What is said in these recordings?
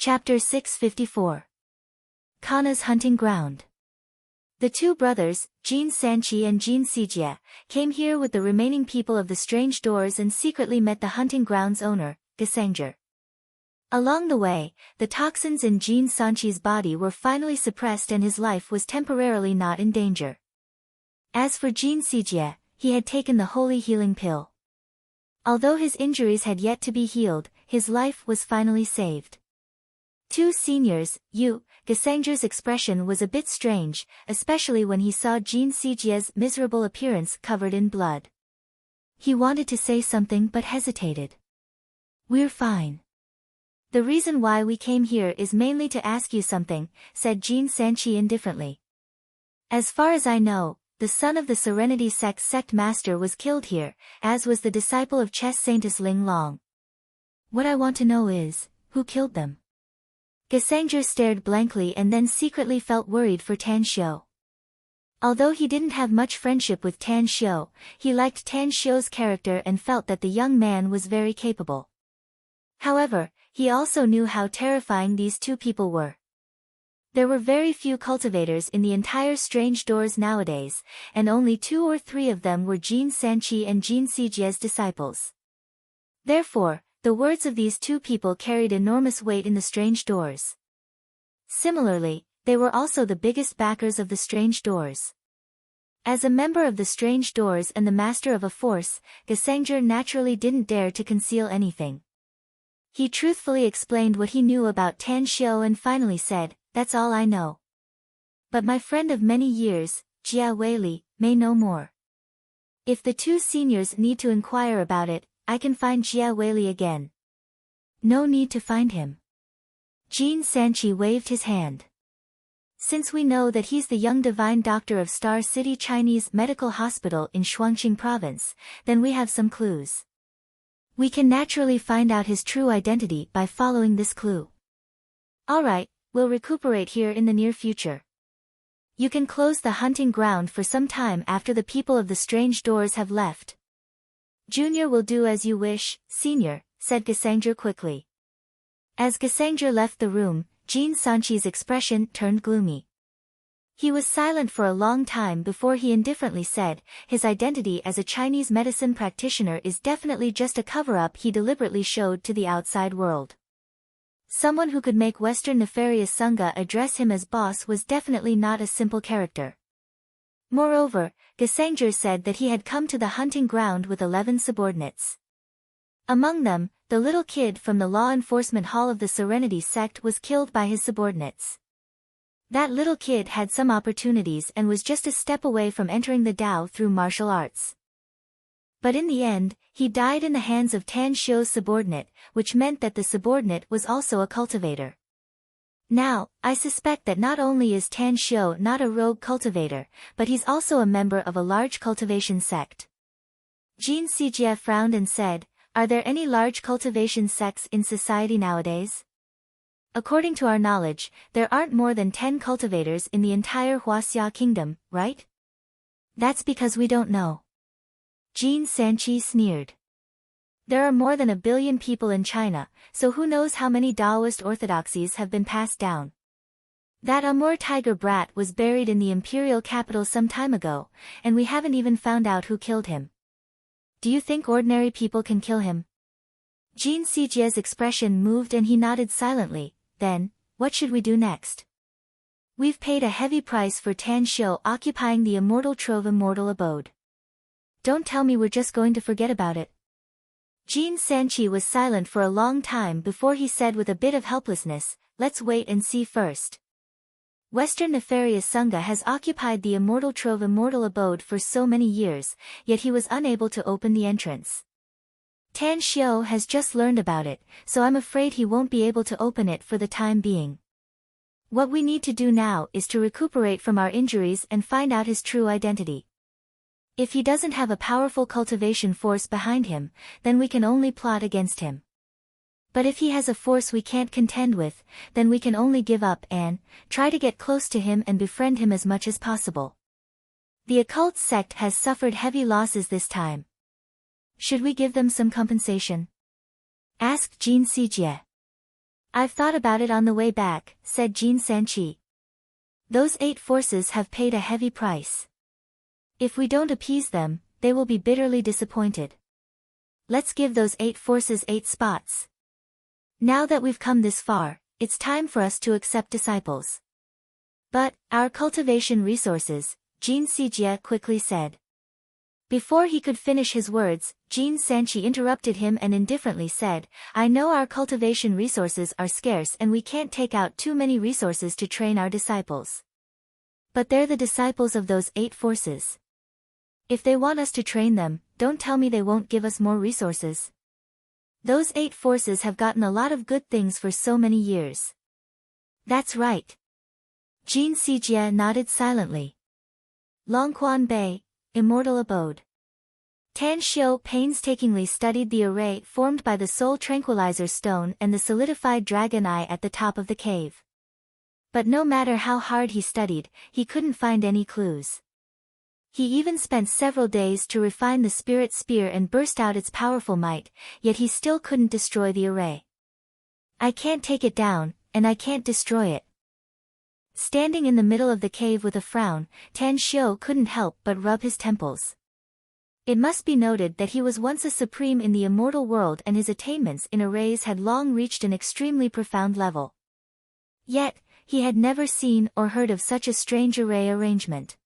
Chapter 654. Kana's Hunting Ground. The two brothers, Jin Sanchi and Jin Sijie, came here with the remaining people of the strange doors and secretly met the hunting ground's owner, Gasanger. Along the way, the toxins in Jin Sanchi's body were finally suppressed and his life was temporarily not in danger. As for Jin Sijie, he had taken the holy healing pill. Although his injuries had yet to be healed, his life was finally saved. Two seniors, Gasanger's expression was a bit strange, especially when he saw Jin Sijie's miserable appearance covered in blood. He wanted to say something but hesitated. "We're fine. The reason why we came here is mainly to ask you something," said Jin Sanchi indifferently. "As far as I know, the son of the Serenity sect master was killed here, as was the disciple of Chess Saintess Ling Long. What I want to know is, who killed them?" Gasanger stared blankly and then secretly felt worried for Tan Xiu. Although he didn't have much friendship with Tan Xiu, he liked Tan Xiu's character and felt that the young man was very capable. However, he also knew how terrifying these two people were. There were very few cultivators in the entire Strange Doors nowadays, and only 2 or 3 of them were Jin Sanchi and Jin Sijie's disciples. Therefore, the words of these two people carried enormous weight in the Strange Doors. Similarly, they were also the biggest backers of the Strange Doors. As a member of the Strange Doors and the master of a force, Gasanger naturally didn't dare to conceal anything. He truthfully explained what he knew about Tan Xiu and finally said, "That's all I know. But my friend of many years, Jia Weili, may know more. If the two seniors need to inquire about it, I can find Jia Weili again." "No need to find him." Jin Sanchi waved his hand. "Since we know that he's the young divine doctor of Star City Chinese Medical Hospital in Shuangqing Province, then we have some clues. We can naturally find out his true identity by following this clue. Alright, we'll recuperate here in the near future. You can close the hunting ground for some time after the people of the Strange Doors have left." "Junior will do as you wish, Senior," said Gasanger quickly. As Gasanger left the room, Jin Sanchi's expression turned gloomy. He was silent for a long time before he indifferently said, "His identity as a Chinese medicine practitioner is definitely just a cover-up he deliberately showed to the outside world. Someone who could make Western nefarious Sangha address him as boss was definitely not a simple character." Moreover, Gasanger said that he had come to the hunting ground with 11 subordinates. Among them, the little kid from the law enforcement hall of the Serenity sect was killed by his subordinates. That little kid had some opportunities and was just a step away from entering the Dao through martial arts. But in the end, he died in the hands of Tan Xiu's subordinate, which meant that the subordinate was also a cultivator. Now, I suspect that not only is Tan Xiu not a rogue cultivator, but he's also a member of a large cultivation sect. Jin Sijie frowned and said, "Are there any large cultivation sects in society nowadays? According to our knowledge, there aren't more than 10 cultivators in the entire Huaxia kingdom, right?" "That's because we don't know." Jin Sanchi sneered. "There are more than 1 billion people in China, so who knows how many Daoist orthodoxies have been passed down. That Amur tiger brat was buried in the imperial capital some time ago, and we haven't even found out who killed him. Do you think ordinary people can kill him?" Jin Sijie's expression moved and he nodded silently. "Then, what should we do next? We've paid a heavy price for Tan Xiu occupying the immortal Trove immortal abode. Don't tell me we're just going to forget about it." Jin Sanchi was silent for a long time before he said with a bit of helplessness, "Let's wait and see first. Western nefarious Sangha has occupied the immortal Trove immortal abode for so many years, yet he was unable to open the entrance. Tan Xiu has just learned about it, so I'm afraid he won't be able to open it for the time being. What we need to do now is to recuperate from our injuries and find out his true identity. If he doesn't have a powerful cultivation force behind him, then we can only plot against him. But if he has a force we can't contend with, then we can only give up and try to get close to him and befriend him as much as possible. The occult sect has suffered heavy losses this time. Should we give them some compensation?" asked Jin Sijie. I've thought about it on the way back, said Jin Sanchi. Those 8 forces have paid a heavy price. If we don't appease them, they will be bitterly disappointed. Let's give those 8 forces 8 spots. Now that we've come this far, it's time for us to accept disciples. But, our cultivation resources, Jin Sijie quickly said. Before he could finish his words, Jin Sanchi interrupted him and indifferently said, I know our cultivation resources are scarce and we can't take out too many resources to train our disciples. But they're the disciples of those 8 forces. If they want us to train them, don't tell me they won't give us more resources. Those 8 forces have gotten a lot of good things for so many years. That's right. Jin Sijie nodded silently. Longquan Bay, Immortal Abode. Tan Xiu painstakingly studied the array formed by the soul tranquilizer stone and the solidified dragon eye at the top of the cave. But no matter how hard he studied, he couldn't find any clues. He even spent several days to refine the spirit spear and burst out its powerful might, yet he still couldn't destroy the array. I can't take it down, and I can't destroy it. Standing in the middle of the cave with a frown, Tan Xiu couldn't help but rub his temples. It must be noted that he was once a supreme in the immortal world and his attainments in arrays had long reached an extremely profound level. Yet, he had never seen or heard of such a strange array arrangement.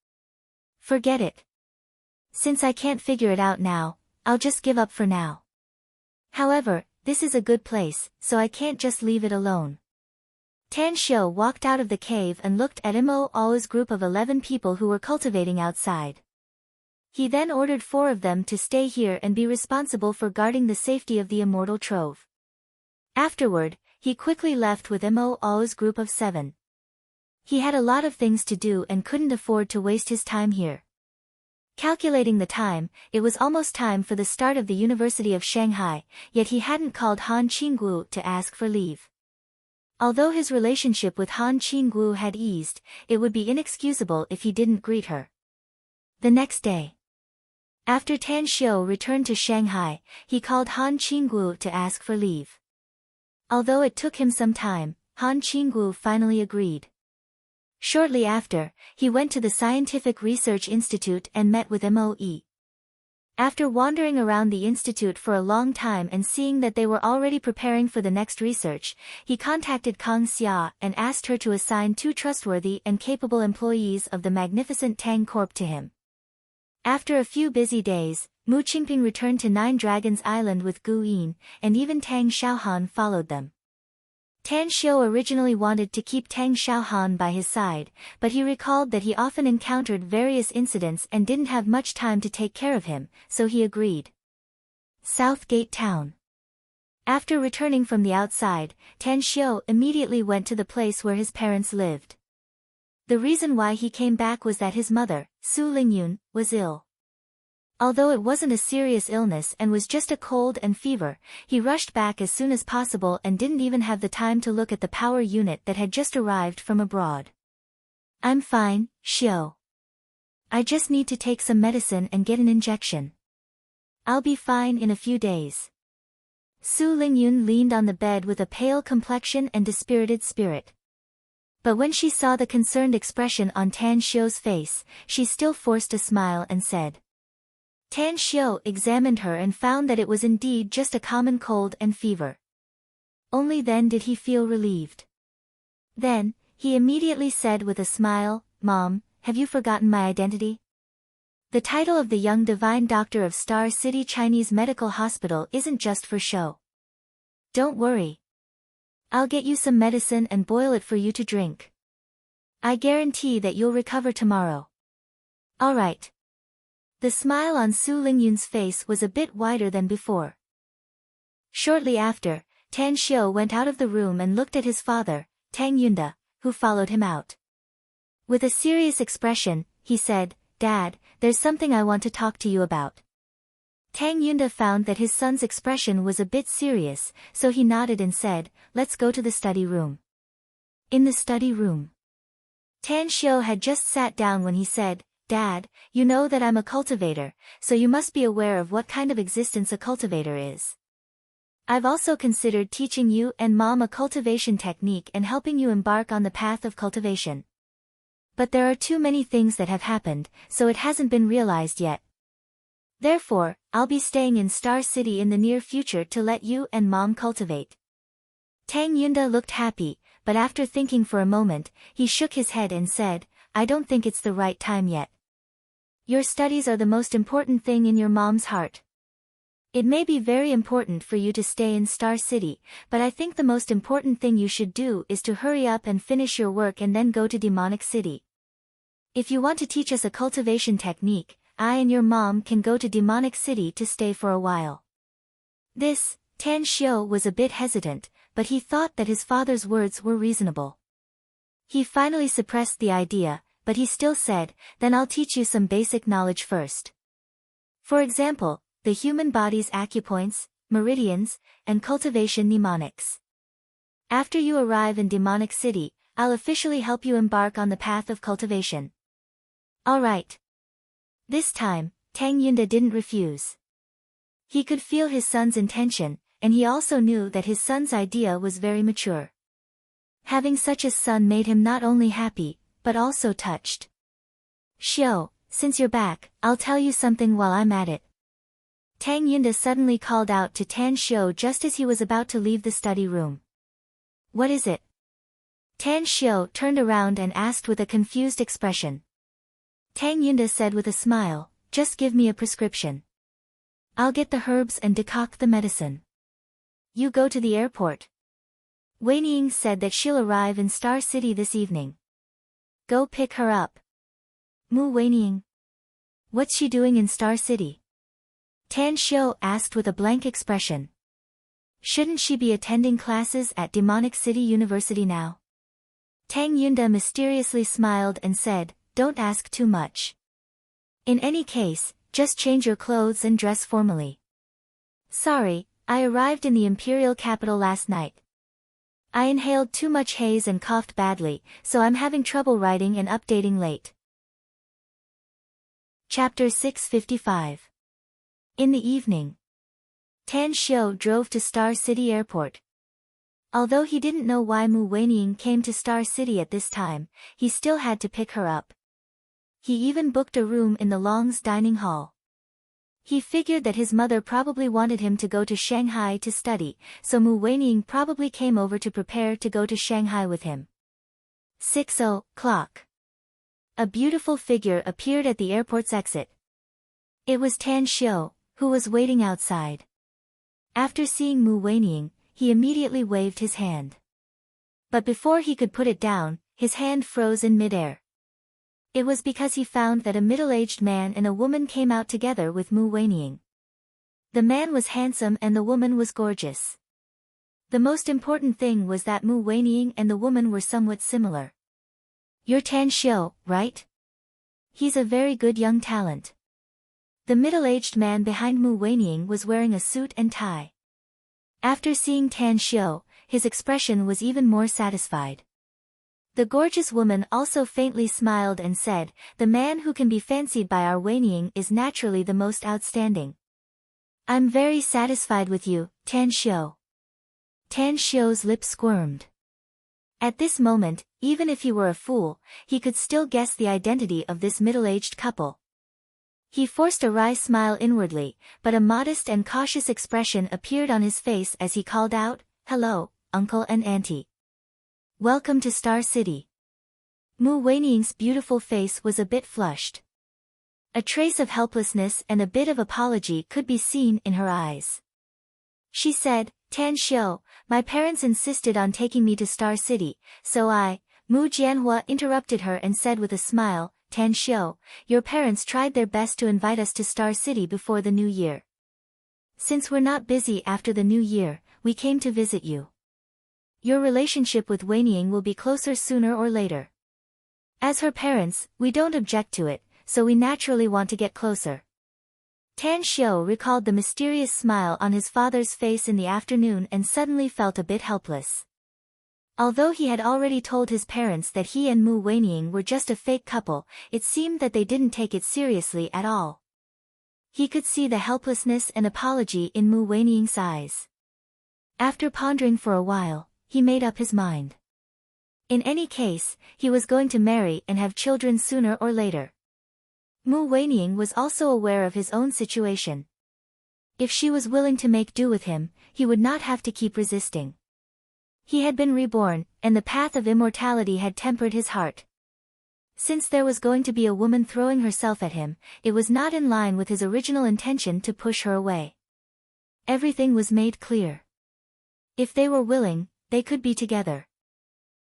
Forget it. Since I can't figure it out now, I'll just give up for now. However, this is a good place, so I can't just leave it alone. Tan Xiu walked out of the cave and looked at Mo Ao's group of 11 people who were cultivating outside. He then ordered 4 of them to stay here and be responsible for guarding the safety of the immortal trove. Afterward, he quickly left with Mo Ao's group of 7. He had a lot of things to do and couldn't afford to waste his time here. Calculating the time, it was almost time for the start of the University of Shanghai, yet he hadn't called Han Qinggu to ask for leave. Although his relationship with Han Qinggu had eased, it would be inexcusable if he didn't greet her. The next day, after Tan Xiu returned to Shanghai, he called Han Qinggu to ask for leave. Although it took him some time, Han Qinggu finally agreed. Shortly after, he went to the Scientific Research Institute and met with Moe. After wandering around the institute for a long time and seeing that they were already preparing for the next research, he contacted Kang Xia and asked her to assign 2 trustworthy and capable employees of the magnificent Tang Corp to him. After a few busy days, Mu Qingping returned to 9 Dragons Island with Gu Yin, and even Tang Xiaohan followed them. Tan Xiu originally wanted to keep Tang Xiaohan by his side, but he recalled that he often encountered various incidents and didn't have much time to take care of him, so he agreed. Southgate Town. After returning from the outside, Tan Xiu immediately went to the place where his parents lived. The reason why he came back was that his mother, Su Lingyun, was ill. Although it wasn't a serious illness and was just a cold and fever, he rushed back as soon as possible and didn't even have the time to look at the power unit that had just arrived from abroad. I'm fine, Xiu. I just need to take some medicine and get an injection. I'll be fine in a few days. Su Lingyun leaned on the bed with a pale complexion and dispirited spirit. But when she saw the concerned expression on Tan Xiu's face, she still forced a smile and said. Tan Xiu examined her and found that it was indeed just a common cold and fever. Only then did he feel relieved. Then, he immediately said with a smile, Mom, have you forgotten my identity? The title of the young divine doctor of Star City Chinese Medical Hospital isn't just for show. Don't worry. I'll get you some medicine and boil it for you to drink. I guarantee that you'll recover tomorrow. All right. The smile on Su Lingyun's face was a bit wider than before. Shortly after, Tan Xiu went out of the room and looked at his father, Tang Yunda, who followed him out. With a serious expression, he said, Dad, there's something I want to talk to you about. Tang Yunda found that his son's expression was a bit serious, so he nodded and said, Let's go to the study room. In the study room. Tan Xiu had just sat down when he said, Dad, you know that I'm a cultivator, so you must be aware of what kind of existence a cultivator is. I've also considered teaching you and Mom a cultivation technique and helping you embark on the path of cultivation. But there are too many things that have happened, so it hasn't been realized yet. Therefore, I'll be staying in Star City in the near future to let you and Mom cultivate. Tang Yunda looked happy, but after thinking for a moment, he shook his head and said, I don't think it's the right time yet. Your studies are the most important thing in your mom's heart. It may be very important for you to stay in Star City, but I think the most important thing you should do is to hurry up and finish your work and then go to Demonic City. If you want to teach us a cultivation technique, I and your mom can go to Demonic City to stay for a while. Tan Xiu was a bit hesitant, but he thought that his father's words were reasonable. He finally suppressed the idea, but he still said, then I'll teach you some basic knowledge first. For example, the human body's acupoints, meridians, and cultivation mnemonics. After you arrive in Demonic City, I'll officially help you embark on the path of cultivation. Alright. This time, Tang Yunda didn't refuse. He could feel his son's intention, and he also knew that his son's idea was very mature. Having such a son made him not only happy, but also touched. Xiu, since you're back, I'll tell you something while I'm at it. Tang Yunda suddenly called out to Tan Xiu just as he was about to leave the study room. What is it? Tan Xiu turned around and asked with a confused expression. Tang Yunda said with a smile, just give me a prescription. I'll get the herbs and decoct the medicine. You go to the airport. Wei Ning said that she'll arrive in Star City this evening. Go pick her up. Mu Weining. What's she doing in Star City? Tan Xiu asked with a blank expression. Shouldn't she be attending classes at Demonic City University now? Tang Yunda mysteriously smiled and said, don't ask too much. In any case, just change your clothes and dress formally. Sorry, I arrived in the imperial capital last night. I inhaled too much haze and coughed badly, so I'm having trouble writing and updating late. Chapter 655. In the evening, Tan Xiu drove to Star City Airport. Although he didn't know why Mu Weining came to Star City at this time, he still had to pick her up. He even booked a room in the Long's dining hall. He figured that his mother probably wanted him to go to Shanghai to study, so Mu Weining probably came over to prepare to go to Shanghai with him. 6:00. A beautiful figure appeared at the airport's exit. It was Tan Xiu, who was waiting outside. After seeing Mu Weining, he immediately waved his hand. But before he could put it down, his hand froze in midair. It was because he found that a middle-aged man and a woman came out together with Mu Weining. The man was handsome and the woman was gorgeous. The most important thing was that Mu Weining and the woman were somewhat similar. You're Tan Xiu, right? He's a very good young talent. The middle-aged man behind Mu Weining was wearing a suit and tie. After seeing Tan Xiu, his expression was even more satisfied. The gorgeous woman also faintly smiled and said, the man who can be fancied by our Weining is naturally the most outstanding. I'm very satisfied with you, Tan Xiu. Tan Xiu's lips squirmed. At this moment, even if he were a fool, he could still guess the identity of this middle-aged couple. He forced a wry smile inwardly, but a modest and cautious expression appeared on his face as he called out, hello, uncle and auntie. Welcome to Star City. Mu Weining's beautiful face was a bit flushed. A trace of helplessness and a bit of apology could be seen in her eyes. She said, Tan Xiu, my parents insisted on taking me to Star City, so Mu Jianhua interrupted her and said with a smile, Tan Xiu, your parents tried their best to invite us to Star City before the new year. Since we're not busy after the new year, we came to visit you. Your relationship with Weining will be closer sooner or later. As her parents, we don't object to it, so we naturally want to get closer. Tan Xiu recalled the mysterious smile on his father's face in the afternoon and suddenly felt a bit helpless. Although he had already told his parents that he and Mu Weining were just a fake couple, it seemed that they didn't take it seriously at all. He could see the helplessness and apology in Mu Weining's eyes. After pondering for a while, he made up his mind. In any case, he was going to marry and have children sooner or later. Mu Weining was also aware of his own situation. If she was willing to make do with him, he would not have to keep resisting. He had been reborn, and the path of immortality had tempered his heart. Since there was going to be a woman throwing herself at him, it was not in line with his original intention to push her away. Everything was made clear. If they were willing, they could be together.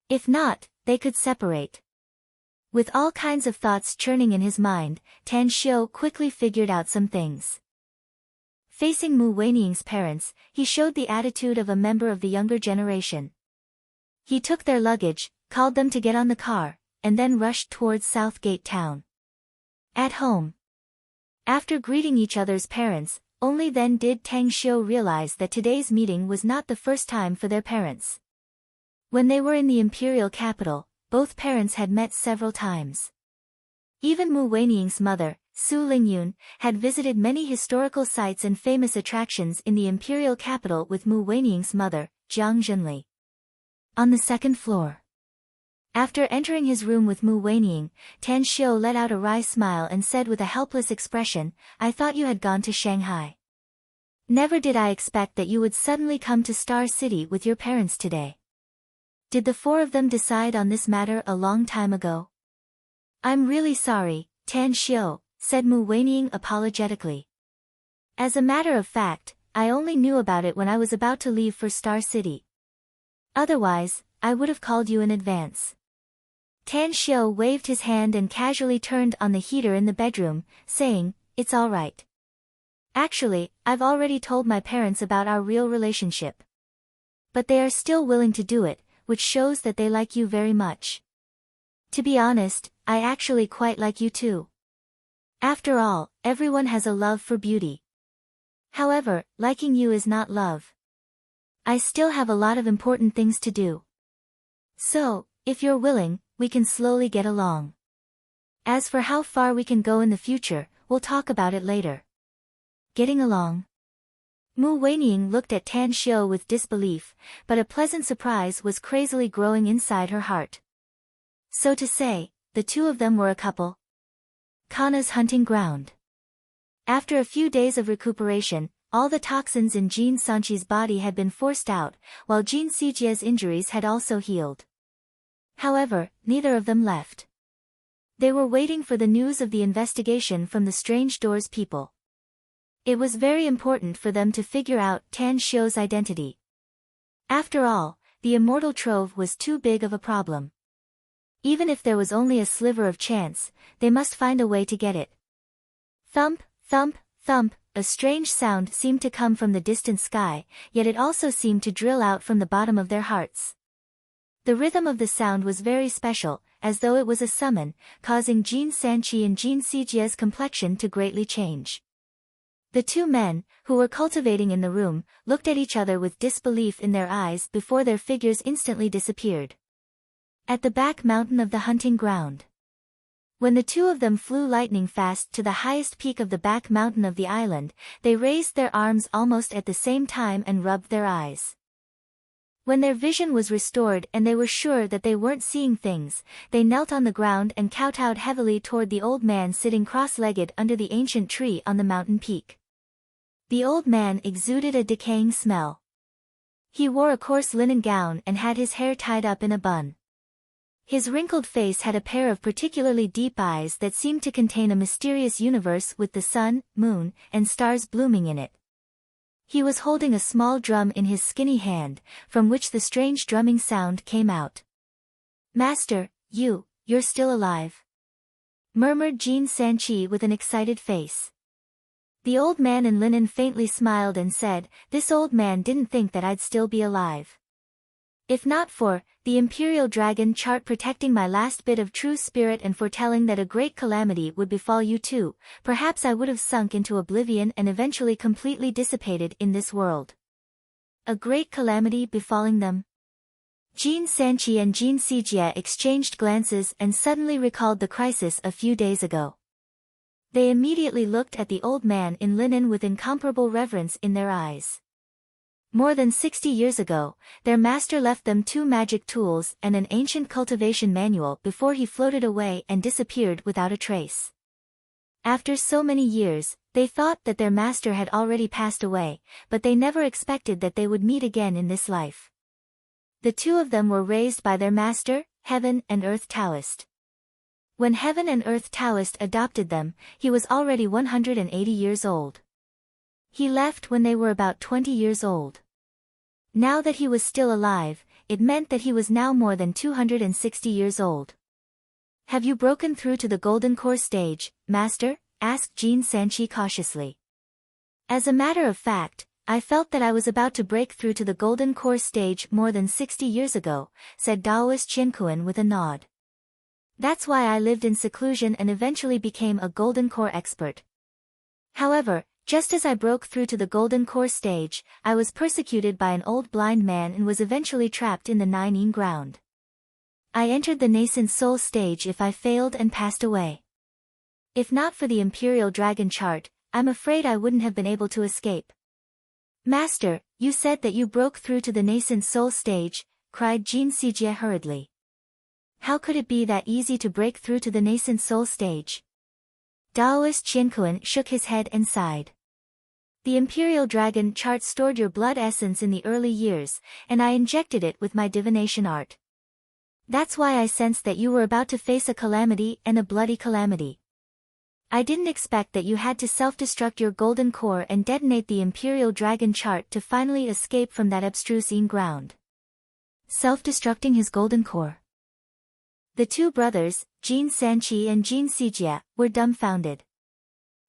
If not, they could separate. With all kinds of thoughts churning in his mind, Tan Xiu quickly figured out some things. Facing Mu Weining's parents, he showed the attitude of a member of the younger generation. He took their luggage, called them to get on the car, and then rushed towards Southgate town. At home. After greeting each other's parents, only then did Tang Xiu realize that today's meeting was not the first time for their parents. When they were in the imperial capital, both parents had met several times. Even Mu Weining's mother, Su Lingyun, had visited many historical sites and famous attractions in the imperial capital with Mu Weining's mother, Jiang Zhenli. On the second floor. After entering his room with Mu Weining, Tan Xiu let out a wry smile and said with a helpless expression, "I thought you had gone to Shanghai. Never did I expect that you would suddenly come to Star City with your parents today. Did the four of them decide on this matter a long time ago?" "I'm really sorry, Tan Xiu," said Mu Weining apologetically. "As a matter of fact, I only knew about it when I was about to leave for Star City. Otherwise, I would have called you in advance." Tan Xiu waved his hand and casually turned on the heater in the bedroom, saying, "It's all right. Actually, I've already told my parents about our real relationship. But they are still willing to do it, which shows that they like you very much. To be honest, I actually quite like you too. After all, everyone has a love for beauty. However, liking you is not love. I still have a lot of important things to do. So, if you're willing, we can slowly get along. As for how far we can go in the future, we'll talk about it later." Getting along? Mu Weining looked at Tan Xiu with disbelief, but a pleasant surprise was crazily growing inside her heart. So to say, the two of them were a couple. Kana's hunting ground. After a few days of recuperation, all the toxins in Jin Sanchi's body had been forced out, while Jin Sijie's injuries had also healed. However, neither of them left. They were waiting for the news of the investigation from the Strange Doors people. It was very important for them to figure out Tan Xiu's identity. After all, the immortal trove was too big of a problem. Even if there was only a sliver of chance, they must find a way to get it. Thump, thump, thump, a strange sound seemed to come from the distant sky, yet it also seemed to drill out from the bottom of their hearts. The rhythm of the sound was very special, as though it was a summon, causing Jin Sanchi and Jin Sijie's complexion to greatly change. The two men, who were cultivating in the room, looked at each other with disbelief in their eyes before their figures instantly disappeared. At the back mountain of the hunting ground. When the two of them flew lightning fast to the highest peak of the back mountain of the island, they raised their arms almost at the same time and rubbed their eyes. When their vision was restored and they were sure that they weren't seeing things, they knelt on the ground and kowtowed heavily toward the old man sitting cross-legged under the ancient tree on the mountain peak. The old man exuded a decaying smell. He wore a coarse linen gown and had his hair tied up in a bun. His wrinkled face had a pair of particularly deep eyes that seemed to contain a mysterious universe with the sun, moon, and stars blooming in it. He was holding a small drum in his skinny hand, from which the strange drumming sound came out. "Master, you're still alive," murmured Jin Sanchi with an excited face. The old man in linen faintly smiled and said, "This old man didn't think that I'd still be alive. If not for the Imperial Dragon chart protecting my last bit of true spirit and foretelling that a great calamity would befall you too, perhaps I would have sunk into oblivion and eventually completely dissipated in this world." A great calamity befalling them? Jin Sanchi and Jin Sijie exchanged glances and suddenly recalled the crisis a few days ago. They immediately looked at the old man in linen with incomparable reverence in their eyes. More than 60 years ago, their master left them 2 magic tools and an ancient cultivation manual before he floated away and disappeared without a trace. After so many years, they thought that their master had already passed away, but they never expected that they would meet again in this life. The 2 of them were raised by their master, Heaven and Earth Taoist. When Heaven and Earth Taoist adopted them, he was already 180 years old. He left when they were about 20 years old. Now that he was still alive, it meant that he was now more than 260 years old. Have you broken through to the Golden Core stage, Master? Asked Jin Sanchi cautiously. As a matter of fact, I felt that I was about to break through to the Golden Core stage more than 60 years ago, said Daoist Qianquan with a nod. That's why I lived in seclusion and eventually became a Golden Core expert. However, just as I broke through to the Golden Core stage, I was persecuted by an old blind man and was eventually trapped in the 9 yin ground. I entered the nascent soul stage if I failed and passed away. If not for the Imperial Dragon chart, I'm afraid I wouldn't have been able to escape. Master, you said that you broke through to the nascent soul stage, cried Jin Sijie hurriedly. How could it be that easy to break through to the nascent soul stage? Daoist Qianquan shook his head and sighed. The Imperial Dragon chart stored your blood essence in the early years, and I injected it with my divination art. That's why I sensed that you were about to face a calamity and a bloody calamity. I didn't expect that you had to self-destruct your golden core and detonate the Imperial Dragon chart to finally escape from that abstruse yin ground. Self-destructing his golden core. The 2 brothers, Jin Sanchi and Jin Sijie, were dumbfounded.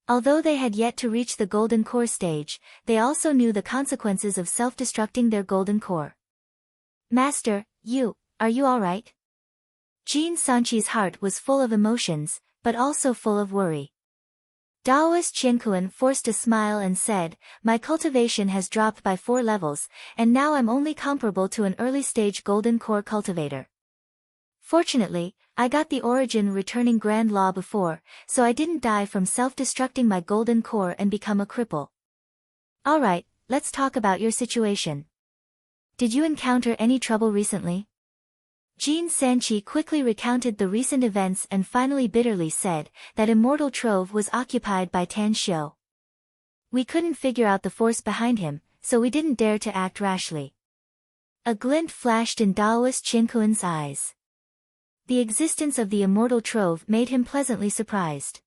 Although they had yet to reach the golden core stage, they also knew the consequences of self-destructing their golden core. Master, are you alright? Jin Sanchi's heart was full of emotions, but also full of worry. Daoist Qianquan forced a smile and said, my cultivation has dropped by 4 levels, and now I'm only comparable to an early-stage golden core cultivator. Fortunately, I got the origin returning grand law before, so I didn't die from self-destructing my golden core and become a cripple. Alright, let's talk about your situation. Did you encounter any trouble recently? Jin Sanchi quickly recounted the recent events and finally bitterly said that Immortal Trove was occupied by Tan Xiu. We couldn't figure out the force behind him, so we didn't dare to act rashly. A glint flashed in Daoist Qianquan's eyes. The existence of the Immortal Trove made him pleasantly surprised.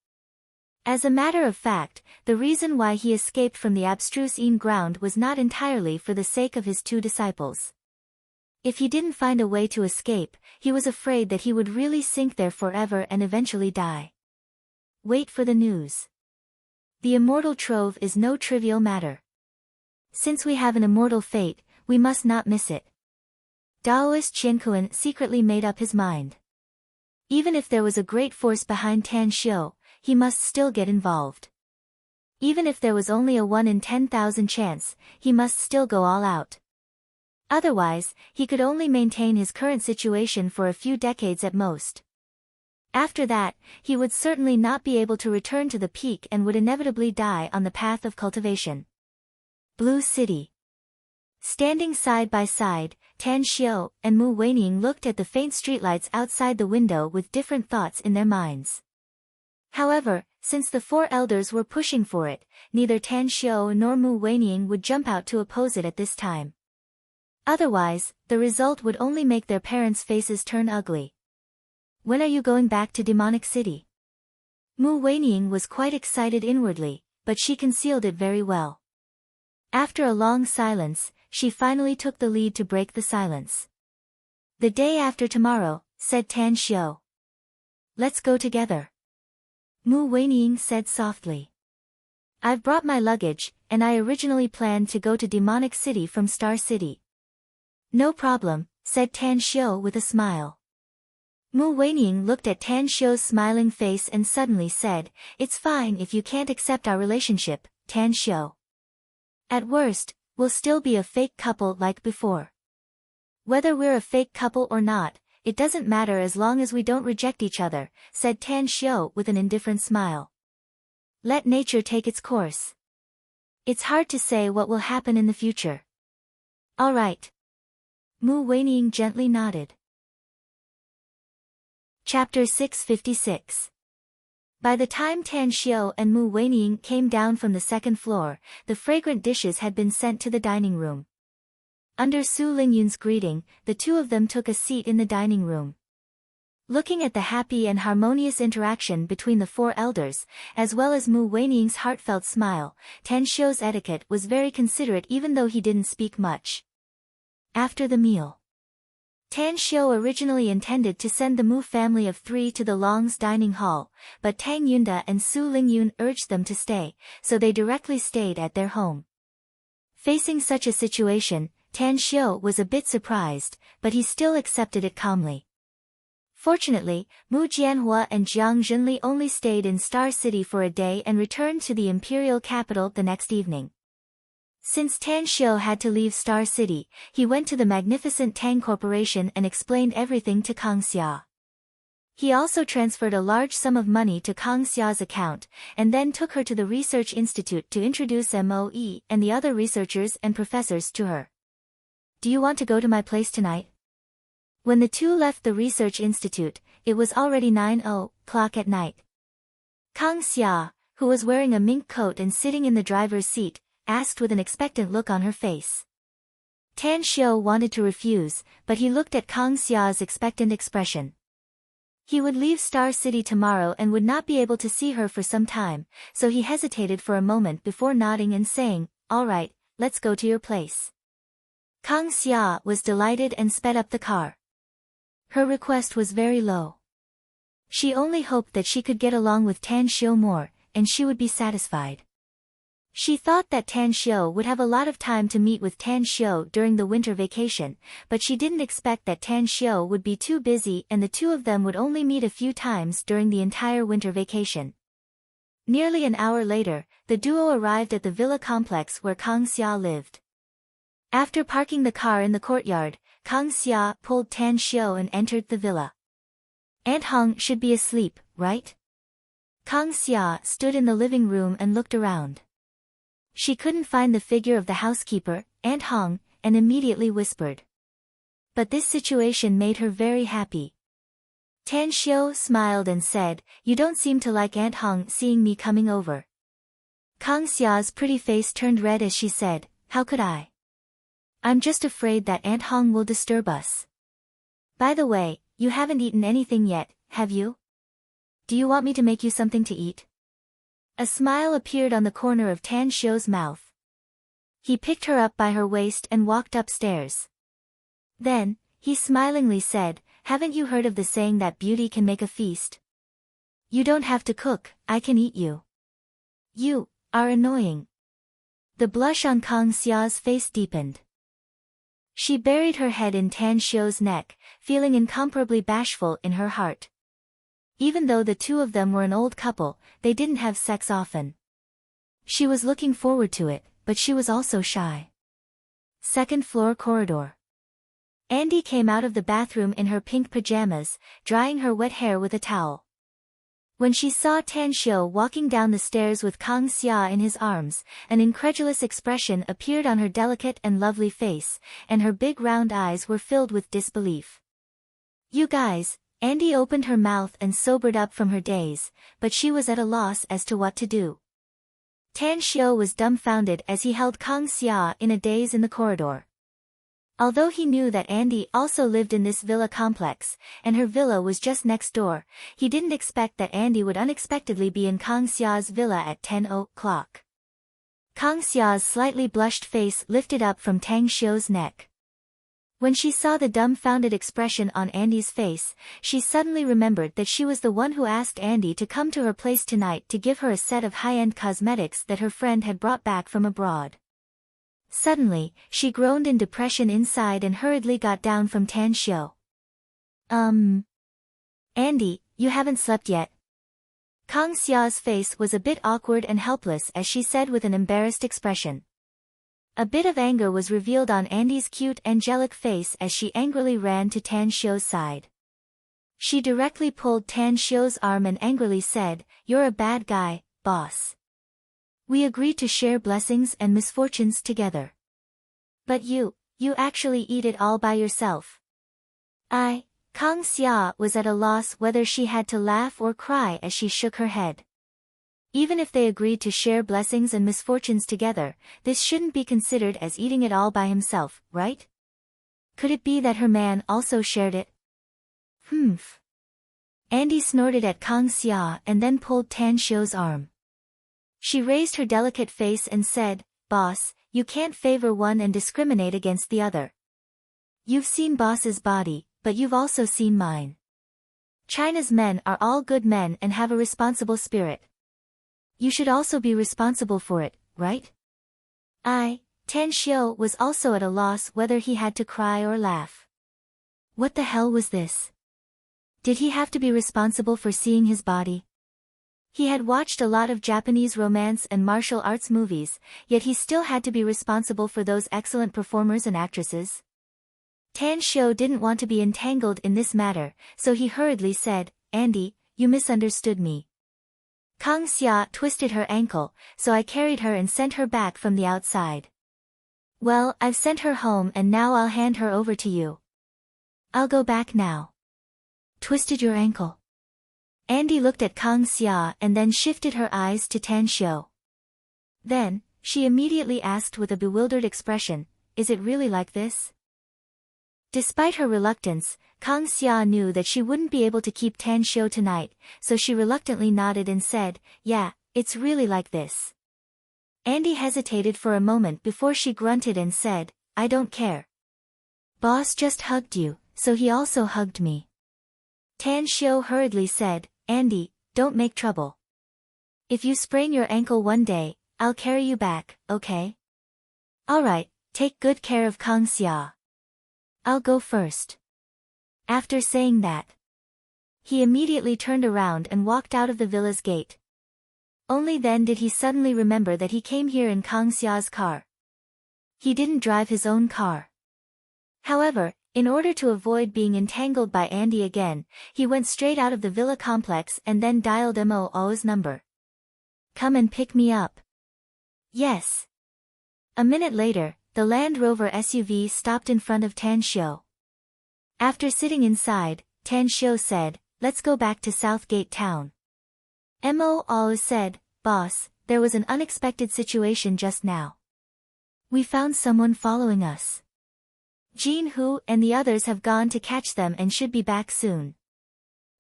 As a matter of fact, the reason why he escaped from the abstruse yin ground was not entirely for the sake of his 2 disciples. If he didn't find a way to escape, he was afraid that he would really sink there forever and eventually die. Wait for the news. The Immortal Trove is no trivial matter. Since we have an immortal fate, we must not miss it. Daoist Qianquan secretly made up his mind. Even if there was a great force behind Tan Xiu, he must still get involved. Even if there was only a 1 in 10,000 chance, he must still go all out. Otherwise, he could only maintain his current situation for a few decades at most. After that, he would certainly not be able to return to the peak and would inevitably die on the path of cultivation. Blue City. Standing side by side, Tan Xiu and Mu Weining looked at the faint streetlights outside the window with different thoughts in their minds. However, since the 4 elders were pushing for it, neither Tan Xiu nor Mu Weining would jump out to oppose it at this time. Otherwise, the result would only make their parents' faces turn ugly. When are you going back to Demonic City? Mu Weining was quite excited inwardly, but she concealed it very well. After a long silence, she finally took the lead to break the silence. The day after tomorrow, said Tan Xiu. Let's go together. Mu Weining said softly. I've brought my luggage, and I originally planned to go to Demonic City from Star City. No problem, said Tan Xiu with a smile. Mu Weining looked at Tan Xiu's smiling face and suddenly said, it's fine if you can't accept our relationship, Tan Xiu. At worst, we'll still be a fake couple like before. Whether we're a fake couple or not, it doesn't matter as long as we don't reject each other, said Tan Xiu with an indifferent smile. Let nature take its course. It's hard to say what will happen in the future. All right. Mu Weining gently nodded. Chapter 656. By the time Tan Xiao and Mu Weining came down from the second floor, the fragrant dishes had been sent to the dining room. Under Su Lingyun's greeting, the two of them took a seat in the dining room. Looking at the happy and harmonious interaction between the four elders, as well as Mu Weining's heartfelt smile, Tan Xiao's etiquette was very considerate even though he didn't speak much. After the meal, Tan Xiao originally intended to send the Mu family of three to the Long's dining hall, but Tang Yunda and Su Lingyun urged them to stay, so they directly stayed at their home. Facing such a situation, Tan Xiao was a bit surprised, but he still accepted it calmly. Fortunately, Mu Jianhua and Jiang Zhenli only stayed in Star City for a day and returned to the imperial capital the next evening. Since Tan Xiao had to leave Star City, he went to the magnificent Tang Corporation and explained everything to Kang Xia. He also transferred a large sum of money to Kang Xia's account, and then took her to the Research Institute to introduce Moe and the other researchers and professors to her. Do you want to go to my place tonight? When the two left the Research Institute, it was already 9:00 at night. Kang Xia, who was wearing a mink coat and sitting in the driver's seat, asked with an expectant look on her face. Tan Xiao wanted to refuse, but he looked at Kang Xia's expectant expression. He would leave Star City tomorrow and would not be able to see her for some time, so he hesitated for a moment before nodding and saying, "All right, let's go to your place." Kang Xia was delighted and sped up the car. Her request was very low. She only hoped that she could get along with Tan Xiao more, and she would be satisfied. She thought that Tan Xiao would have a lot of time to meet with Tan Xiao during the winter vacation, but she didn't expect that Tan Xiao would be too busy and the two of them would only meet a few times during the entire winter vacation. Nearly an hour later, the duo arrived at the villa complex where Kang Xia lived. After parking the car in the courtyard, Kang Xia pulled Tan Xiao and entered the villa. Aunt Hong should be asleep, right? Kang Xia stood in the living room and looked around. She couldn't find the figure of the housekeeper, Aunt Hong, and immediately whispered. But this situation made her very happy. Tan Xiao smiled and said, "You don't seem to like Aunt Hong seeing me coming over." Kang Xia's pretty face turned red as she said, "How could I? I'm just afraid that Aunt Hong will disturb us. By the way, you haven't eaten anything yet, have you? Do you want me to make you something to eat?" A smile appeared on the corner of Tan Xiao's mouth. He picked her up by her waist and walked upstairs. Then, he smilingly said, "Haven't you heard of the saying that beauty can make a feast? You don't have to cook, I can eat you. You are annoying." The blush on Kang Xia's face deepened. She buried her head in Tan Xiao's neck, feeling incomparably bashful in her heart. Even though the two of them were an old couple, they didn't have sex often. She was looking forward to it, but she was also shy. Second floor corridor. Andy came out of the bathroom in her pink pajamas, drying her wet hair with a towel. When she saw Tan Xiao walking down the stairs with Kang Xia in his arms, an incredulous expression appeared on her delicate and lovely face, and her big round eyes were filled with disbelief. "You guys," Andy opened her mouth and sobered up from her daze, but she was at a loss as to what to do. Tan Xiao was dumbfounded as he held Kang Xia in a daze in the corridor. Although he knew that Andy also lived in this villa complex, and her villa was just next door, he didn't expect that Andy would unexpectedly be in Kang Xia's villa at 10:00. Kang Xia's slightly blushed face lifted up from Tang Xiao's neck. When she saw the dumbfounded expression on Andy's face, she suddenly remembered that she was the one who asked Andy to come to her place tonight to give her a set of high-end cosmetics that her friend had brought back from abroad. Suddenly, she groaned in depression inside and hurriedly got down from Tan Xiao. Andy, you haven't slept yet?" Kang Xia's face was a bit awkward and helpless as she said with an embarrassed expression. A bit of anger was revealed on Andy's cute angelic face as she angrily ran to Tan Xiao's side. She directly pulled Tan Xiao's arm and angrily said, "You're a bad guy, boss. We agreed to share blessings and misfortunes together. But you you actually eat it all by yourself. Kang Xia was at a loss whether she had to laugh or cry as she shook her head. Even if they agreed to share blessings and misfortunes together, this shouldn't be considered as eating it all by himself, right? Could it be that her man also shared it? Humph. Andy snorted at Kang Xia and then pulled Tan Xiu's arm. She raised her delicate face and said, "Boss, you can't favor one and discriminate against the other. You've seen Boss's body, but you've also seen mine. China's men are all good men and have a responsible spirit. You should also be responsible for it, right?" Tan Xiu was also at a loss whether he had to cry or laugh. What the hell was this? Did he have to be responsible for seeing his body? He had watched a lot of Japanese romance and martial arts movies, yet he still had to be responsible for those excellent performers and actresses. Tan Xiu didn't want to be entangled in this matter, so he hurriedly said, "Andy, you misunderstood me. Kang Xia twisted her ankle, so I carried her and sent her back from the outside. Well, I've sent her home and now I'll hand her over to you. I'll go back now." Twisted your ankle? Andy looked at Kang Xia and then shifted her eyes to Tan Xiu. Then, she immediately asked with a bewildered expression, "Is it really like this?" Despite her reluctance, Kang Xia knew that she wouldn't be able to keep Tan Xiu tonight, so she reluctantly nodded and said, "Yeah, it's really like this." Andy hesitated for a moment before she grunted and said, "I don't care. Boss just hugged you, so he also hugged me." Tan Xiu hurriedly said, "Andy, don't make trouble. If you sprain your ankle one day, I'll carry you back, okay? Alright, take good care of Kang Xia. I'll go first." After saying that, he immediately turned around and walked out of the villa's gate. Only then did he suddenly remember that he came here in Kang Xia's car. He didn't drive his own car. However, in order to avoid being entangled by Andy again, he went straight out of the villa complex and then dialed Mo's number. "Come and pick me up." "Yes." A minute later, the Land Rover SUV stopped in front of Tan Xiu. After sitting inside, Tan Xiu said, "Let's go back to Southgate Town." Mo said, "Boss, there was an unexpected situation just now. We found someone following us. Jin Hu and the others have gone to catch them and should be back soon."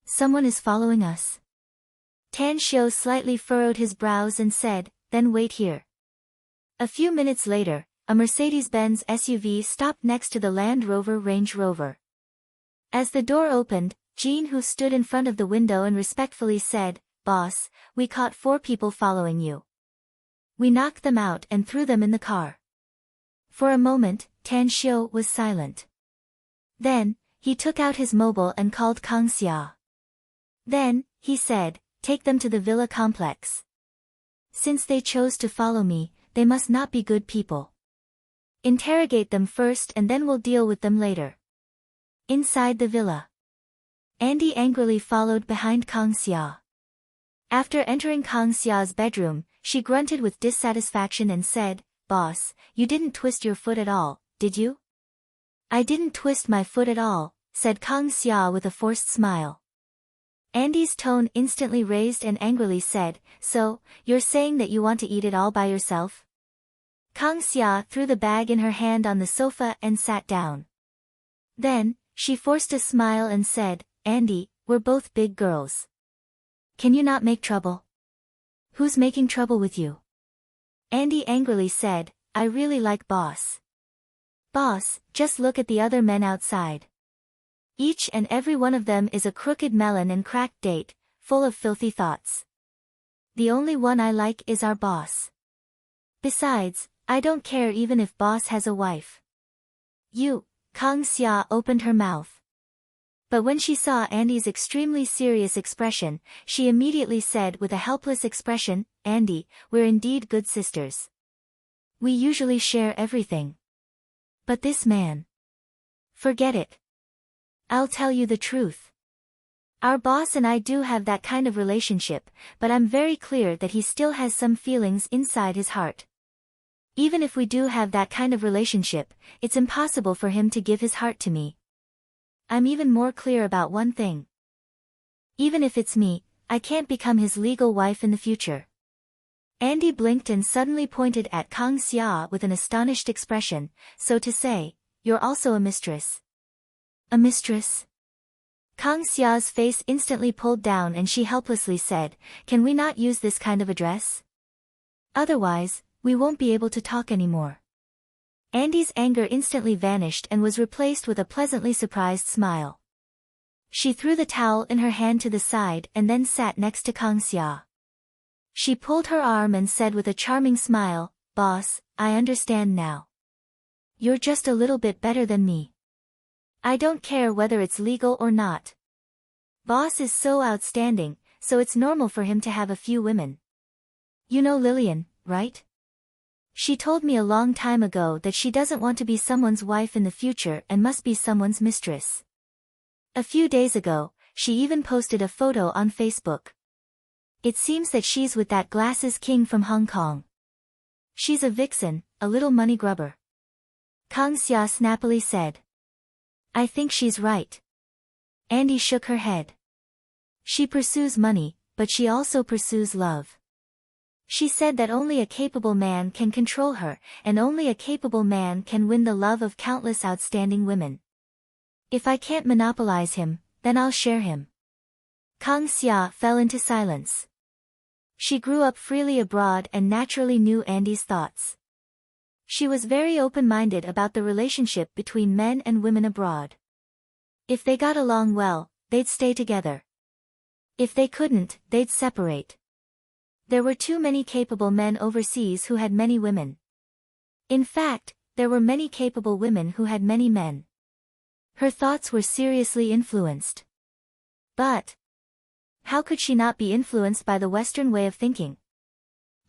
"Someone is following us?" Tan Xiu slightly furrowed his brows and said, "Then wait here." A few minutes later, a Mercedes-Benz SUV stopped next to the Land Rover Range Rover. As the door opened, Jin Hu stood in front of the window and respectfully said, "Boss, we caught 4 people following you. We knocked them out and threw them in the car." For a moment, Tan Xiu was silent. Then, he took out his mobile and called Kang Xia. Then, he said, "Take them to the villa complex. Since they chose to follow me, they must not be good people. Interrogate them first and then we'll deal with them later." Inside the villa, Andy angrily followed behind Kang Xia. After entering Kang Xia's bedroom, she grunted with dissatisfaction and said, "Boss, you didn't twist your foot at all, did you?" "I didn't twist my foot at all," said Kang Xia with a forced smile. Andy's tone instantly raised and angrily said, "So, you're saying that you want to eat it all by yourself?" Kang Xia threw the bag in her hand on the sofa and sat down. Then, she forced a smile and said, "Andy, we're both big girls. Can you not make trouble?" "Who's making trouble with you?" Andy angrily said, "I really like Boss. Boss, just look at the other men outside. Each and every one of them is a crooked melon and cracked date, full of filthy thoughts. The only one I like is our boss. Besides, I don't care even if Boss has a wife." "You," Kang Xia opened her mouth. But when she saw Andy's extremely serious expression, she immediately said with a helpless expression, "Andy, we're indeed good sisters. We usually share everything. But this man. Forget it. I'll tell you the truth. Our boss and I do have that kind of relationship, but I'm very clear that he still has some feelings inside his heart. Even if we do have that kind of relationship, it's impossible for him to give his heart to me. I'm even more clear about one thing. Even if it's me, I can't become his legal wife in the future. Andy blinked and suddenly pointed at Kang Xia with an astonished expression. So to say, you're also a mistress. A mistress? Kang Xia's face instantly pulled down and she helplessly said, can we not use this kind of address? Otherwise, we won't be able to talk anymore. Andy's anger instantly vanished and was replaced with a pleasantly surprised smile. She threw the towel in her hand to the side and then sat next to Kang Xia. She pulled her arm and said with a charming smile, Boss, I understand now. You're just a little bit better than me. I don't care whether it's legal or not. Boss is so outstanding, so it's normal for him to have a few women. You know Lillian, right? She told me a long time ago that she doesn't want to be someone's wife in the future and must be someone's mistress. A few days ago, she even posted a photo on Facebook. It seems that she's with that glasses king from Hong Kong. She's a vixen, a little money grubber. Kang Xia snappily said. I think she's right. Andy shook her head. She pursues money, but she also pursues love. She said that only a capable man can control her, and only a capable man can win the love of countless outstanding women. If I can't monopolize him, then I'll share him. Kang Xia fell into silence. She grew up freely abroad and naturally knew Andy's thoughts. She was very open-minded about the relationship between men and women abroad. If they got along well, they'd stay together. If they couldn't, they'd separate. There were too many capable men overseas who had many women. In fact, there were many capable women who had many men. Her thoughts were seriously influenced. But how could she not be influenced by the Western way of thinking?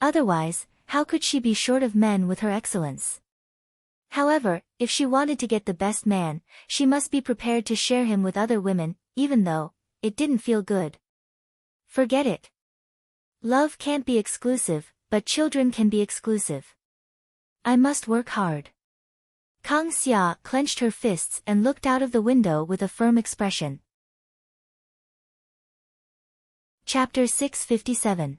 Otherwise, how could she be short of men with her excellence? However, if she wanted to get the best man, she must be prepared to share him with other women, even though it didn't feel good. Forget it. Love can't be exclusive, but children can be exclusive. I must work hard. Kang Xia clenched her fists and looked out of the window with a firm expression. Chapter 657.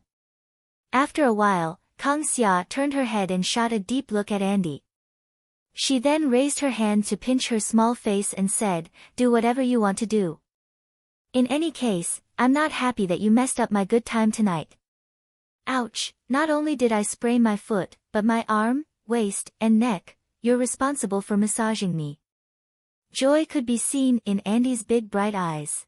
After a while, Kang Xia turned her head and shot a deep look at Andy. She then raised her hand to pinch her small face and said, do whatever you want to do. In any case, I'm not happy that you messed up my good time tonight. Ouch, not only did I sprain my foot, but my arm, waist, and neck. You're responsible for massaging me. Joy could be seen in Andy's big bright eyes.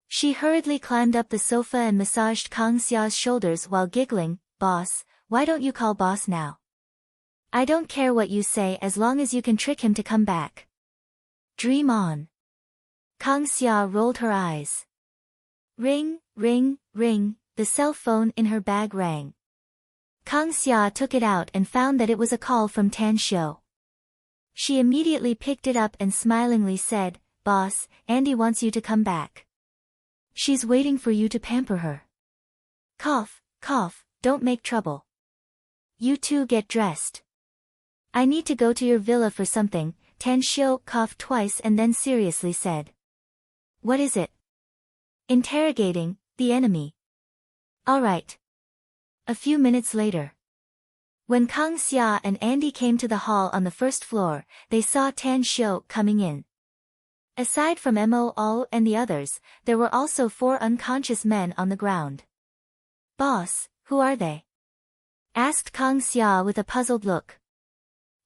She hurriedly climbed up the sofa and massaged Kang Xia's shoulders while giggling, Boss, why don't you call boss now? I don't care what you say as long as you can trick him to come back. Dream on. Kang Xia rolled her eyes. Ring, ring, ring, the cell phone in her bag rang. Kang Xia took it out and found that it was a call from Tan Xiu. She immediately picked it up and smilingly said, Boss, Andy wants you to come back. She's waiting for you to pamper her. Cough, cough, don't make trouble. You two get dressed. I need to go to your villa for something. Tan Xiu coughed twice and then seriously said. What is it? Interrogating, the enemy. All right. A few minutes later. When Kang Xia and Andy came to the hall on the first floor, they saw Tan Xiu coming in. Aside from Mo and the others, there were also 4 unconscious men on the ground. Boss, who are they? Asked Kang Xia with a puzzled look.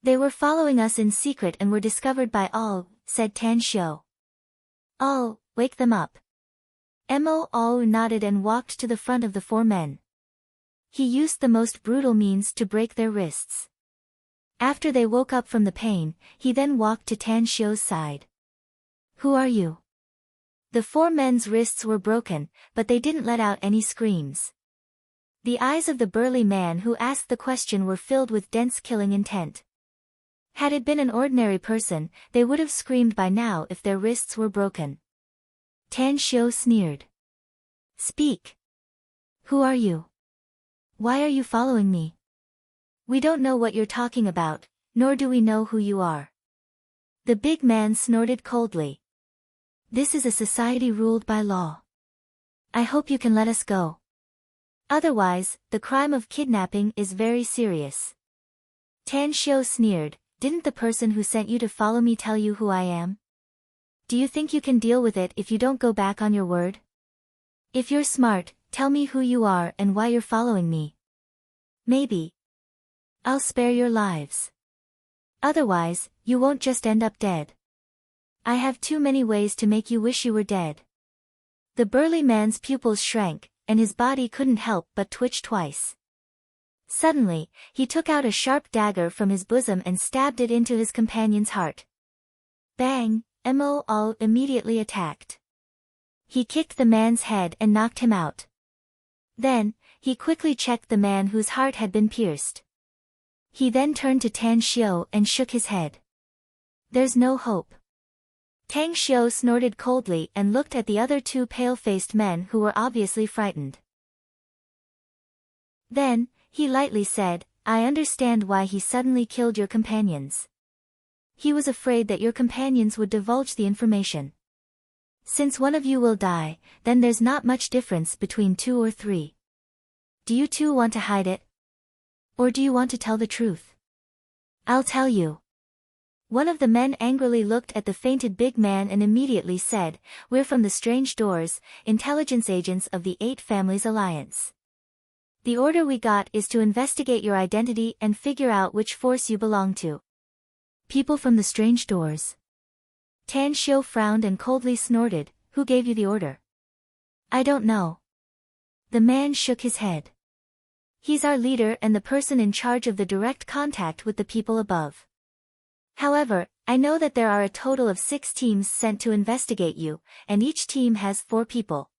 They were following us in secret and were discovered by all, said Tan Xiu. All, wake them up. Mo nodded and walked to the front of the 4 men. He used the most brutal means to break their wrists. After they woke up from the pain, he then walked to Tan Xiu's side. Who are you? The 4 men's wrists were broken, but they didn't let out any screams. The eyes of the burly man who asked the question were filled with dense killing intent. Had it been an ordinary person, they would have screamed by now if their wrists were broken. Tan Xiu sneered. Speak. Who are you? Why are you following me? We don't know what you're talking about, nor do we know who you are. The big man snorted coldly. This is a society ruled by law. I hope you can let us go. Otherwise, the crime of kidnapping is very serious. Tan Xiu sneered, didn't the person who sent you to follow me tell you who I am? Do you think you can deal with it if you don't go back on your word? If you're smart, tell me who you are and why you're following me. Maybe I'll spare your lives. Otherwise, you won't just end up dead. I have too many ways to make you wish you were dead. The burly man's pupils shrank, and his body couldn't help but twitch twice. Suddenly, he took out a sharp dagger from his bosom and stabbed it into his companion's heart. Bang! Mo All immediately attacked. He kicked the man's head and knocked him out. Then, he quickly checked the man whose heart had been pierced. He then turned to Tan Xiu and shook his head. There's no hope. Tang Xiu snorted coldly and looked at the other two pale-faced men who were obviously frightened. Then, he lightly said, I understand why he suddenly killed your companions. He was afraid that your companions would divulge the information. Since one of you will die, then there's not much difference between 2 or 3. Do you two want to hide it? Or do you want to tell the truth? I'll tell you. One of the men angrily looked at the fainted big man and immediately said, We're from the Strange Doors, intelligence agents of the 8 Families Alliance. The order we got is to investigate your identity and figure out which force you belong to. People from the Strange Doors. Tan Xiu frowned and coldly snorted, Who gave you the order? I don't know. The man shook his head. He's our leader and the person in charge of the direct contact with the people above. However, I know that there are a total of 6 teams sent to investigate you, and each team has 4 people.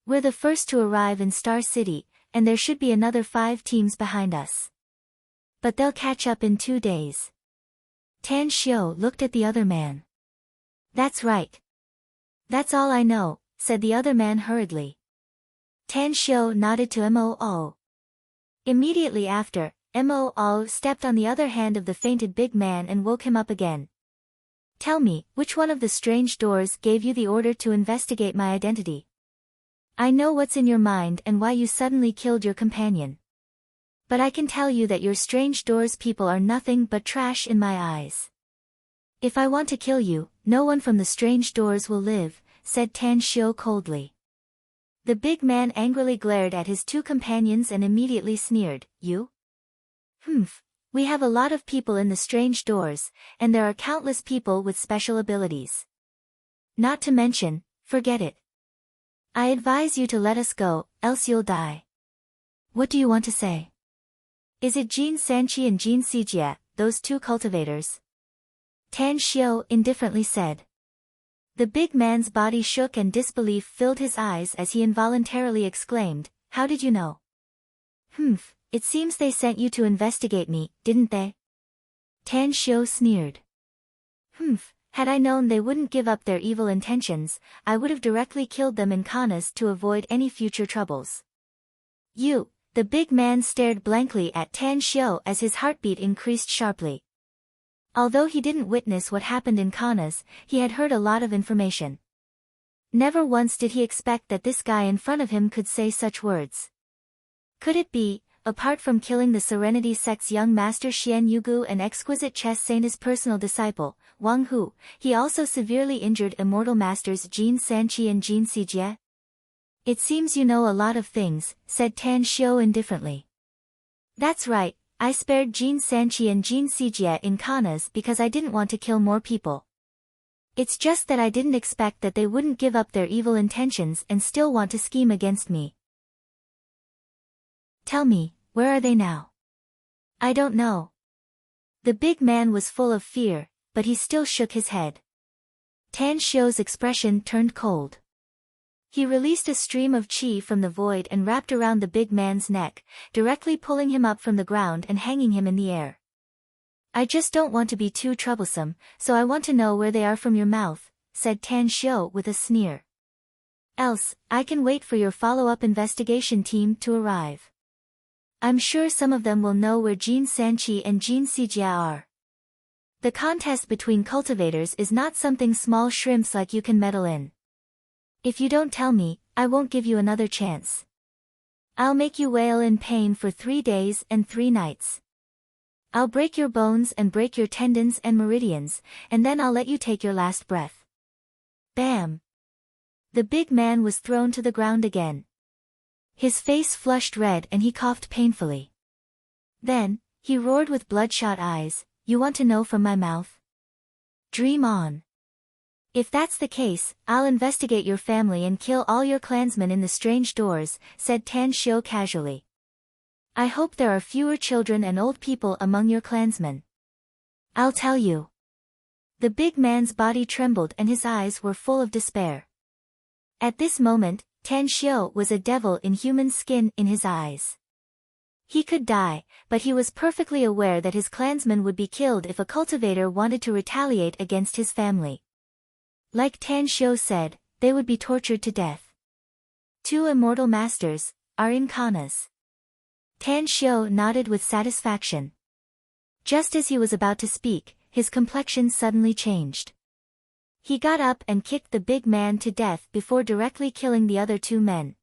We're the first to arrive in Star City, and there should be another 5 teams behind us. But they'll catch up in 2 days. Tan Xiu looked at the other man. That's right. That's all I know, said the other man hurriedly. Tan Xiu nodded to Mo. Immediately after, Mo stepped on the other hand of the fainted big man and woke him up again. Tell me, which one of the Strange Doors gave you the order to investigate my identity? I know what's in your mind and why you suddenly killed your companion. But I can tell you that your Strange Doors people are nothing but trash in my eyes. If I want to kill you, no one from the Strange Doors will live, said Tan Xiu coldly. The big man angrily glared at his 2 companions and immediately sneered, You? We have a lot of people in the Strange Doors, and there are countless people with special abilities. Not to mention, forget it. I advise you to let us go, else you'll die. What do you want to say? Is it Jin Sanqi and Jin Sijie, those 2 cultivators? Tan Xiu indifferently said. The big man's body shook and disbelief filled his eyes as he involuntarily exclaimed, How did you know? It seems they sent you to investigate me, didn't they? Tan Xiu sneered. Had I known they wouldn't give up their evil intentions, I would have directly killed them in Kanas to avoid any future troubles. You, the big man stared blankly at Tan Xiu as his heartbeat increased sharply. Although he didn't witness what happened in Kanas, he had heard a lot of information. Never once did he expect that this guy in front of him could say such words. Could it be, apart from killing the Serenity Sect's young master Xian Yugu and exquisite chess saint's personal disciple, Wang Hu, he also severely injured immortal masters Jin Sanqi and Jin Sijie? It seems you know a lot of things, said Tan Xiu indifferently. That's right, I spared Jin Sanqi and Jin Sijie in Kanas because I didn't want to kill more people. It's just that I didn't expect that they wouldn't give up their evil intentions and still want to scheme against me. Tell me, where are they now? I don't know. The big man was full of fear, but he still shook his head. Tan Xiu's expression turned cold. He released a stream of qi from the void and wrapped around the big man's neck, directly pulling him up from the ground and hanging him in the air. I just don't want to be too troublesome, so I want to know where they are from your mouth, said Tan Xiu with a sneer. Else, I can wait for your follow-up investigation team to arrive. I'm sure some of them will know where Jin Sanchi and Jin Sijia are. The contest between cultivators is not something small shrimps like you can meddle in. If you don't tell me, I won't give you another chance. I'll make you wail in pain for 3 days and 3 nights. I'll break your bones and break your tendons and meridians, and then I'll let you take your last breath. Bam! The big man was thrown to the ground again. His face flushed red and he coughed painfully. Then, he roared with bloodshot eyes, "You want to know from my mouth? Dream on. If that's the case, I'll investigate your family and kill all your clansmen in the strange doors," said Tan Shio casually. "I hope there are fewer children and old people among your clansmen. I'll tell you." The big man's body trembled and his eyes were full of despair. At this moment, Tan Shio was a devil in human skin in his eyes. He could die, but he was perfectly aware that his clansmen would be killed if a cultivator wanted to retaliate against his family. Like Tan Shio said, they would be tortured to death. 2 immortal masters are in Kana's. Tan Shio nodded with satisfaction. Just as he was about to speak, his complexion suddenly changed. He got up and kicked the big man to death before directly killing the other 2 men.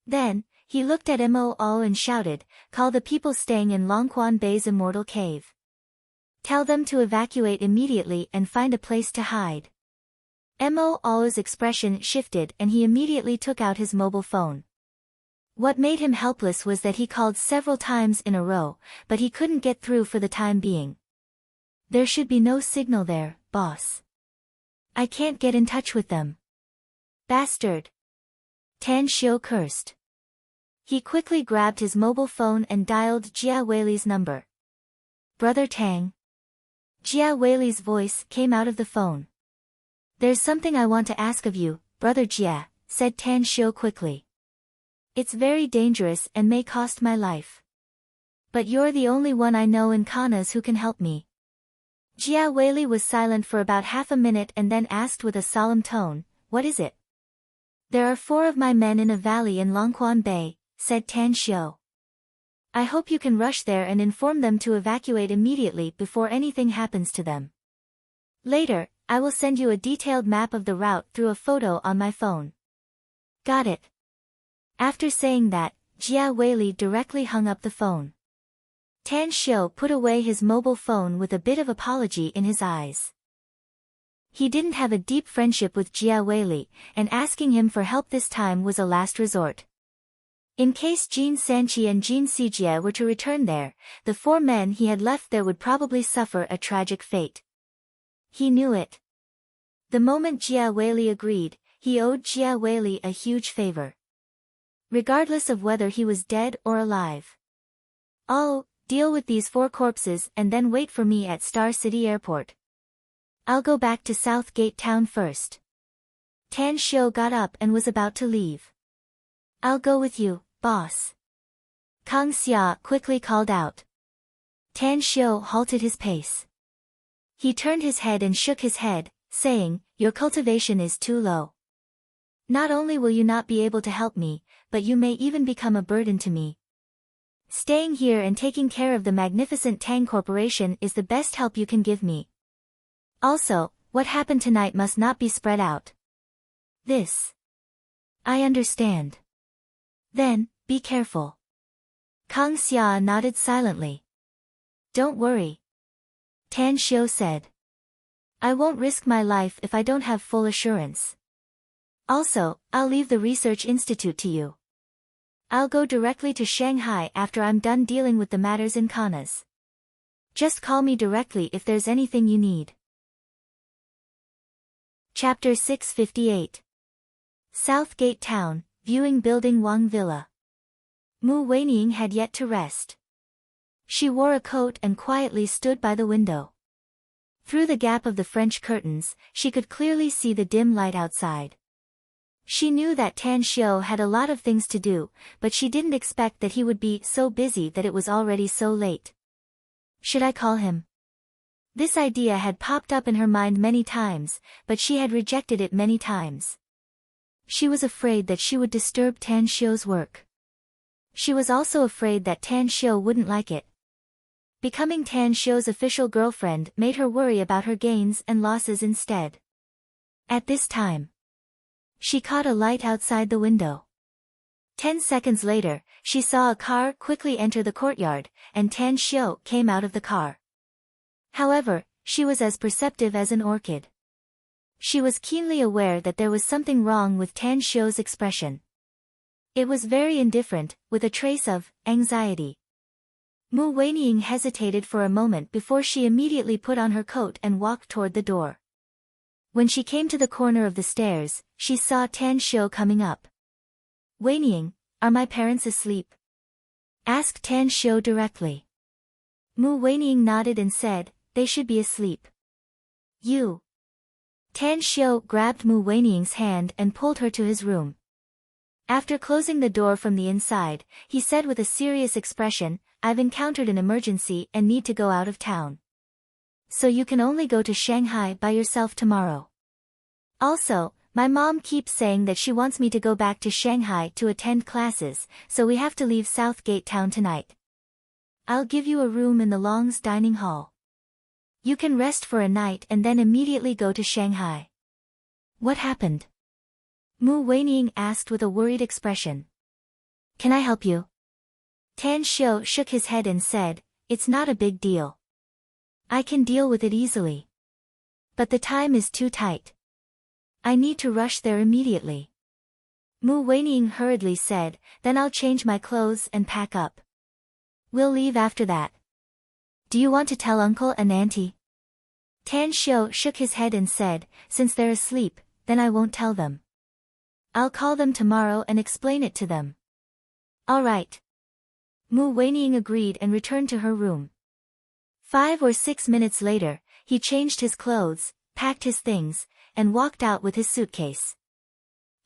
Then, he looked at Mo and shouted, "Call the people staying in Longquan Bay's immortal cave. Tell them to evacuate immediately and find a place to hide." Mo's expression shifted and he immediately took out his mobile phone. What made him helpless was that he called several times in a row, but he couldn't get through for the time being. "There should be no signal there, boss. I can't get in touch with them." "Bastard!" Tan Shio cursed. He quickly grabbed his mobile phone and dialed Jia Weili's number. "Brother Tang." Jia Weili's voice came out of the phone. "There's something I want to ask of you, Brother Jia," said Tan Shio quickly. "It's very dangerous and may cost my life. But you're the only one I know in Kana's who can help me." Jia Weili was silent for about half a minute and then asked with a solemn tone, "What is it?" "There are 4 of my men in a valley in Longquan Bay," said Tan Shio. "I hope you can rush there and inform them to evacuate immediately before anything happens to them. Later, I will send you a detailed map of the route through a photo on my phone." "Got it." After saying that, Jia Weili directly hung up the phone. Tan Shio put away his mobile phone with a bit of apology in his eyes. He didn't have a deep friendship with Jia Weili, and asking him for help this time was a last resort. In case Jin Sanchi and Jin Sijia were to return there, the 4 men he had left there would probably suffer a tragic fate. He knew it. The moment Jia Weili agreed, he owed Jia Weili a huge favor. Regardless of whether he was dead or alive. "Oh, deal with these 4 corpses and then wait for me at Star City Airport. I'll go back to South Gate Town first." Tan Shio got up and was about to leave. "I'll go with you, boss." Kang Xia quickly called out. Tan Shio halted his pace. He turned his head and shook his head, saying, "Your cultivation is too low. Not only will you not be able to help me, but you may even become a burden to me. Staying here and taking care of the magnificent Tang Corporation is the best help you can give me. Also, what happened tonight must not be spread out." "This. I understand." "Then, be careful." Kang Xia nodded silently. "Don't worry," Tan Shio said. "I won't risk my life if I don't have full assurance. Also, I'll leave the research institute to you. I'll go directly to Shanghai after I'm done dealing with the matters in Kana's. Just call me directly if there's anything you need." Chapter 658. Southgate Town, viewing building Wang Villa. Mu Weining had yet to rest. She wore a coat and quietly stood by the window. Through the gap of the French curtains, she could clearly see the dim light outside. She knew that Tan Shio had a lot of things to do, but she didn't expect that he would be so busy that it was already so late. Should I call him? This idea had popped up in her mind many times, but she had rejected it many times. She was afraid that she would disturb Tan Shio's work. She was also afraid that Tan Xiu wouldn't like it. Becoming Tan Xiu's official girlfriend made her worry about her gains and losses instead. At this time, she caught a light outside the window. 10 seconds later, she saw a car quickly enter the courtyard, and Tan Xiu came out of the car. However, she was as perceptive as an orchid. She was keenly aware that there was something wrong with Tan Xiu's expression. It was very indifferent, with a trace of anxiety. Mu Weining hesitated for a moment before she immediately put on her coat and walked toward the door. When she came to the corner of the stairs, she saw Tan Xiu coming up. Weining, are my parents asleep? Asked Tan Xiu directly. Mu Weining nodded and said, they should be asleep. You. Tan Xiu grabbed Mu Weining's hand and pulled her to his room. After closing the door from the inside, he said with a serious expression, I've encountered an emergency and need to go out of town. So you can only go to Shanghai by yourself tomorrow. Also, my mom keeps saying that she wants me to go back to Shanghai to attend classes, so we have to leave South Gate Town tonight. I'll give you a room in the Long's dining hall. You can rest for a night and then immediately go to Shanghai. What happened? Mu Weining asked with a worried expression. Can I help you? Tan Xiu shook his head and said, it's not a big deal. I can deal with it easily. But the time is too tight. I need to rush there immediately. Mu Weining hurriedly said, then I'll change my clothes and pack up. We'll leave after that. Do you want to tell uncle and auntie? Tan Xiu shook his head and said, since they're asleep, then I won't tell them. I'll call them tomorrow and explain it to them. All right. Mu Weining agreed and returned to her room. 5 or 6 minutes later, he changed his clothes, packed his things, and walked out with his suitcase.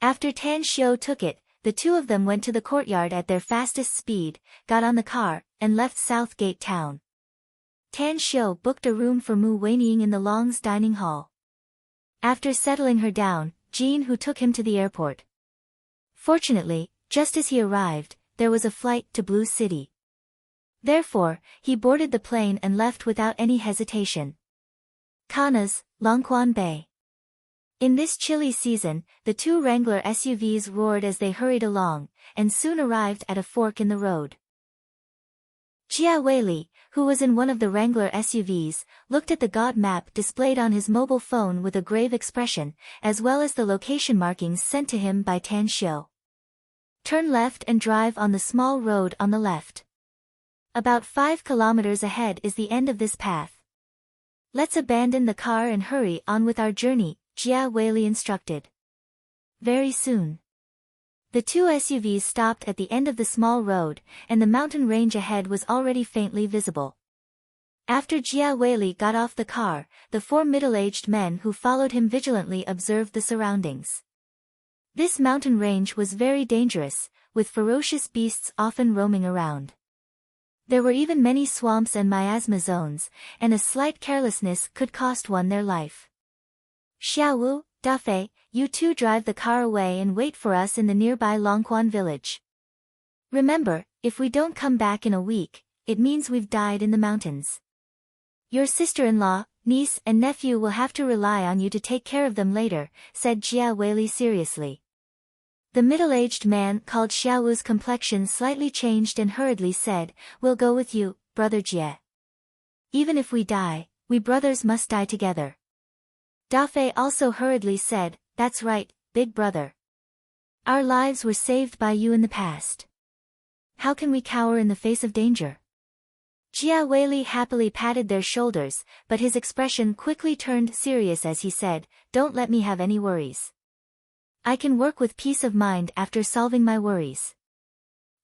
After Tan Xiu took it, the two of them went to the courtyard at their fastest speed, got on the car, and left South Gate Town. Tan Xiu booked a room for Mu Weining in the Long's dining hall. After settling her down, Jean who took him to the airport. Fortunately, just as he arrived, there was a flight to Blue City. Therefore, he boarded the plane and left without any hesitation. Kana's, Longquan Bay. In this chilly season, the two Wrangler SUVs roared as they hurried along, and soon arrived at a fork in the road. Jia Weili, who was in one of the Wrangler SUVs, looked at the God map displayed on his mobile phone with a grave expression, as well as the location markings sent to him by Tan Xiu. Turn left and drive on the small road on the left. About 5 kilometers ahead is the end of this path. Let's abandon the car and hurry on with our journey, Jia Weili instructed. Very soon. The two SUVs stopped at the end of the small road, and the mountain range ahead was already faintly visible. After Jia Weili got off the car, the 4 middle-aged men who followed him vigilantly observed the surroundings. This mountain range was very dangerous, with ferocious beasts often roaming around. There were even many swamps and miasma zones, and a slight carelessness could cost one their life. Xiaowu, Dafei, you two drive the car away and wait for us in the nearby Longquan village. Remember, if we don't come back in a week, it means we've died in the mountains. Your sister-in-law, niece and nephew will have to rely on you to take care of them later, said Jia Weili seriously. The middle-aged man called Xiaowu's complexion slightly changed and hurriedly said, we'll go with you, brother Jie. Even if we die, we brothers must die together. Dafei also hurriedly said, that's right, big brother. Our lives were saved by you in the past. How can we cower in the face of danger? Jia Weili happily patted their shoulders, but his expression quickly turned serious as he said, don't let me have any worries. I can work with peace of mind after solving my worries.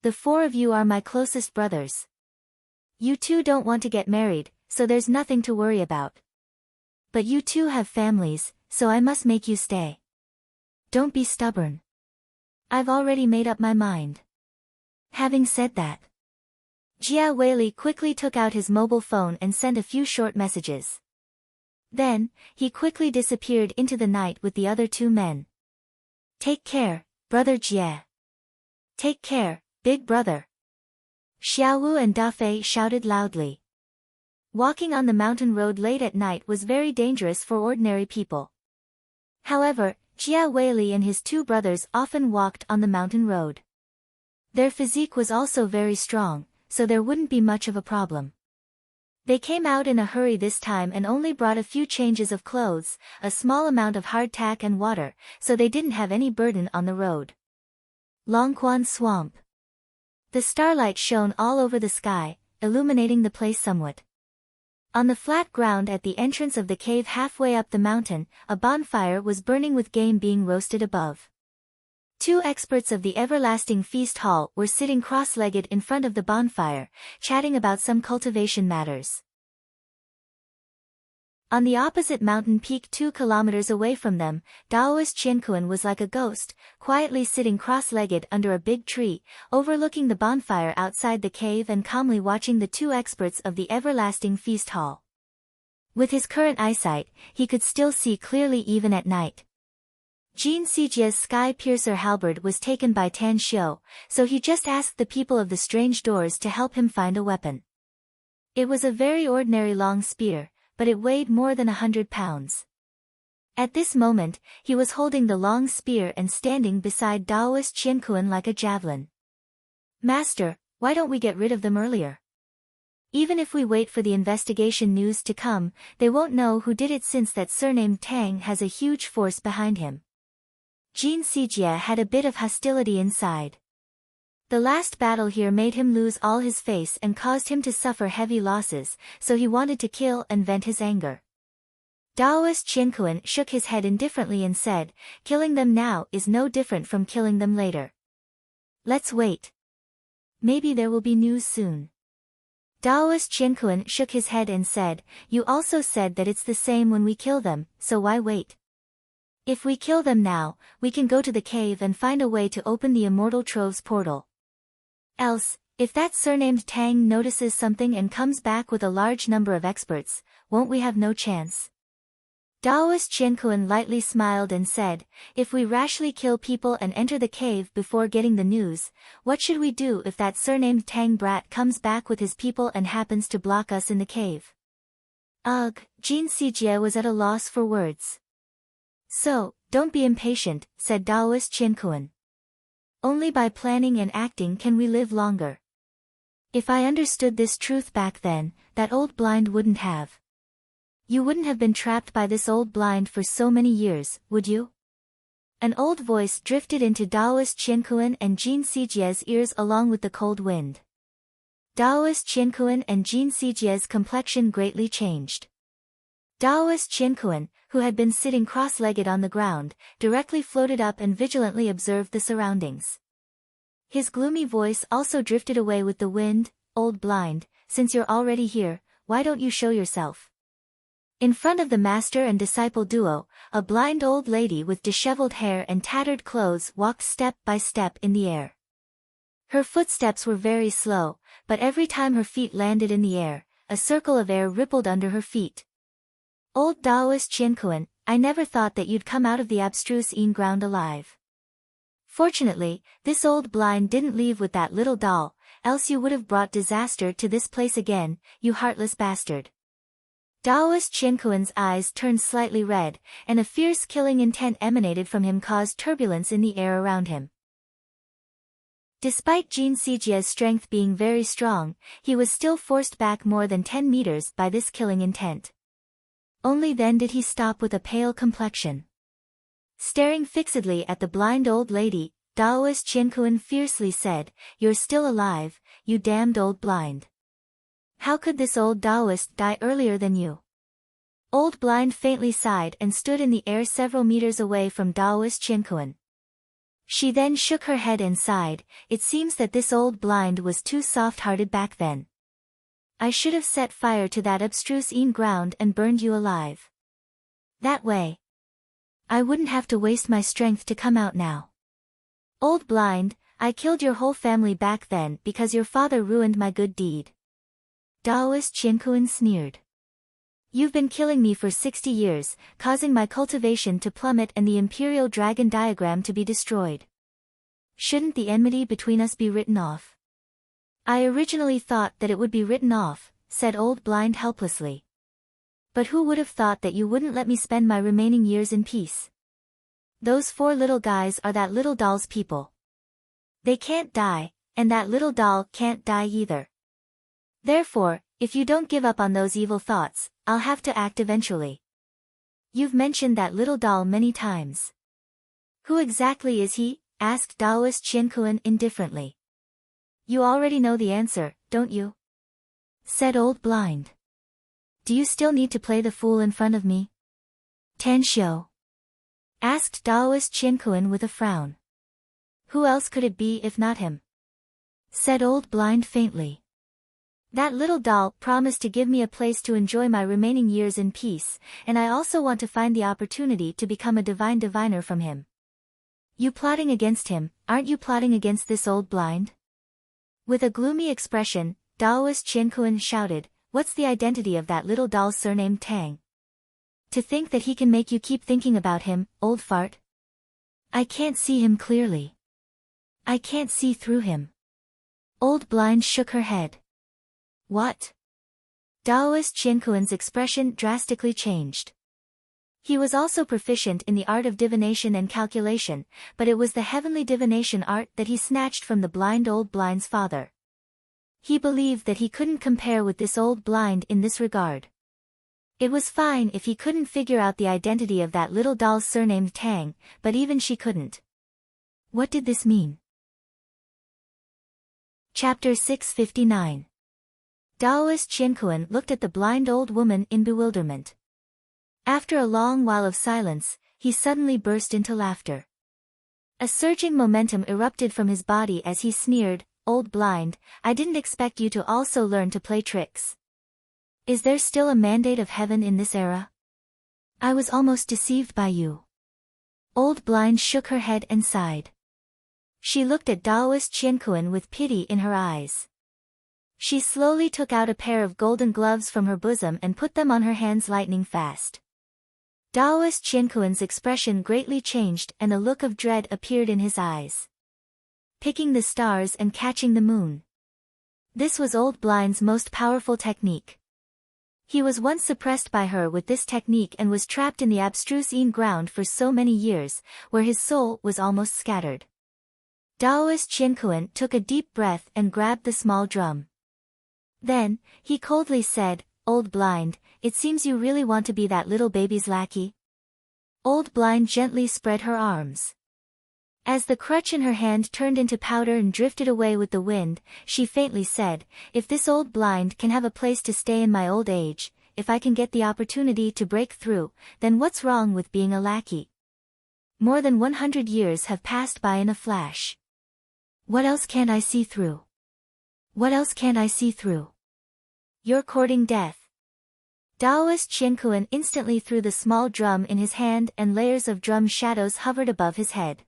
The 4 of you are my closest brothers. You two don't want to get married, so there's nothing to worry about. But you two have families, so I must make you stay. Don't be stubborn. I've already made up my mind. Having said that, Jia Weili quickly took out his mobile phone and sent a few short messages. Then, he quickly disappeared into the night with the other 2 men. Take care, brother Jie. Take care, big brother, Xiaowu and Dafei shouted loudly. Walking on the mountain road late at night was very dangerous for ordinary people. However, Jia Weili and his two brothers often walked on the mountain road. Their physique was also very strong, so there wouldn't be much of a problem. They came out in a hurry this time and only brought a few changes of clothes, a small amount of hardtack and water, so they didn't have any burden on the road. Longquan Swamp. The starlight shone all over the sky, illuminating the place somewhat. On the flat ground at the entrance of the cave halfway up the mountain, a bonfire was burning with game being roasted above. Two experts of the Everlasting Feast Hall were sitting cross-legged in front of the bonfire, chatting about some cultivation matters. On the opposite mountain peak 2 kilometers away from them, Daoist Qianquan was like a ghost, quietly sitting cross-legged under a big tree, overlooking the bonfire outside the cave and calmly watching the two experts of the Everlasting Feast Hall. With his current eyesight, he could still see clearly even at night. Jin Sijia's Sky Piercer halberd was taken by Tan Xiu, so he just asked the people of the strange doors to help him find a weapon. It was a very ordinary long spear, but it weighed more than 100 pounds. At this moment, he was holding the long spear and standing beside Daoist Qianquan like a javelin. Master, why don't we get rid of them earlier? Even if we wait for the investigation news to come, they won't know who did it since that surnamed Tang has a huge force behind him. Jin Sijia had a bit of hostility inside. The last battle here made him lose all his face and caused him to suffer heavy losses, so he wanted to kill and vent his anger. Daoist Qianquan shook his head indifferently and said, killing them now is no different from killing them later. Let's wait. Maybe there will be news soon. Daoist Qianquan shook his head and said, you also said that it's the same when we kill them, so why wait? If we kill them now, we can go to the cave and find a way to open the Immortal Troves portal. Else, if that surnamed Tang notices something and comes back with a large number of experts, won't we have no chance? Daoist Qianquan lightly smiled and said, if we rashly kill people and enter the cave before getting the news, what should we do if that surnamed Tang brat comes back with his people and happens to block us in the cave? Ugh, Jin Sijie was at a loss for words. So, don't be impatient, said Daoist Qianquan. Only by planning and acting can we live longer. If I understood this truth back then, that old blind wouldn't have. You wouldn't have been trapped by this old blind for so many years, would you? An old voice drifted into Daoist Qianquan and Jin Sijie's ears along with the cold wind. Daoist Qianquan and Jin Sijie's complexion greatly changed. Daoist Qianquan, who had been sitting cross-legged on the ground, directly floated up and vigilantly observed the surroundings. His gloomy voice also drifted away with the wind, old blind, since you're already here, why don't you show yourself? In front of the master and disciple duo, a blind old lady with disheveled hair and tattered clothes walked step by step in the air. Her footsteps were very slow, but every time her feet landed in the air, a circle of air rippled under her feet. Old Daoist Qianquan, I never thought that you'd come out of the abstruse ground alive. Fortunately, this old blind didn't leave with that little doll, else you would have brought disaster to this place again, you heartless bastard. Daoist Qianquan's eyes turned slightly red, and a fierce killing intent emanated from him caused turbulence in the air around him. Despite Jin Sijie's strength being very strong, he was still forced back more than 10 meters by this killing intent. Only then did he stop with a pale complexion. Staring fixedly at the blind old lady, Daoist Qianquan fiercely said, you're still alive, you damned old blind. How could this old Daoist die earlier than you? Old blind faintly sighed and stood in the air several meters away from Daoist Qianquan. She then shook her head and sighed, it seems that this old blind was too soft-hearted back then. I should have set fire to that abstruse ground and burned you alive. That way, I wouldn't have to waste my strength to come out now. Old blind, I killed your whole family back then because your father ruined my good deed. Daoist Qianquan sneered. You've been killing me for 60 years, causing my cultivation to plummet and the imperial dragon diagram to be destroyed. Shouldn't the enmity between us be written off? I originally thought that it would be written off, said Old Blind helplessly. But who would have thought that you wouldn't let me spend my remaining years in peace? Those 4 little guys are that little doll's people. They can't die, and that little doll can't die either. Therefore, if you don't give up on those evil thoughts, I'll have to act eventually. You've mentioned that little doll many times. Who exactly is he? Asked Taoist Qiankuan indifferently. You already know the answer, don't you? Said Old Blind. Do you still need to play the fool in front of me? Tan Xiu? Asked Taoist Qiankuan with a frown. Who else could it be if not him? Said Old Blind faintly. That little doll promised to give me a place to enjoy my remaining years in peace, and I also want to find the opportunity to become a divine diviner from him. You plotting against him, aren't you plotting against this Old Blind? With a gloomy expression, Taoist Qiankuan shouted, What's the identity of that little doll surnamed Tang? To think that he can make you keep thinking about him, old fart. I can't see him clearly. I can't see through him. Old Blind shook her head. What? Taoist Qiankuan's expression drastically changed. He was also proficient in the art of divination and calculation, but it was the heavenly divination art that he snatched from the blind Old Blind's father. He believed that he couldn't compare with this Old Blind in this regard. It was fine if he couldn't figure out the identity of that little doll's surnamed Tang, but even she couldn't. What did this mean? Chapter 659. Taoist Qiankuan looked at the blind old woman in bewilderment. After a long while of silence, he suddenly burst into laughter. A surging momentum erupted from his body as he sneered, Old Blind, I didn't expect you to also learn to play tricks. Is there still a mandate of heaven in this era? I was almost deceived by you. Old Blind shook her head and sighed. She looked at Taoist Qiankuan with pity in her eyes. She slowly took out a pair of golden gloves from her bosom and put them on her hands lightning fast. Taoist Qiankuan's expression greatly changed and a look of dread appeared in his eyes. Picking the stars and catching the moon. This was Old Blind's most powerful technique. He was once suppressed by her with this technique and was trapped in the abstruse ground for so many years, where his soul was almost scattered. Taoist Qiankuan took a deep breath and grabbed the small drum. Then, he coldly said, Old Blind, it seems you really want to be that little baby's lackey. Old Blind gently spread her arms. As the crutch in her hand turned into powder and drifted away with the wind, she faintly said, If this Old Blind can have a place to stay in my old age, if I can get the opportunity to break through, then what's wrong with being a lackey? More than 100 years have passed by in a flash. What else can't I see through? What else can't I see through? You're courting death. Taoist Qiankuan instantly threw the small drum in his hand and layers of drum shadows hovered above his head.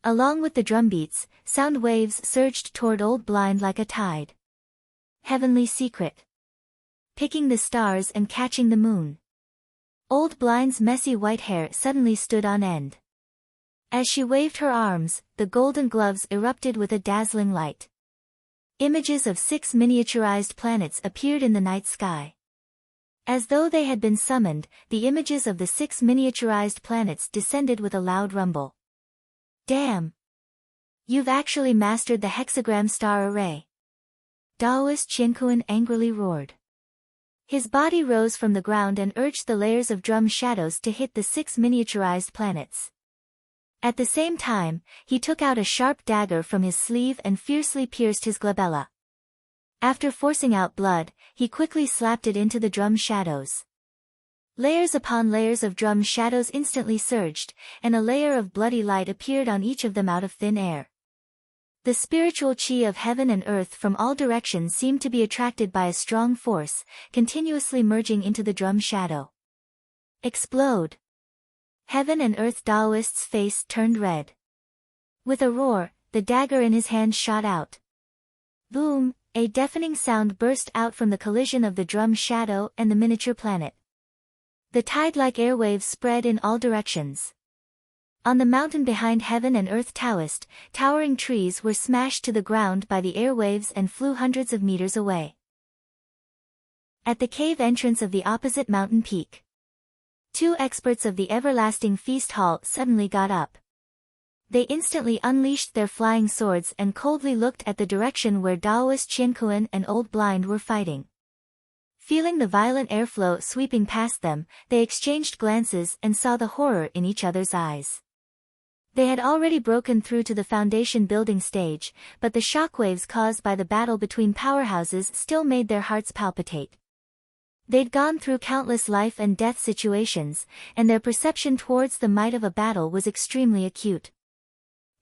Along with the drumbeats, sound waves surged toward Old Blind like a tide. Heavenly secret. Picking the stars and catching the moon. Old Blind's messy white hair suddenly stood on end. As she waved her arms, the golden gloves erupted with a dazzling light. Images of 6 miniaturized planets appeared in the night sky. As though they had been summoned, the images of the 6 miniaturized planets descended with a loud rumble. Damn! You've actually mastered the hexagram star array. Taoist Qiankuan angrily roared. His body rose from the ground and urged the layers of drum shadows to hit the 6 miniaturized planets. At the same time, he took out a sharp dagger from his sleeve and fiercely pierced his glabella. After forcing out blood, he quickly slapped it into the drum shadows. Layers upon layers of drum shadows instantly surged, and a layer of bloody light appeared on each of them out of thin air. The spiritual chi of heaven and earth from all directions seemed to be attracted by a strong force, continuously merging into the drum shadow. Explode! Heaven and earth Taoist's face turned red. With a roar, the dagger in his hand shot out. Boom! A deafening sound burst out from the collision of the drum shadow and the miniature planet. The tide-like airwaves spread in all directions. On the mountain behind heaven and earth Taoist, towering trees were smashed to the ground by the airwaves and flew hundreds of meters away. At the cave entrance of the opposite mountain peak, two experts of the everlasting feast hall suddenly got up. They instantly unleashed their flying swords and coldly looked at the direction where Daoist Qiankuan and Old Blind were fighting. Feeling the violent airflow sweeping past them, they exchanged glances and saw the horror in each other's eyes. They had already broken through to the foundation building stage, but the shockwaves caused by the battle between powerhouses still made their hearts palpitate. They'd gone through countless life and death situations, and their perception towards the might of a battle was extremely acute.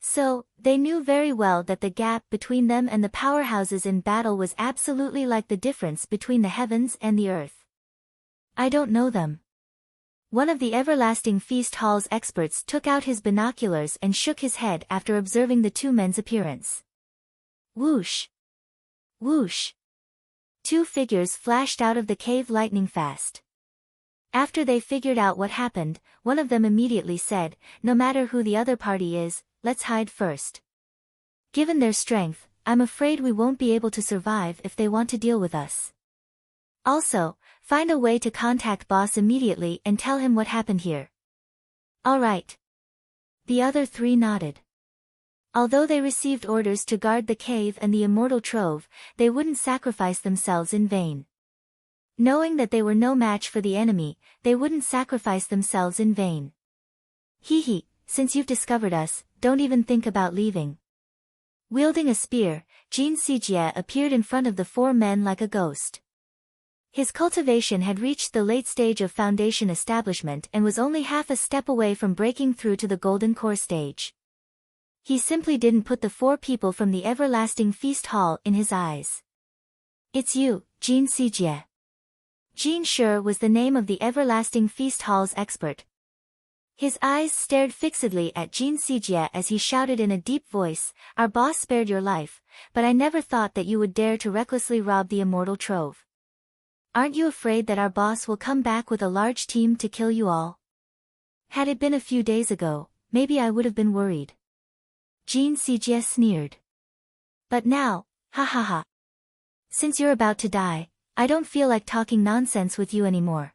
So, they knew very well that the gap between them and the powerhouses in battle was absolutely like the difference between the heavens and the earth. I don't know them. One of the Everlasting Feast Hall's experts took out his binoculars and shook his head after observing the two men's appearance. Whoosh! Whoosh! Two figures flashed out of the cave lightning fast. After they figured out what happened, one of them immediately said, "No matter who the other party is, let's hide first. Given their strength, I'm afraid we won't be able to survive if they want to deal with us. Also, find a way to contact boss immediately and tell him what happened here." "All right." The other three nodded. Although they received orders to guard the cave and the immortal trove, they wouldn't sacrifice themselves in vain. Knowing that they were no match for the enemy, they wouldn't sacrifice themselves in vain. "Hee, since you've discovered us, don't even think about leaving." Wielding a spear, Jin Sijie appeared in front of the four men like a ghost. His cultivation had reached the late stage of foundation establishment and was only half a step away from breaking through to the golden core stage. He simply didn't put the four people from the Everlasting Feast Hall in his eyes. "It's you, Jin Sijie." Jin Shi was the name of the Everlasting Feast Hall's expert. His eyes stared fixedly at Jin Sijie as he shouted in a deep voice, "Our boss spared your life, but I never thought that you would dare to recklessly rob the immortal trove. Aren't you afraid that our boss will come back with a large team to kill you all? Had it been a few days ago, maybe I would have been worried." Jin Sijie sneered. "But now, ha ha ha. Since you're about to die, I don't feel like talking nonsense with you anymore.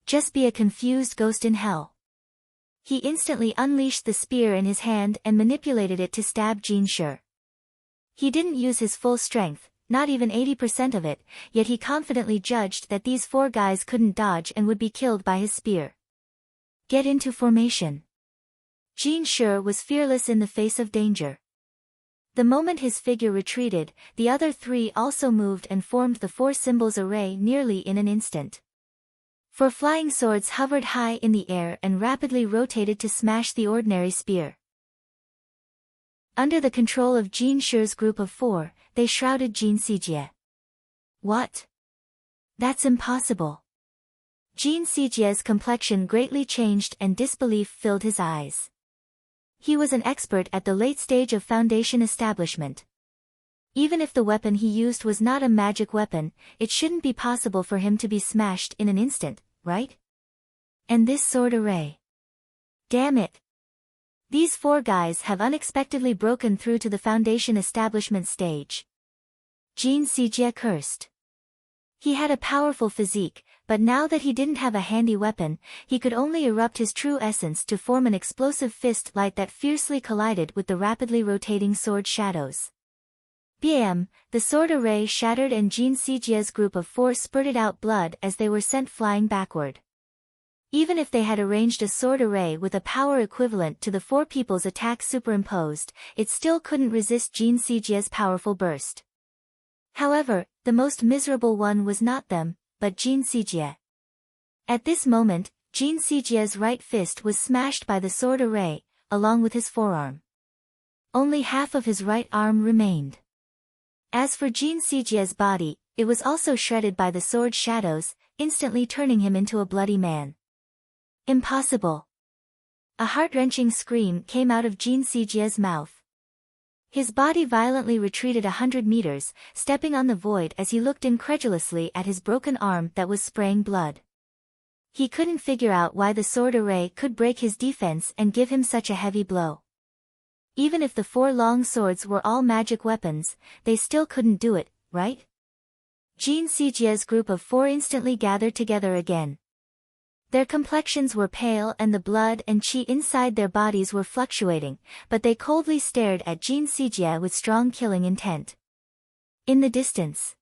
Just be a confused ghost in hell." He instantly unleashed the spear in his hand and manipulated it to stab Jin Shi. He didn't use his full strength, not even 80% of it, yet he confidently judged that these four guys couldn't dodge and would be killed by his spear. "Get into formation." Jin Shi was fearless in the face of danger. The moment his figure retreated, the other three also moved and formed the four symbols array nearly in an instant. Four flying swords hovered high in the air and rapidly rotated to smash the ordinary spear. Under the control of Jin Shi's group of four, they shrouded Jin Sijie. "What? That's impossible." Jin Sijie's complexion greatly changed and disbelief filled his eyes. He was an expert at the late stage of foundation establishment. Even if the weapon he used was not a magic weapon, it shouldn't be possible for him to be smashed in an instant, right? And this sword array. Damn it. These four guys have unexpectedly broken through to the foundation establishment stage. Jin Sijie cursed. He had a powerful physique, but now that he didn't have a handy weapon, he could only erupt his true essence to form an explosive fist light that fiercely collided with the rapidly rotating sword shadows. Bam! The sword array shattered and Jin Sijie's group of four spurted out blood as they were sent flying backward. Even if they had arranged a sword array with a power equivalent to the four people's attack superimposed, it still couldn't resist Jin Sijie's powerful burst. However, the most miserable one was not them, but Jin Sijie. At this moment, Jin Sijie's right fist was smashed by the sword array, along with his forearm. Only half of his right arm remained. As for Jin Sijie's body, it was also shredded by the sword shadows, instantly turning him into a bloody man. Impossible. A heart-wrenching scream came out of Jin Sijie's mouth. His body violently retreated 100 meters, stepping on the void as he looked incredulously at his broken arm that was spraying blood. He couldn't figure out why the sword array could break his defense and give him such a heavy blow. Even if the 4 long swords were all magic weapons, they still couldn't do it, right? Jin Sijie's group of 4 instantly gathered together again. Their complexions were pale and the blood and qi inside their bodies were fluctuating, but they coldly stared at Jin Sijie with strong killing intent. In the distance,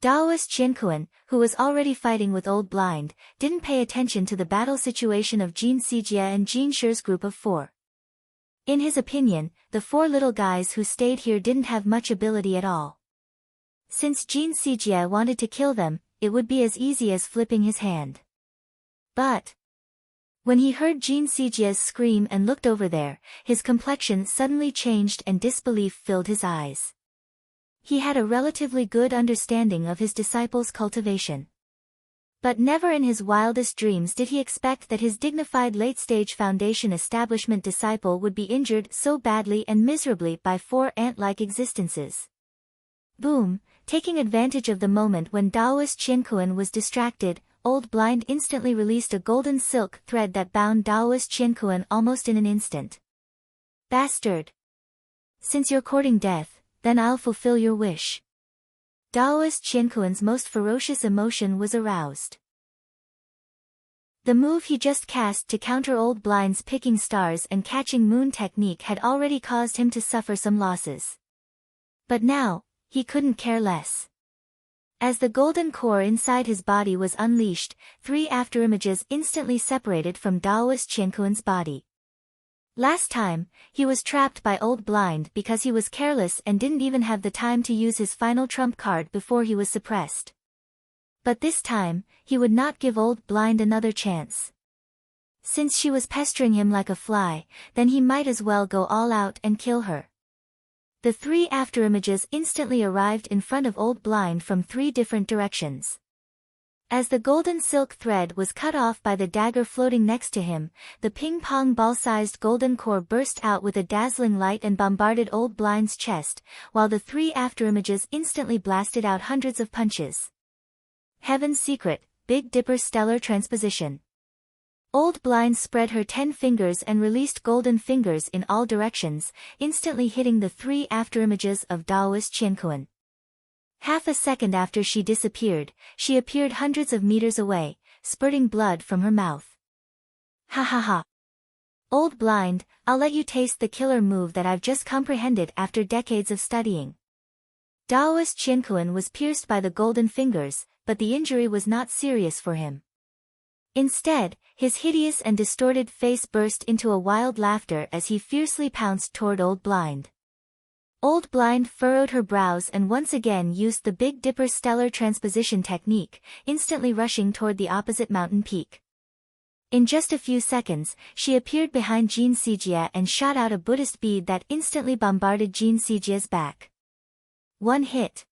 Daoist Qianquan, who was already fighting with Old Blind, didn't pay attention to the battle situation of Jin Sijie and Jin Shi's group of 4. In his opinion, the 4 little guys who stayed here didn't have much ability at all. Since Jin Sijie wanted to kill them, it would be as easy as flipping his hand. But when he heard Jin Sijie's scream and looked over there, his complexion suddenly changed and disbelief filled his eyes. He had a relatively good understanding of his disciples' cultivation. But never in his wildest dreams did he expect that his dignified late-stage foundation establishment disciple would be injured so badly and miserably by 4 ant-like existences. Boom! Taking advantage of the moment when Daoist Qianquan was distracted, Old Blind instantly released a golden silk thread that bound Daoist Qianquan almost in an instant. Bastard! Since you're courting death, then I'll fulfill your wish. Daoist Qianquan's most ferocious emotion was aroused. The move he just cast to counter Old Blind's picking stars and catching moon technique had already caused him to suffer some losses. But now, he couldn't care less. As the golden core inside his body was unleashed, 3 afterimages instantly separated from Daoist Qianquan's body. Last time, he was trapped by Old Blind because he was careless and didn't even have the time to use his final trump card before he was suppressed. But this time, he would not give Old Blind another chance. Since she was pestering him like a fly, then he might as well go all out and kill her. The 3 afterimages instantly arrived in front of Old Blind from 3 different directions. As the golden silk thread was cut off by the dagger floating next to him, the ping-pong ball-sized golden core burst out with a dazzling light and bombarded Old Blind's chest, while the 3 afterimages instantly blasted out hundreds of punches. Heaven's Secret, Big Dipper Stellar Transposition. Old Blind spread her 10 fingers and released golden fingers in all directions, instantly hitting the 3 afterimages of Daoist Qianquan. Half a second after she disappeared, she appeared hundreds of meters away, spurting blood from her mouth. Ha ha ha. Old Blind, I'll let you taste the killer move that I've just comprehended after decades of studying. Daoist Qianquan was pierced by the golden fingers, but the injury was not serious for him. Instead, his hideous and distorted face burst into a wild laughter as he fiercely pounced toward Old Blind. Old Blind furrowed her brows and once again used the Big Dipper Stellar Transposition technique, instantly rushing toward the opposite mountain peak. In just a few seconds, she appeared behind Jin Sijie and shot out a Buddhist bead that instantly bombarded Jin Sijie's back. One hit.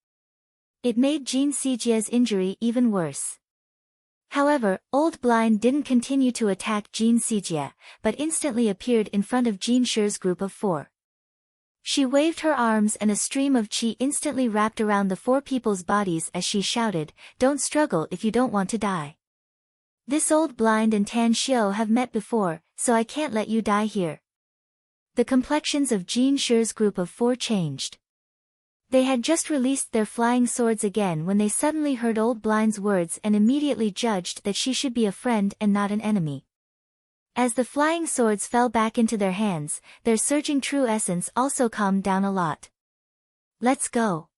It made Jin Sijie's injury even worse. However, Old Blind didn't continue to attack Jin Sijie, but instantly appeared in front of Jin Shi's group of 4. She waved her arms and a stream of qi instantly wrapped around the 4 people's bodies as she shouted, "Don't struggle if you don't want to die. This Old Blind and Tan Xiao have met before, so I can't let you die here." The complexions of Jin Shi's group of 4 changed. They had just released their flying swords again when they suddenly heard Old Blind's words and immediately judged that she should be a friend and not an enemy. As the flying swords fell back into their hands, their surging true essence also calmed down a lot. Let's go.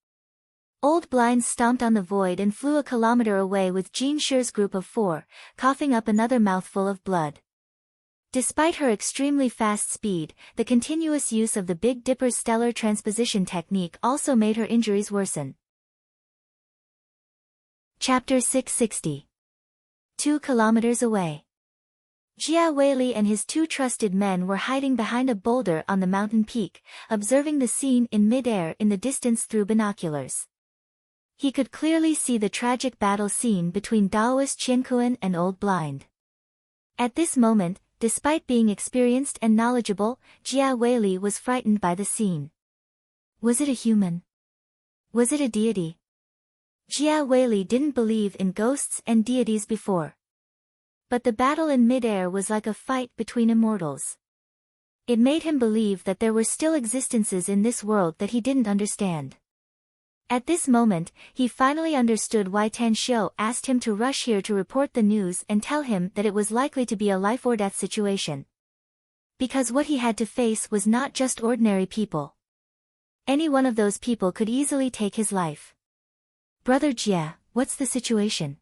Old Blind stomped on the void and flew a kilometer away with Jin Shi's group of 4, coughing up another mouthful of blood. Despite her extremely fast speed, the continuous use of the Big Dipper Stellar Transposition technique also made her injuries worsen. Chapter 660. 2 kilometers away. Jia Weili and his 2 trusted men were hiding behind a boulder on the mountain peak, observing the scene in mid-air in the distance through binoculars. He could clearly see the tragic battle scene between Daoist Qianquan and Old Blind. At this moment, despite being experienced and knowledgeable, Jia Weili was frightened by the scene. Was it a human? Was it a deity? Jia Weili didn't believe in ghosts and deities before. But the battle in mid-air was like a fight between immortals. It made him believe that there were still existences in this world that he didn't understand. At this moment, he finally understood why Tan Xiu asked him to rush here to report the news and tell him that it was likely to be a life-or-death situation. Because what he had to face was not just ordinary people. Any one of those people could easily take his life. "Brother Jia, what's the situation?"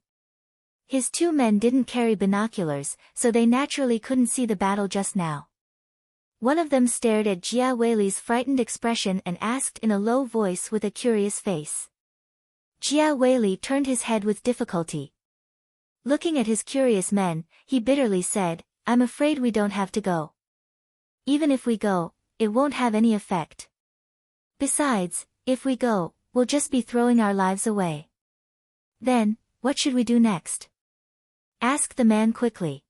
His two men didn't carry binoculars, so they naturally couldn't see the battle just now. One of them stared at Jia Weili's frightened expression and asked in a low voice with a curious face. Jia Weili turned his head with difficulty. Looking at his curious men, he bitterly said, "I'm afraid we don't have to go. Even if we go, it won't have any effect. Besides, if we go, we'll just be throwing our lives away." "Then, what should we do next?" asked the man quickly.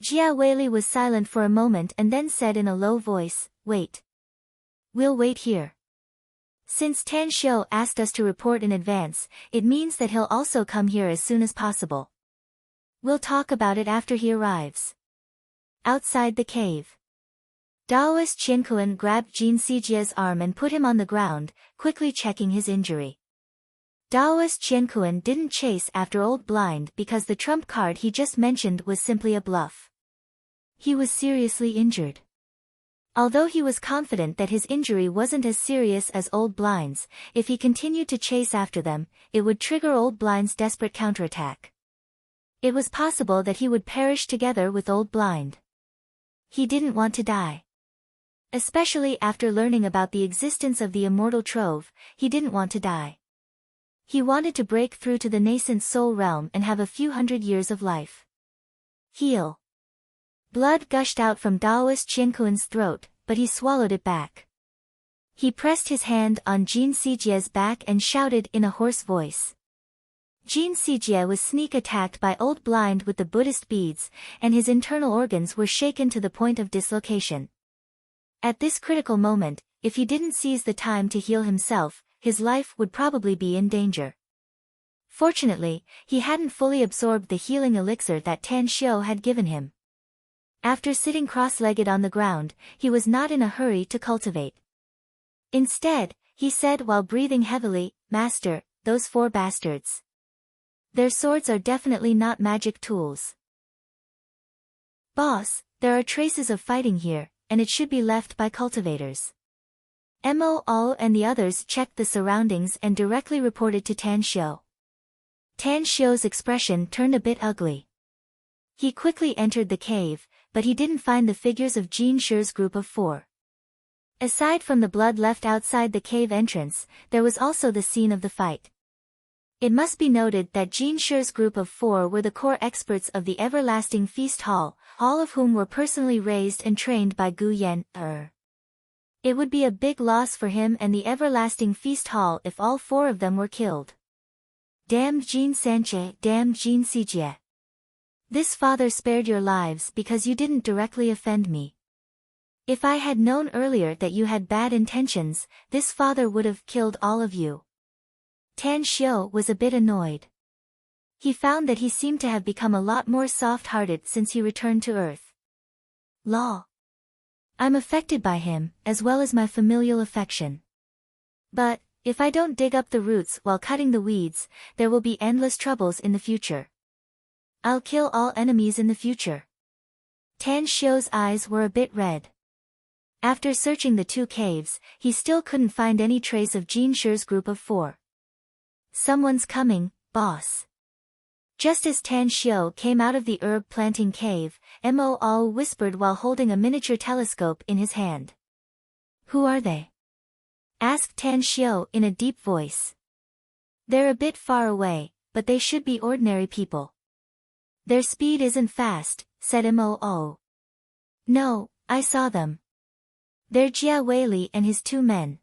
Jia Weili was silent for a moment and then said in a low voice, "Wait. We'll wait here. Since Tan Xiu asked us to report in advance, it means that he'll also come here as soon as possible. We'll talk about it after he arrives." Outside the cave, Daoist Qiankuan grabbed Jin Sijia's arm and put him on the ground, quickly checking his injury. Daoist Qiankuan didn't chase after Old Blind because the trump card he just mentioned was simply a bluff. He was seriously injured. Although he was confident that his injury wasn't as serious as Old Blind's, if he continued to chase after them, it would trigger Old Blind's desperate counterattack. It was possible that he would perish together with Old Blind. He didn't want to die. Especially after learning about the existence of the immortal trove, he didn't want to die. He wanted to break through to the nascent soul realm and have a few hundred years of life. Heal. Blood gushed out from Daoist Qiankuan's throat, but he swallowed it back. He pressed his hand on Jin Sijia's back and shouted in a hoarse voice. Jin Sijia was sneak attacked by Old Blind with the Buddhist beads, and his internal organs were shaken to the point of dislocation. At this critical moment, if he didn't seize the time to heal himself, his life would probably be in danger. Fortunately, he hadn't fully absorbed the healing elixir that Tan Xiu had given him. After sitting cross-legged on the ground, he was not in a hurry to cultivate. Instead, he said while breathing heavily, "Master, those 4 bastards. Their swords are definitely not magic tools." "Boss, there are traces of fighting here, and it should be left by cultivators." Mo and the others checked the surroundings and directly reported to Tan Xiu. Tan Xiu's expression turned a bit ugly. He quickly entered the cave, but he didn't find the figures of Jin Shi's group of 4. Aside from the blood left outside the cave entrance, there was also the scene of the fight. It must be noted that Jin Shi's group of 4 were the core experts of the Everlasting Feast Hall, all of whom were personally raised and trained by Gu Yan. It would be a big loss for him and the Everlasting Feast Hall if all 4 of them were killed. Damned Jin Sanche, damned Jin Sijie. This father spared your lives because you didn't directly offend me. If I had known earlier that you had bad intentions, this father would have killed all of you. Tan Xiu was a bit annoyed. He found that he seemed to have become a lot more soft-hearted since he returned to Earth. Law. I'm affected by him, as well as my familial affection. But, if I don't dig up the roots while cutting the weeds, there will be endless troubles in the future. I'll kill all enemies in the future. Tan Xiu's eyes were a bit red. After searching the 2 caves, he still couldn't find any trace of Jin Shi's group of 4. Someone's coming, boss. Just as Tan Xiu came out of the herb planting cave, Mo whispered while holding a miniature telescope in his hand. Who are they? Asked Tan Xiu in a deep voice. They're a bit far away, but they should be ordinary people. Their speed isn't fast, said Mo. No, I saw them. They're Jia Weili and his 2 men.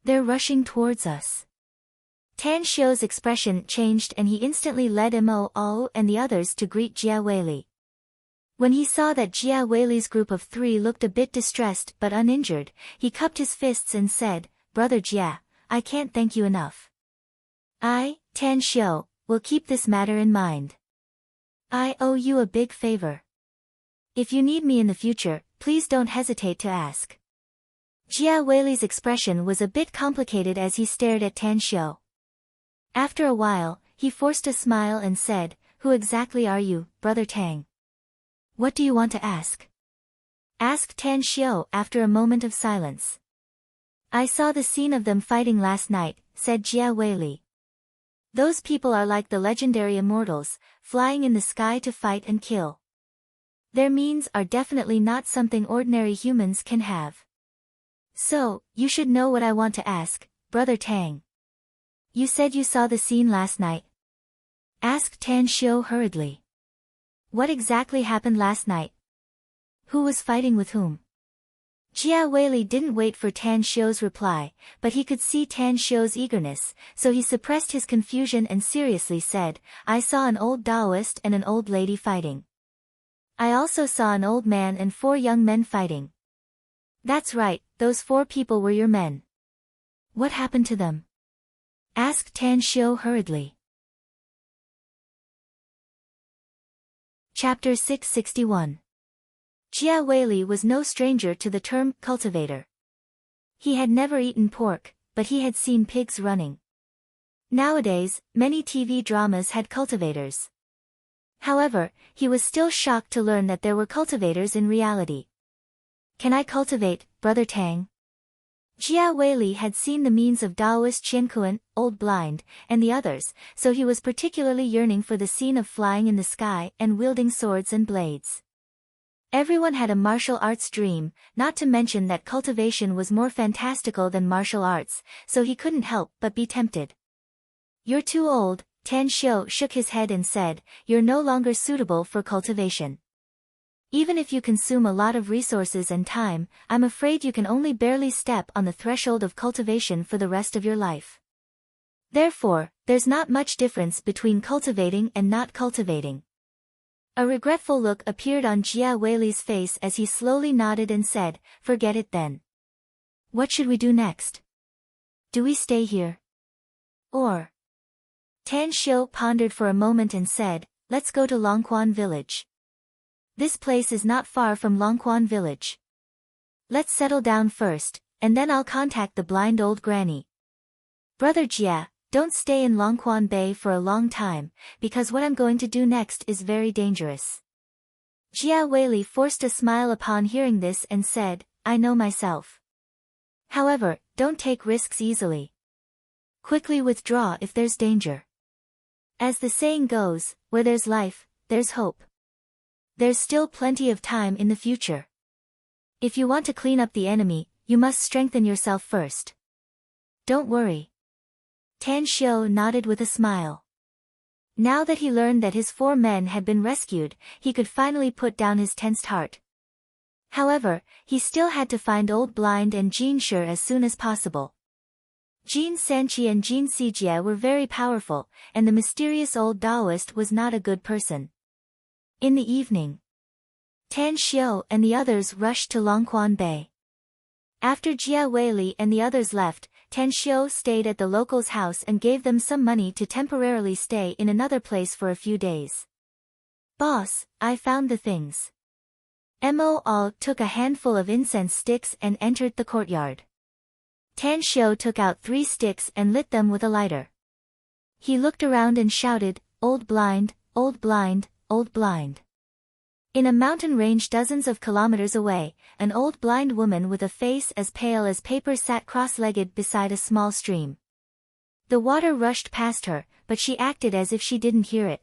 They're rushing towards us. Tan Xiu's expression changed and he instantly led Mo and the others to greet Jia Weili. When he saw that Jia Weili's group of 3 looked a bit distressed but uninjured, he cupped his fists and said, Brother Jia, I can't thank you enough. I, Tan Xiu, will keep this matter in mind. I owe you a big favor. If you need me in the future, please don't hesitate to ask. Jia Weili's expression was a bit complicated as he stared at Tan Xiu. After a while, he forced a smile and said, "Who exactly are you, Brother Tang? What do you want to ask?" asked Tan Xiu after a moment of silence. "I saw the scene of them fighting last night," said Jia Weili. "Those people are like the legendary immortals, flying in the sky to fight and kill. Their means are definitely not something ordinary humans can have. So, you should know what I want to ask, Brother Tang. You said you saw the scene last night?" asked Tan Xiu hurriedly. "What exactly happened last night? Who was fighting with whom?" Jia Weili didn't wait for Tan Xiu's reply, but he could see Tan Xiu's eagerness, so he suppressed his confusion and seriously said, "I saw an old Taoist and an old lady fighting. I also saw an old man and 4 young men fighting." "That's right, those 4 people were your men. What happened to them?" asked Tan Xiu hurriedly. Chapter 661. Jia Weili was no stranger to the term cultivator. He had never eaten pork, but he had seen pigs running. Nowadays, many TV dramas had cultivators. However, he was still shocked to learn that there were cultivators in reality. "Can I cultivate, Brother Tang?" Jia Weili had seen the means of Taoist Qiankuan, Old Blind, and the others, so he was particularly yearning for the scene of flying in the sky and wielding swords and blades. Everyone had a martial arts dream, not to mention that cultivation was more fantastical than martial arts, so he couldn't help but be tempted. "You're too old," Tan Xiu shook his head and said, "You're no longer suitable for cultivation. Even if you consume a lot of resources and time, I'm afraid you can only barely step on the threshold of cultivation for the rest of your life. Therefore, there's not much difference between cultivating and not cultivating." A regretful look appeared on Jia Weili's face as he slowly nodded and said, "Forget it then. What should we do next? Do we stay here? Or?" Tan Xiu pondered for a moment and said, "Let's go to Longquan village. This place is not far from Longquan village. Let's settle down first, and then I'll contact the blind old granny. Brother Jia, don't stay in Longquan Bay for a long time, because what I'm going to do next is very dangerous." Jia Weili forced a smile upon hearing this and said, "I know myself. However, don't take risks easily. Quickly withdraw if there's danger. As the saying goes, where there's life, there's hope. There's still plenty of time in the future. If you want to clean up the enemy, you must strengthen yourself first. Don't worry." Tan Xiu nodded with a smile. Now that he learned that his 4 men had been rescued, he could finally put down his tensed heart. However, he still had to find Old Blind and Jin Shi as soon as possible. Jin Sanqi and Jin Sijie were very powerful, and the mysterious old Taoist was not a good person. In the evening, Tan Xiu and the others rushed to Longquan Bay. After Jia Weili and the others left, Tan Xiu stayed at the locals' house and gave them some money to temporarily stay in another place for a few days. "Boss, I found the things." Mo All took a handful of incense sticks and entered the courtyard. Tan Xiu took out 3 sticks and lit them with a lighter. He looked around and shouted, "Old Blind, Old Blind, Old Blind." In a mountain range dozens of kilometers away, an old blind woman with a face as pale as paper sat cross-legged beside a small stream. The water rushed past her, but she acted as if she didn't hear it.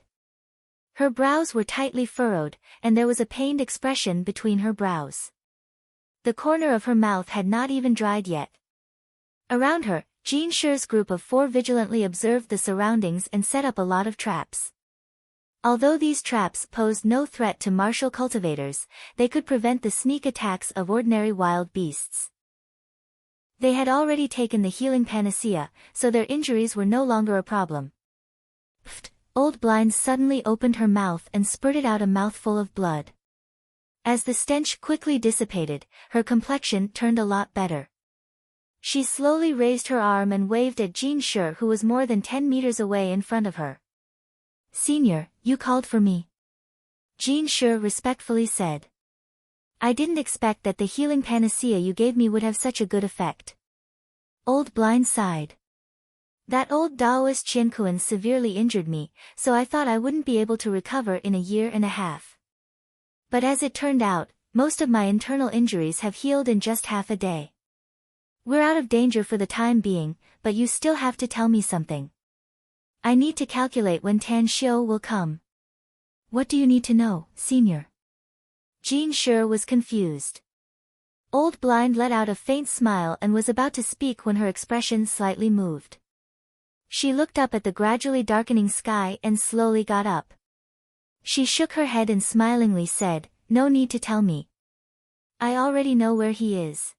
Her brows were tightly furrowed, and there was a pained expression between her brows. The corner of her mouth had not even dried yet. Around her, Jin Shi's group of 4 vigilantly observed the surroundings and set up a lot of traps. Although these traps posed no threat to martial cultivators, they could prevent the sneak attacks of ordinary wild beasts. They had already taken the healing panacea, so their injuries were no longer a problem. Pfft! Old Blind suddenly opened her mouth and spurted out a mouthful of blood. As the stench quickly dissipated, her complexion turned a lot better. She slowly raised her arm and waved at Jin Shi, who was more than 10 meters away in front of her. "Senior, you called for me." Jin Shi respectfully said. I didn't expect that the healing panacea you gave me would have such a good effect. Old Blind sighed. That old Taoist Qiankuan severely injured me, so I thought I wouldn't be able to recover in a year and a half. But as it turned out, most of my internal injuries have healed in just half a day. We're out of danger for the time being, but you still have to tell me something. I need to calculate when Tan Xiu will come. What do you need to know, senior? Jin Shi was confused. Old Blind let out a faint smile and was about to speak when her expression slightly moved. She looked up at the gradually darkening sky and slowly got up. She shook her head and smilingly said, No need to tell me. I already know where he is.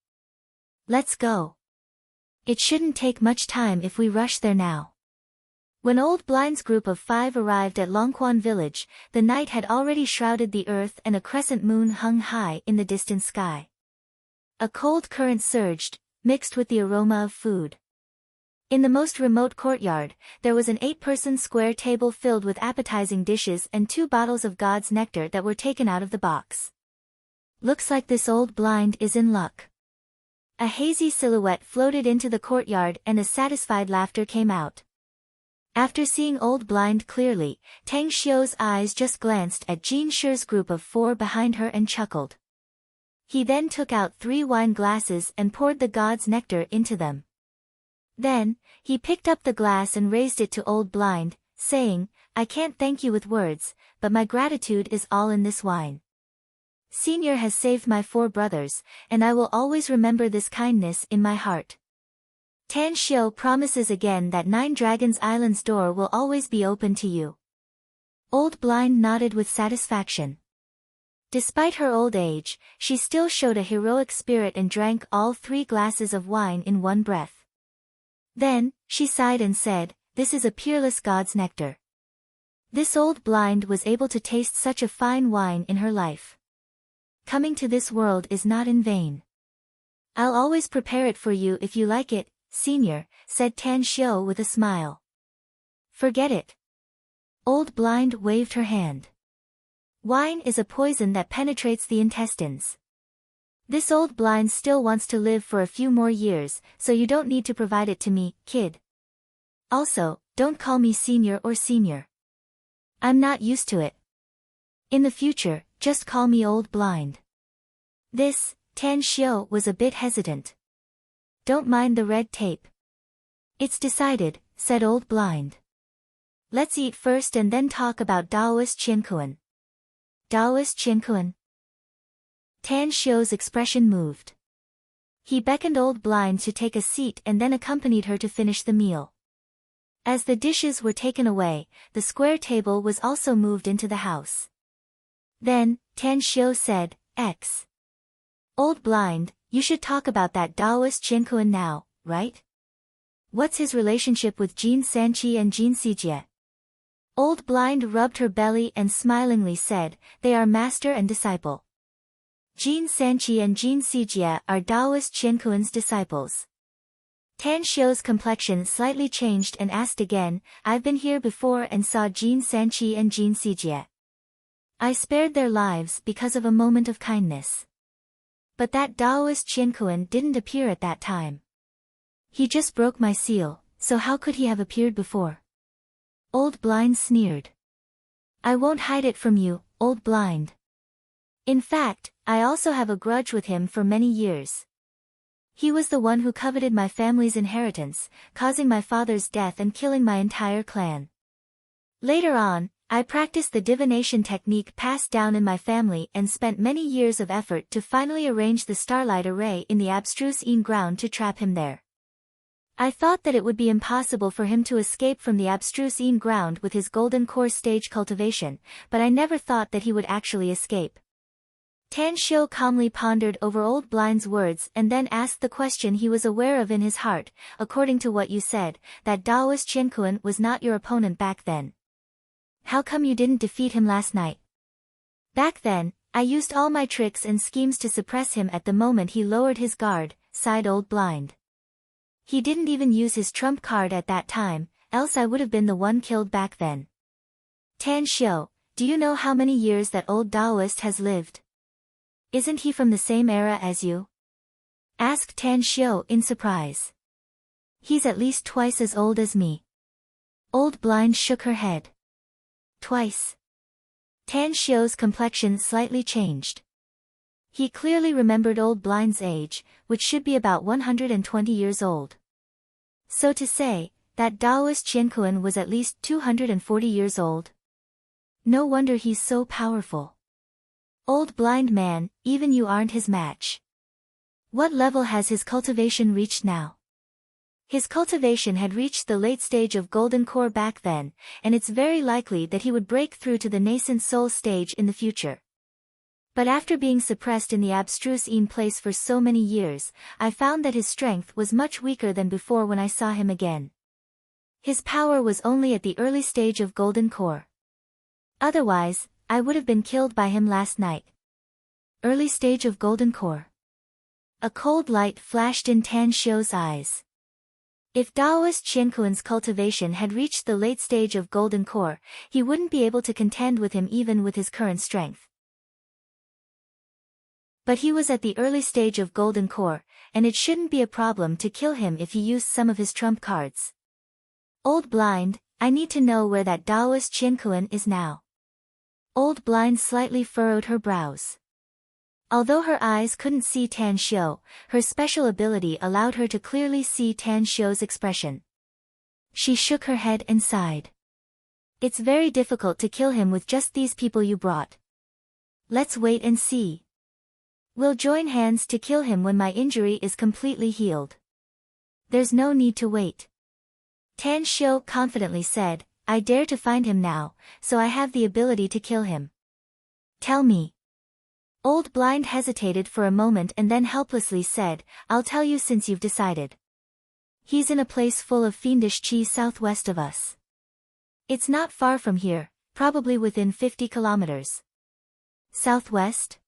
Let's go. It shouldn't take much time if we rush there now. When Old Blind's group of 5 arrived at Longquan village, the night had already shrouded the earth and a crescent moon hung high in the distant sky. A cold current surged, mixed with the aroma of food. In the most remote courtyard, there was an 8-person square table filled with appetizing dishes and 2 bottles of God's nectar that were taken out of the box. Looks like this Old Blind is in luck. A hazy silhouette floated into the courtyard and a satisfied laughter came out. After seeing Old Blind clearly, Tang Xiu's eyes just glanced at Jin Shi's group of 4 behind her and chuckled. He then took out 3 wine glasses and poured the God's nectar into them. Then, he picked up the glass and raised it to Old Blind, saying, I can't thank you with words, but my gratitude is all in this wine. Senior has saved my 4 brothers, and I will always remember this kindness in my heart. Tan Xiu promises again that 9 Dragons Island's door will always be open to you. Old Blind nodded with satisfaction. Despite her old age, she still showed a heroic spirit and drank all 3 glasses of wine in one breath. Then, she sighed and said, This is a peerless God's nectar. This Old Blind was able to taste such a fine wine in her life. Coming to this world is not in vain. I'll always prepare it for you if you like it, senior, said Tan Xiu with a smile. Forget it. Old Blind waved her hand. Wine is a poison that penetrates the intestines. This Old Blind still wants to live for a few more years, so you don't need to provide it to me, kid. Also, don't call me senior or senior. I'm not used to it. In the future, just call me Old Blind. Tan Xiu was a bit hesitant. Don't mind the red tape. It's decided, said Old Blind. Let's eat first and then talk about Taoist Qiankuan. Taoist Qiankuan? Tan Xiu's expression moved. He beckoned Old Blind to take a seat and then accompanied her to finish the meal. As the dishes were taken away, the square table was also moved into the house. Then, Tan Xiu said, Old Blind, you should talk about that Taoist Qiankuan now, right? What's his relationship with Jin Sanqi and Jin Sijie? Old Blind rubbed her belly and smilingly said, They are master and disciple. Jin Sanqi and Jin Sijie are Taoist Qiankuan's disciples. Tan Xiu's complexion slightly changed and asked again, I've been here before and saw Jin Sanqi and Jin Sijie. I spared their lives because of a moment of kindness. But that Taoist Qiankuan didn't appear at that time. He just broke my seal, so how could he have appeared before? Old Blind sneered. I won't hide it from you, Old Blind. In fact, I also have a grudge with him for many years. He was the one who coveted my family's inheritance, causing my father's death and killing my entire clan. Later on, I practiced the divination technique passed down in my family and spent many years of effort to finally arrange the starlight array in the abstruse ground to trap him there. I thought that it would be impossible for him to escape from the abstruse ground with his golden core stage cultivation, but I never thought that he would actually escape. Tan Xiu calmly pondered over Old Blind's words and then asked the question he was aware of in his heart, according to what you said, that Taoist Qiankuan was not your opponent back then. How come you didn't defeat him last night? Back then, I used all my tricks and schemes to suppress him at the moment he lowered his guard, sighed Old Blind. He didn't even use his trump card at that time, else I would have been the one killed back then. Tan Xiu, Do you know how many years that old Taoist has lived? Isn't he from the same era as you? Asked Tan Xiu in surprise. He's at least twice as old as me. Old Blind shook her head. Twice. Tan Xiu's complexion slightly changed. He clearly remembered Old Blind's age, which should be about 120 years old. So to say, that Taoist Qianquan was at least 240 years old. No wonder he's so powerful. Old Blind man, even you aren't his match. What level has his cultivation reached now? His cultivation had reached the late stage of golden core back then, and it's very likely that he would break through to the nascent soul stage in the future. But after being suppressed in the abstruse place for so many years, I found that his strength was much weaker than before when I saw him again. His power was only at the early stage of golden core. Otherwise, I would have been killed by him last night. Early stage of golden core. A cold light flashed in Tan Xiu's eyes. If Taoist Qianquan's cultivation had reached the late stage of golden core, he wouldn't be able to contend with him even with his current strength. But he was at the early stage of golden core, and it shouldn't be a problem to kill him if he used some of his trump cards. Old Blind, I need to know where that Taoist Qianquan is now. Old Blind slightly furrowed her brows. Although her eyes couldn't see Tan Xiu, her special ability allowed her to clearly see Tan Xiu's expression. She shook her head and sighed. It's very difficult to kill him with just these people you brought. Let's wait and see. We'll join hands to kill him when my injury is completely healed. There's no need to wait. Tan Xiu confidently said, I dare to find him now, so I have the ability to kill him. Tell me. Old Blind hesitated for a moment and then helplessly said, I'll tell you since you've decided. He's in a place full of fiendish qi southwest of us. It's not far from here, probably within 50 kilometers. Southwest?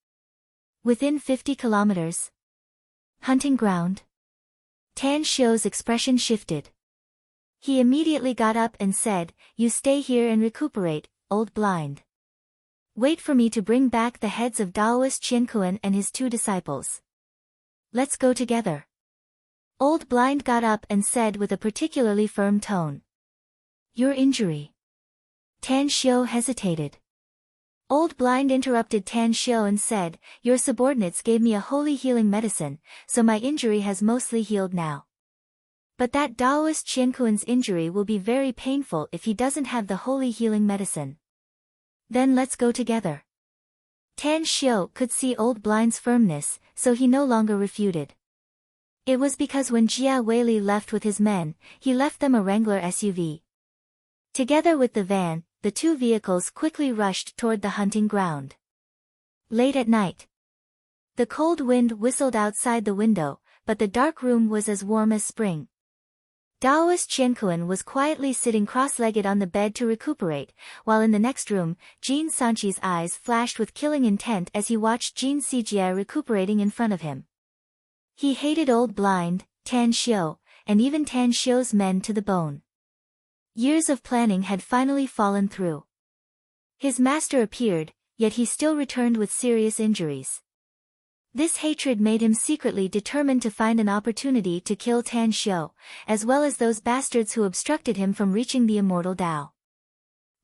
Within 50 kilometers? Hunting ground? Tan Xiu's expression shifted. He immediately got up and said, You stay here and recuperate, Old Blind. Wait for me to bring back the heads of Taoist Qianquan and his 2 disciples. Let's go together. Old Blind got up and said with a particularly firm tone. Your injury. Tan Xiu hesitated. Old Blind interrupted Tan Xiu and said, Your subordinates gave me a holy healing medicine, so my injury has mostly healed now. But that Taoist Qianquan's injury will be very painful if he doesn't have the holy healing medicine. Then let's go together. Tan Xiu could see Old Blind's firmness, so he no longer refuted. It was because when Jia Weili left with his men, he left them a Wrangler SUV. Together with the van, the 2 vehicles quickly rushed toward the hunting ground. Late at night. The cold wind whistled outside the window, but the dark room was as warm as spring. Taoist Qianquan was quietly sitting cross-legged on the bed to recuperate, while in the next room, Jin Sanchi's eyes flashed with killing intent as he watched Jin Sijie recuperating in front of him. He hated Old Blind, Tan Xiu, and even Tan Xiu's men to the bone. Years of planning had finally fallen through. His master appeared, yet he still returned with serious injuries. This hatred made him secretly determined to find an opportunity to kill Tan Xiu, as well as those bastards who obstructed him from reaching the immortal Tao.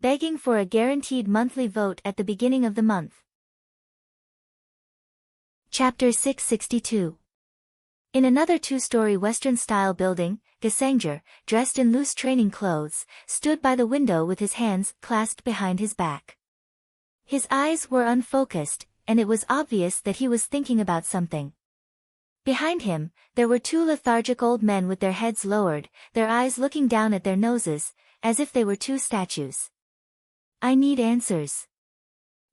Begging for a guaranteed monthly vote at the beginning of the month. Chapter 662. In another 2-story Western-style building, Gesangjer, dressed in loose training clothes, stood by the window with his hands clasped behind his back. His eyes were unfocused, and it was obvious that he was thinking about something. Behind him, there were 2 lethargic old men with their heads lowered, their eyes looking down at their noses, as if they were 2 statues. I need answers.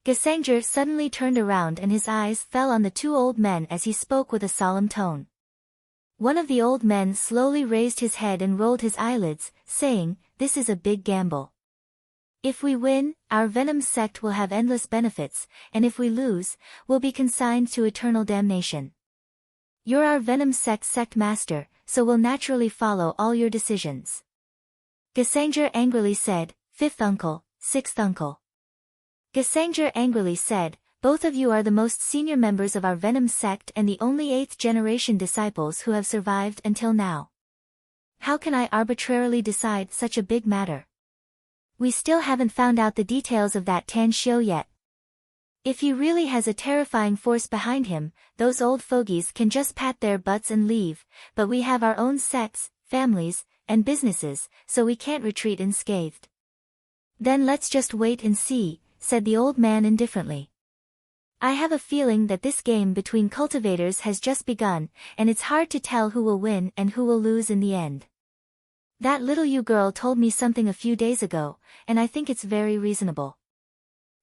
Gesangjer suddenly turned around and his eyes fell on the 2 old men as he spoke with a solemn tone. One of the old men slowly raised his head and rolled his eyelids, saying, This is a big gamble. If we win, our Venom sect will have endless benefits, and if we lose, we'll be consigned to eternal damnation. You're our Venom sect master, so we'll naturally follow all your decisions. Gesangjer angrily said, 5th uncle, 6th uncle. Gesangjer angrily said, both of you are the most senior members of our Venom sect and the only 8th generation disciples who have survived until now. How can I arbitrarily decide such a big matter? We still haven't found out the details of that Tan Xiu yet. If he really has a terrifying force behind him, those old fogies can just pat their butts and leave, but we have our own sects, families, and businesses, so we can't retreat unscathed. Then let's just wait and see, said the old man indifferently. I have a feeling that this game between cultivators has just begun, and it's hard to tell who will win and who will lose in the end. That little you girl told me something a few days ago, and I think it's very reasonable.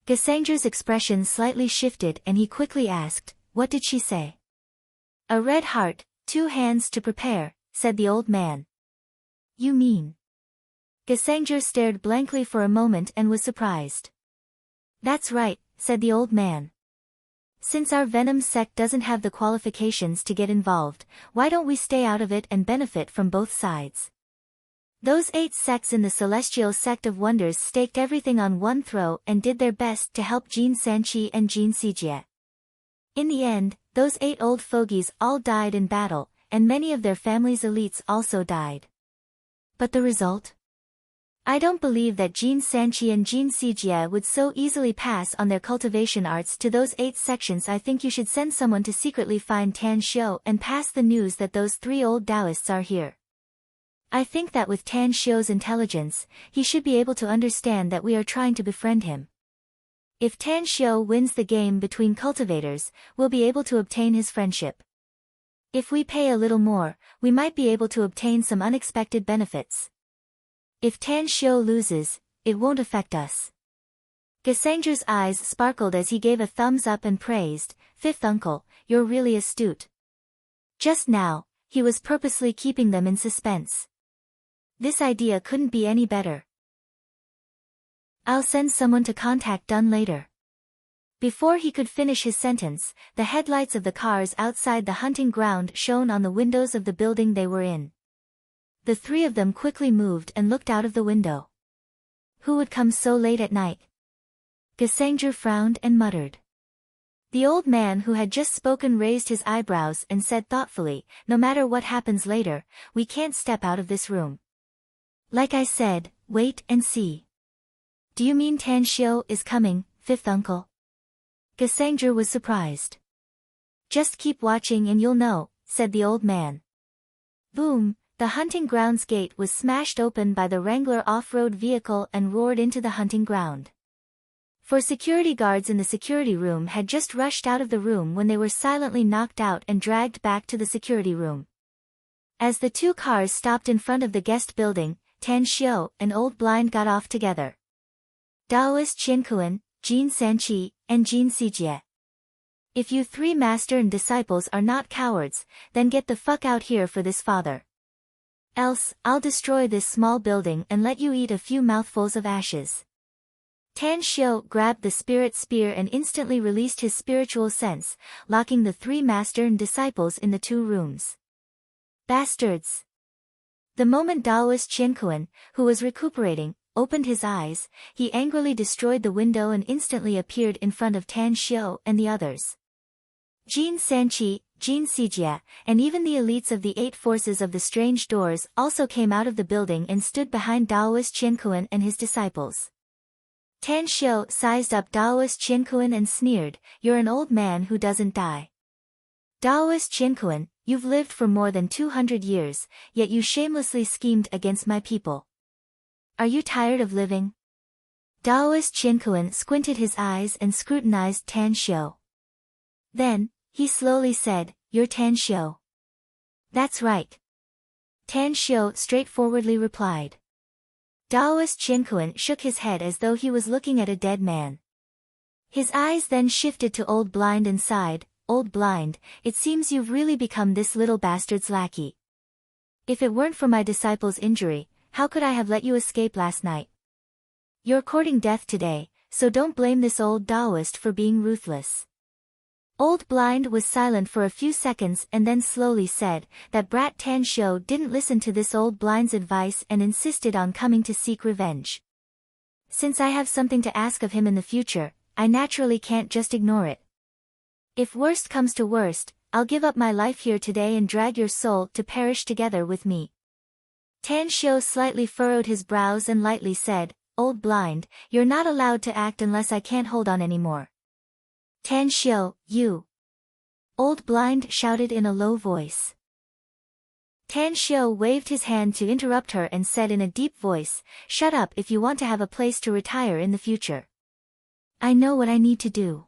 Gesangjer's expression slightly shifted and he quickly asked, what did she say? A red heart, 2 hands to prepare, said the old man. You mean? Gesangjer stared blankly for a moment and was surprised. That's right, said the old man. Since our Venom sect doesn't have the qualifications to get involved, why don't we stay out of it and benefit from both sides? Those 8 sects in the Celestial Sect of Wonders staked everything on one throw and did their best to help Jin Sanqi and Jin Sijie. In the end, those 8 old fogies all died in battle, and many of their families' elites also died. But the result? I don't believe that Jin Sanqi and Jin Sijie would so easily pass on their cultivation arts to those 8 sections. I think you should send someone to secretly find Tan Xiu and pass the news that those 3 old Taoists are here. I think that with Tan Xiu's intelligence, he should be able to understand that we are trying to befriend him. If Tan Xiu wins the game between cultivators, we'll be able to obtain his friendship. If we pay a little more, we might be able to obtain some unexpected benefits. If Tan Xiu loses, it won't affect us. Gesangjer's eyes sparkled as he gave a thumbs up and praised, Fifth Uncle, you're really astute. Just now, he was purposely keeping them in suspense. This idea couldn't be any better. I'll send someone to contact Dunn later. Before he could finish his sentence, the headlights of the cars outside the hunting ground shone on the windows of the building they were in. The 3 of them quickly moved and looked out of the window. Who would come so late at night? Gesangjer frowned and muttered. The old man who had just spoken raised his eyebrows and said thoughtfully, no matter what happens later, we can't step out of this room. Like I said, wait and see. Do you mean Tan Xiu is coming, Fifth Uncle? Gesangjer was surprised. Just keep watching and you'll know, said the old man. Boom, the hunting grounds gate was smashed open by the Wrangler off-road vehicle and roared into the hunting ground. 4 security guards in the security room had just rushed out of the room when they were silently knocked out and dragged back to the security room. As the 2 cars stopped in front of the guest building, Tan Xiu and Old Blind got off together. Daoist Qiankuan, Jin Sanqi, and Jin Sijie. If you 3 master and disciples are not cowards, then get the fuck out here for this father. Else, I'll destroy this small building and let you eat a few mouthfuls of ashes. Tan Xiu grabbed the spirit spear and instantly released his spiritual sense, locking the 3 master and disciples in the 2 rooms. Bastards! The moment Daoist Qiankuan, who was recuperating, opened his eyes, he angrily destroyed the window and instantly appeared in front of Tan Xiu and the others. Jin Sanqi, Jin Sijie, and even the elites of the 8 forces of the strange doors also came out of the building and stood behind Daoist Qiankuan and his disciples. Tan Xiu sized up Daoist Qiankuan and sneered, you're an old man who doesn't die. Daoist Qiankuan, you've lived for more than 200 years, yet you shamelessly schemed against my people. Are you tired of living? Daoist Qiankuan squinted his eyes and scrutinized Tan Xiu. Then, he slowly said, you're Tan Xiu. That's right. Tan Xiu straightforwardly replied. Daoist Qiankuan shook his head as though he was looking at a dead man. His eyes then shifted to Old Blind and sighed, Old Blind, it seems you've really become this little bastard's lackey. If it weren't for my disciple's injury, how could I have let you escape last night? You're courting death today, so don't blame this old Daoist for being ruthless. Old Blind was silent for a few seconds and then slowly said, that brat Tan Xiu didn't listen to this Old Blind's advice and insisted on coming to seek revenge. Since I have something to ask of him in the future, I naturally can't just ignore it. If worst comes to worst, I'll give up my life here today and drag your soul to perish together with me. Tan Xiu slightly furrowed his brows and lightly said, Old Blind, you're not allowed to act unless I can't hold on anymore. Tan Xiu, you! Old Blind shouted in a low voice. Tan Xiu waved his hand to interrupt her and said in a deep voice, Shut up if you want to have a place to retire in the future. I know what I need to do.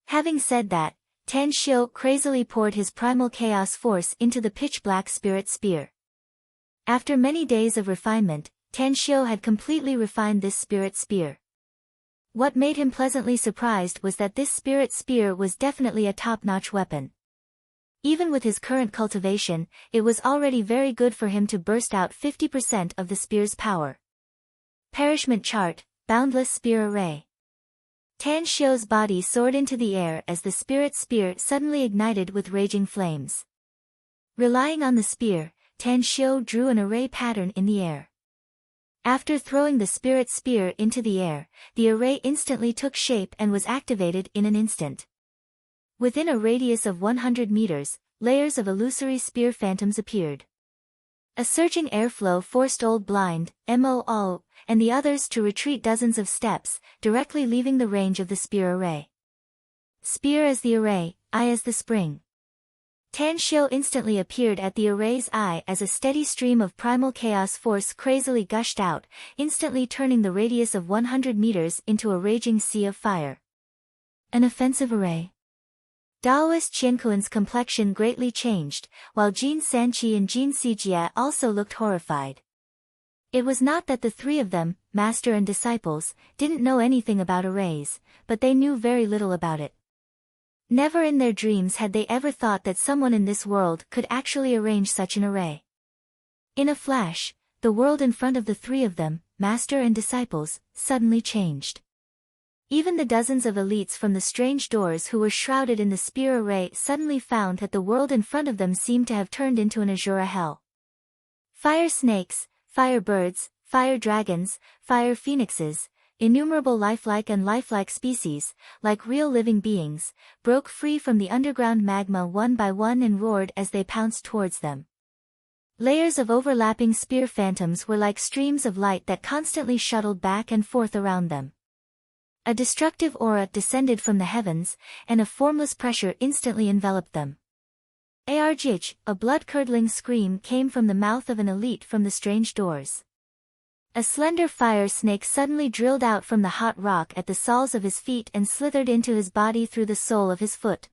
Having said that, Tan Xiu crazily poured his primal chaos force into the pitch-black spirit spear. After many days of refinement, Tan Xiu had completely refined this spirit spear. What made him pleasantly surprised was that this spirit spear was definitely a top-notch weapon. Even with his current cultivation, it was already very good for him to burst out 50% of the spear's power. Perishment Chart, Boundless Spear Array. Tan Xiu's body soared into the air as the spirit spear suddenly ignited with raging flames. Relying on the spear, Tan Xiu drew an array pattern in the air. After throwing the spirit spear into the air, the array instantly took shape and was activated in an instant. Within a radius of 100 meters, layers of illusory spear phantoms appeared. A surging airflow forced Old Blind, Moo, and the others to retreat dozens of steps, directly leaving the range of the spear array. Spear as the array, eye as the spring. Tan Xiu instantly appeared at the array's eye as a steady stream of primal chaos force crazily gushed out, instantly turning the radius of 100 meters into a raging sea of fire. An offensive array. Daoist Qianquan's complexion greatly changed, while Jin Sanqi and Jin Sijie also looked horrified. It was not that the three of them, master and disciples, didn't know anything about arrays, but they knew very little about it. Never in their dreams had they ever thought that someone in this world could actually arrange such an array. In a flash, the world in front of the three of them, master and disciples, suddenly changed. Even the dozens of elites from the strange doors who were shrouded in the spear array suddenly found that the world in front of them seemed to have turned into an azura hell. Fire snakes, fire birds, fire dragons, fire phoenixes, innumerable lifelike and lifelike species, like real living beings, broke free from the underground magma one by one and roared as they pounced towards them. Layers of overlapping spear phantoms were like streams of light that constantly shuttled back and forth around them. A destructive aura descended from the heavens, and a formless pressure instantly enveloped them. Arjij, a blood-curdling scream came from the mouth of an elite from the strange doors. A slender fire snake suddenly drilled out from the hot rock at the soles of his feet and slithered into his body through the sole of his foot.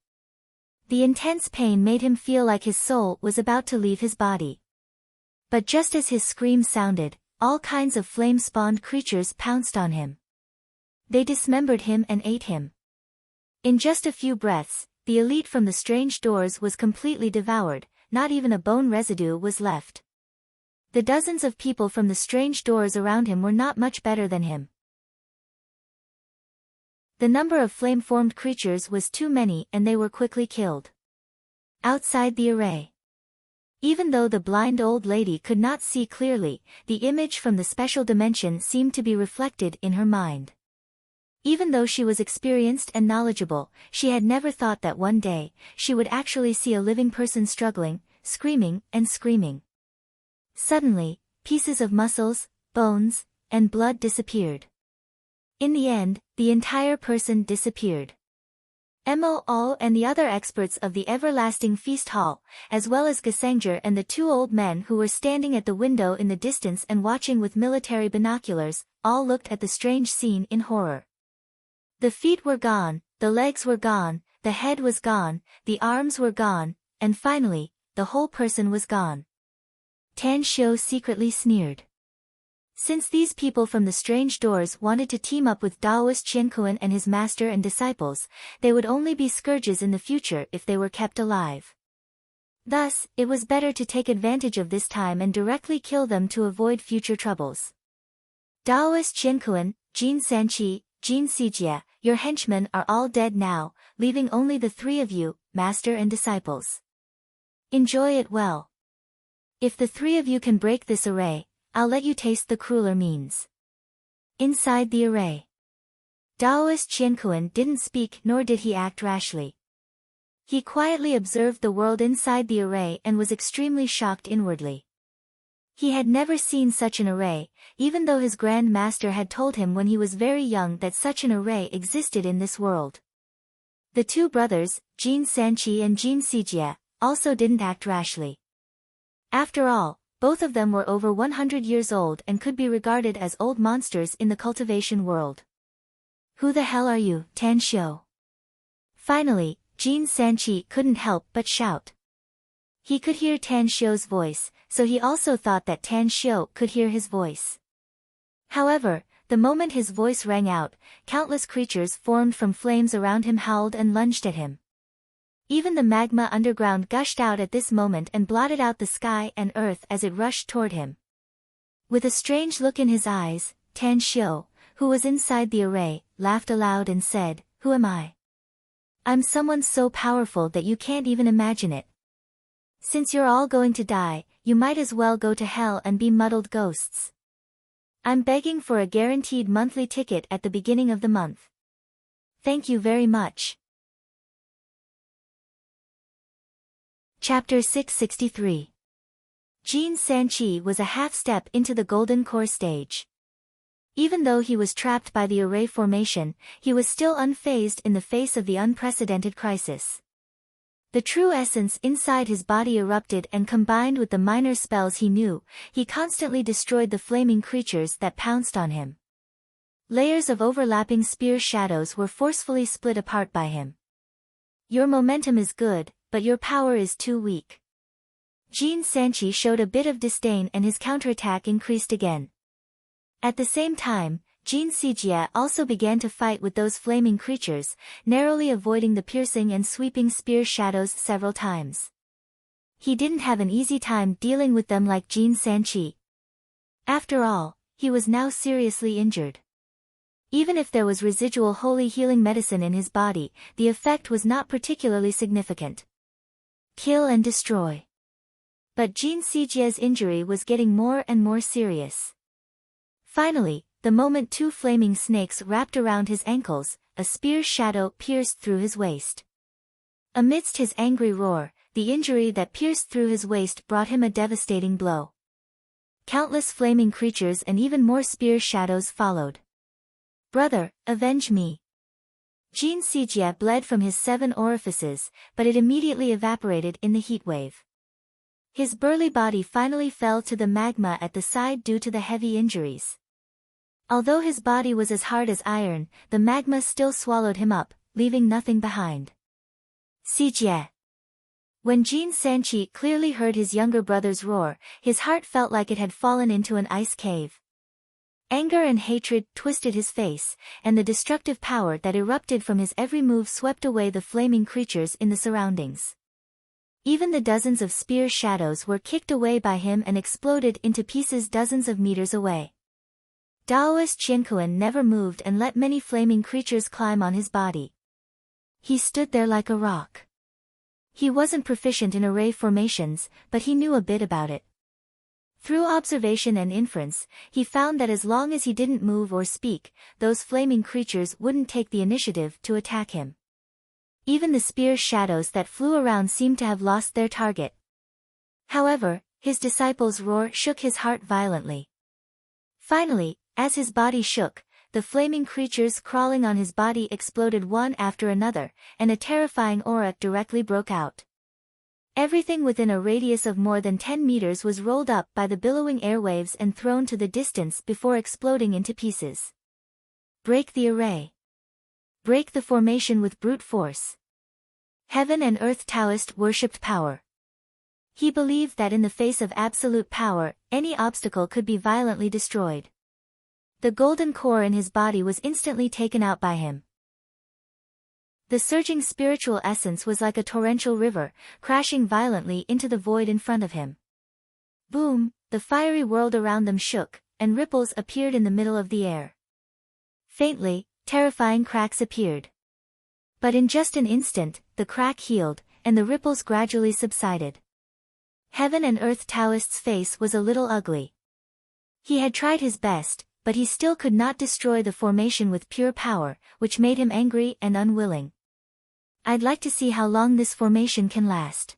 The intense pain made him feel like his soul was about to leave his body. But just as his scream sounded, all kinds of flame-spawned creatures pounced on him. They dismembered him and ate him. In just a few breaths, the elite from the strange doors was completely devoured, not even a bone residue was left. The dozens of people from the strange doors around him were not much better than him. The number of flame-formed creatures was too many and they were quickly killed. Outside the array. Even though the blind old lady could not see clearly, the image from the special dimension seemed to be reflected in her mind. Even though she was experienced and knowledgeable, she had never thought that one day, she would actually see a living person struggling, screaming, and screaming. Suddenly, pieces of muscles, bones, and blood disappeared. In the end, the entire person disappeared. Moo and the other experts of the Everlasting Feast Hall, as well as Gesangjer and the two old men who were standing at the window in the distance and watching with military binoculars, all looked at the strange scene in horror. The feet were gone, the legs were gone, the head was gone, the arms were gone, and finally, the whole person was gone. Tan Xiu secretly sneered. Since these people from the strange doors wanted to team up with Daoist Qianquan and his master and disciples, they would only be scourges in the future if they were kept alive. Thus, it was better to take advantage of this time and directly kill them to avoid future troubles. Daoist Qianquan, Jin Sanqi, Jin Sijie, your henchmen are all dead now, leaving only the three of you, master and disciples. Enjoy it well. If the three of you can break this array, I'll let you taste the crueler means. Inside the array. Daoist Qiankuan didn't speak nor did he act rashly. He quietly observed the world inside the array and was extremely shocked inwardly. He had never seen such an array, even though his Grand Master had told him when he was very young that such an array existed in this world. The two brothers, Jin Sanqi and Jin Sijie, also didn't act rashly. After all, both of them were over 100 years old and could be regarded as old monsters in the cultivation world. "Who the hell are you, Tan Xiu?" Finally, Jin Sanqi couldn't help but shout. He could hear Tan Xiu's voice, so he also thought that Tan Xiu could hear his voice. However, the moment his voice rang out, countless creatures formed from flames around him howled and lunged at him. Even the magma underground gushed out at this moment and blotted out the sky and earth as it rushed toward him. With a strange look in his eyes, Tan Xiu, who was inside the array, laughed aloud and said, "Who am I? I'm someone so powerful that you can't even imagine it. Since you're all going to die, you might as well go to hell and be muddled ghosts. I'm begging for a guaranteed monthly ticket at the beginning of the month. Thank you very much." Chapter 663. Jin Sanqi was a half-step into the Golden Core stage. Even though he was trapped by the array formation, he was still unfazed in the face of the unprecedented crisis. The true essence inside his body erupted and combined with the minor spells he knew, he constantly destroyed the flaming creatures that pounced on him. Layers of overlapping spear shadows were forcefully split apart by him. "Your momentum is good, but your power is too weak." Jin Sanqi showed a bit of disdain and his counterattack increased again. At the same time, Jin Sijie also began to fight with those flaming creatures, narrowly avoiding the piercing and sweeping spear shadows several times. He didn't have an easy time dealing with them like Jin Sanqi. After all, he was now seriously injured. Even if there was residual holy healing medicine in his body, the effect was not particularly significant. Kill and destroy. But Jin Sijie's injury was getting more and more serious. Finally, the moment two flaming snakes wrapped around his ankles, a spear shadow pierced through his waist. Amidst his angry roar, the injury that pierced through his waist brought him a devastating blow. Countless flaming creatures and even more spear shadows followed. "Brother, avenge me." Jin Sijie bled from his 7 orifices, but it immediately evaporated in the heat wave. His burly body finally fell to the magma at the side due to the heavy injuries. Although his body was as hard as iron, the magma still swallowed him up, leaving nothing behind. "Sijie." When Jin Sanqi clearly heard his younger brother's roar, his heart felt like it had fallen into an ice cave. Anger and hatred twisted his face, and the destructive power that erupted from his every move swept away the flaming creatures in the surroundings. Even the dozens of spear shadows were kicked away by him and exploded into pieces dozens of meters away. Daoist Qiankuan never moved and let many flaming creatures climb on his body. He stood there like a rock. He wasn't proficient in array formations, but he knew a bit about it. Through observation and inference, he found that as long as he didn't move or speak, those flaming creatures wouldn't take the initiative to attack him. Even the spear shadows that flew around seemed to have lost their target. However, his disciple's roar shook his heart violently. Finally, as his body shook, the flaming creatures crawling on his body exploded one after another, and a terrifying aura directly broke out. Everything within a radius of more than 10 meters was rolled up by the billowing airwaves and thrown to the distance before exploding into pieces. Break the array. Break the formation with brute force. Heaven and Earth Taoist worshipped power. He believed that in the face of absolute power, any obstacle could be violently destroyed. The golden core in his body was instantly taken out by him. The surging spiritual essence was like a torrential river, crashing violently into the void in front of him. Boom, the fiery world around them shook, and ripples appeared in the middle of the air. Faintly, terrifying cracks appeared. But in just an instant, the crack healed, and the ripples gradually subsided. Heaven and Earth Taoist's face was a little ugly. He had tried his best, but he still could not destroy the formation with pure power, which made him angry and unwilling. I'd like to see how long this formation can last.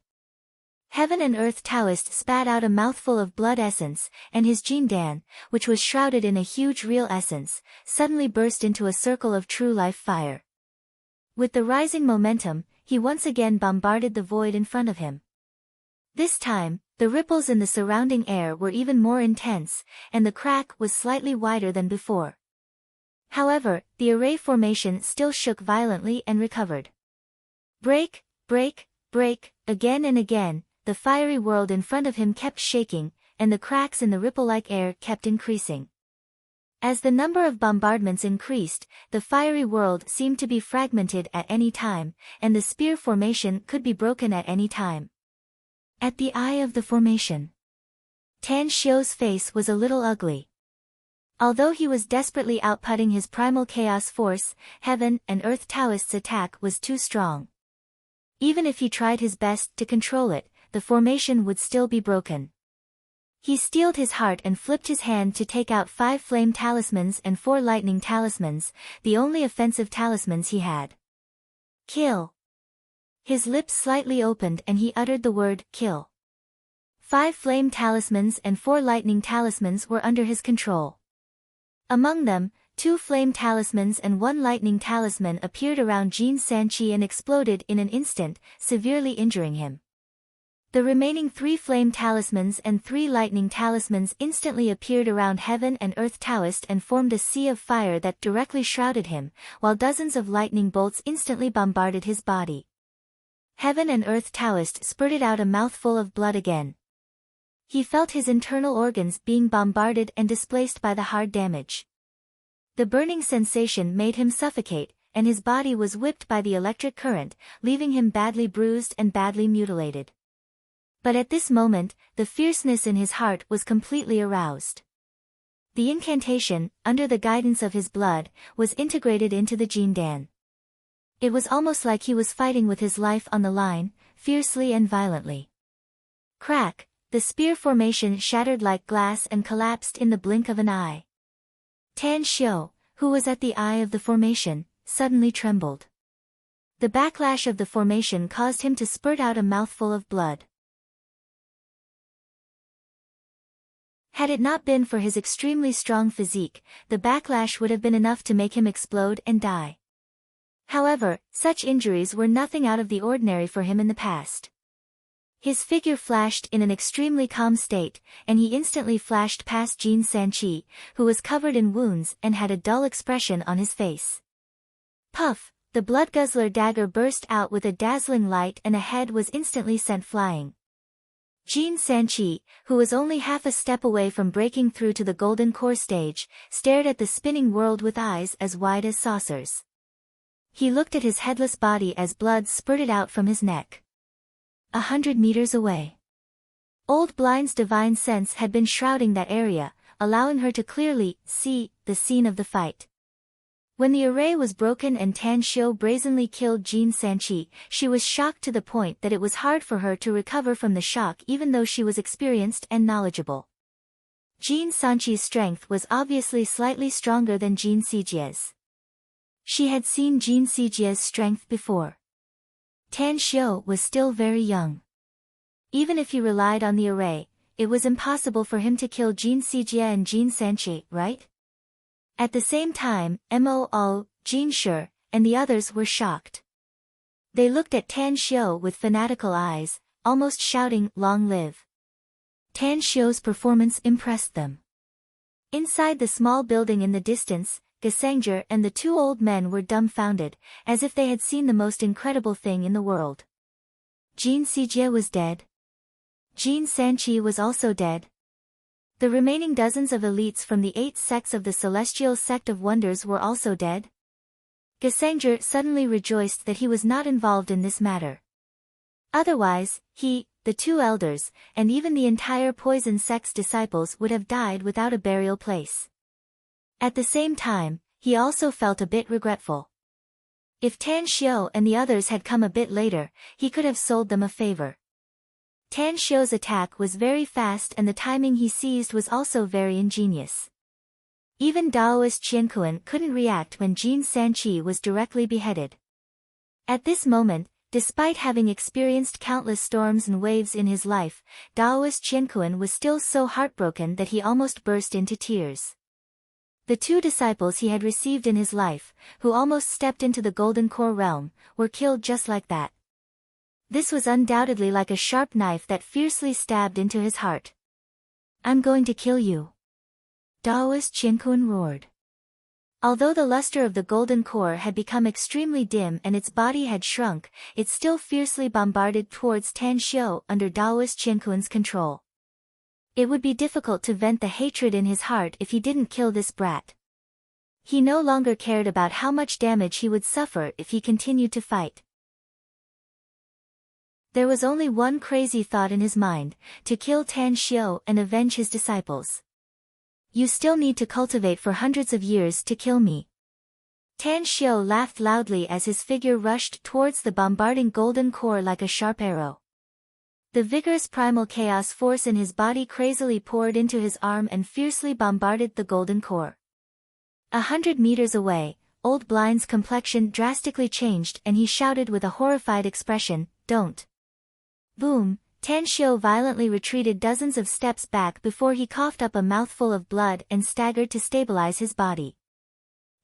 Heaven and Earth Taoist spat out a mouthful of blood essence, and his Jin Dan, which was shrouded in a huge real essence, suddenly burst into a circle of true life fire. With the rising momentum, he once again bombarded the void in front of him. This time, the ripples in the surrounding air were even more intense, and the crack was slightly wider than before. However, the array formation still shook violently and recovered. Break, break, break, again and again, the fiery world in front of him kept shaking, and the cracks in the ripple-like air kept increasing. As the number of bombardments increased, the fiery world seemed to be fragmented at any time, and the spear formation could be broken at any time. At the eye of the formation, Tan Xiu's face was a little ugly. Although he was desperately outputting his primal chaos force, Heaven and Earth Taoist's attack was too strong. Even if he tried his best to control it, the formation would still be broken. He steeled his heart and flipped his hand to take out 5 flame talismans and 4 lightning talismans, the only offensive talismans he had. Kill. His lips slightly opened and he uttered the word, kill. 5 flame talismans and 4 lightning talismans were under his control. Among them, 2 flame talismans and 1 lightning talisman appeared around Jin Sanqi and exploded in an instant, severely injuring him. The remaining 3 flame talismans and 3 lightning talismans instantly appeared around Heaven and Earth Taoist and formed a sea of fire that directly shrouded him, while dozens of lightning bolts instantly bombarded his body. Heaven and Earth Taoist spurted out a mouthful of blood again. He felt his internal organs being bombarded and displaced by the hard damage. The burning sensation made him suffocate, and his body was whipped by the electric current, leaving him badly bruised and badly mutilated. But at this moment, the fierceness in his heart was completely aroused. The incantation, under the guidance of his blood, was integrated into the Jin Dan. It was almost like he was fighting with his life on the line, fiercely and violently. Crack, the spear formation shattered like glass and collapsed in the blink of an eye. Tan Xiu, who was at the eye of the formation, suddenly trembled. The backlash of the formation caused him to spurt out a mouthful of blood. Had it not been for his extremely strong physique, the backlash would have been enough to make him explode and die. However, such injuries were nothing out of the ordinary for him in the past. His figure flashed in an extremely calm state, and he instantly flashed past Jin Sanqi, who was covered in wounds and had a dull expression on his face. Puff, the blood guzzler dagger burst out with a dazzling light and a head was instantly sent flying. Jin Sanqi, who was only half a step away from breaking through to the golden core stage, stared at the spinning world with eyes as wide as saucers. He looked at his headless body as blood spurted out from his neck. 100 meters away. Old Blind's divine sense had been shrouding that area, allowing her to clearly see the scene of the fight. When the array was broken and Tan Xiu brazenly killed Jin Sanqi, she was shocked to the point that it was hard for her to recover from the shock even though she was experienced and knowledgeable. Jin Sanqi's strength was obviously slightly stronger than Jin Sijie's. She had seen Jin Sijie's strength before. Tan Xiu was still very young. Even if he relied on the array, it was impossible for him to kill Jin Sijie and Jin Sanqi, right? At the same time, Moo, Jin Shi, and the others were shocked. They looked at Tan Xiu with fanatical eyes, almost shouting, "Long live!" Tan Xiu's performance impressed them. Inside the small building in the distance, Gesangjer and the 2 old men were dumbfounded, as if they had seen the most incredible thing in the world. Jin Sijie was dead. Jin Sanqi was also dead. The remaining dozens of elites from the 8 sects of the Celestial Sect of Wonders were also dead. Gesangjer suddenly rejoiced that he was not involved in this matter. Otherwise, he, the 2 elders, and even the entire Poison Sect's disciples would have died without a burial place. At the same time, he also felt a bit regretful. If Tan Xiu and the others had come a bit later, he could have sold them a favor. Tan Xiu's attack was very fast and the timing he seized was also very ingenious. Even Daoist Qiankuan couldn't react when Jin Sanqi was directly beheaded. At this moment, despite having experienced countless storms and waves in his life, Daoist Qiankuan was still so heartbroken that he almost burst into tears. The two disciples he had received in his life, who almost stepped into the Golden Core realm, were killed just like that. This was undoubtedly like a sharp knife that fiercely stabbed into his heart. "I'm going to kill you," Daoist Qiankuan roared. Although the luster of the Golden Core had become extremely dim and its body had shrunk, it still fiercely bombarded towards Tan Xiu under Daoist Qiankuan's control. It would be difficult to vent the hatred in his heart if he didn't kill this brat. He no longer cared about how much damage he would suffer if he continued to fight. There was only one crazy thought in his mind: to kill Tan Xiu and avenge his disciples. "You still need to cultivate for hundreds of years to kill me." Tan Xiu laughed loudly as his figure rushed towards the bombarding Golden Core like a sharp arrow. The vigorous primal chaos force in his body crazily poured into his arm and fiercely bombarded the Golden Core. 100 meters away, Old Blind's complexion drastically changed and he shouted with a horrified expression, "Don't!" Boom! Tan Xiu violently retreated dozens of steps back before he coughed up a mouthful of blood and staggered to stabilize his body.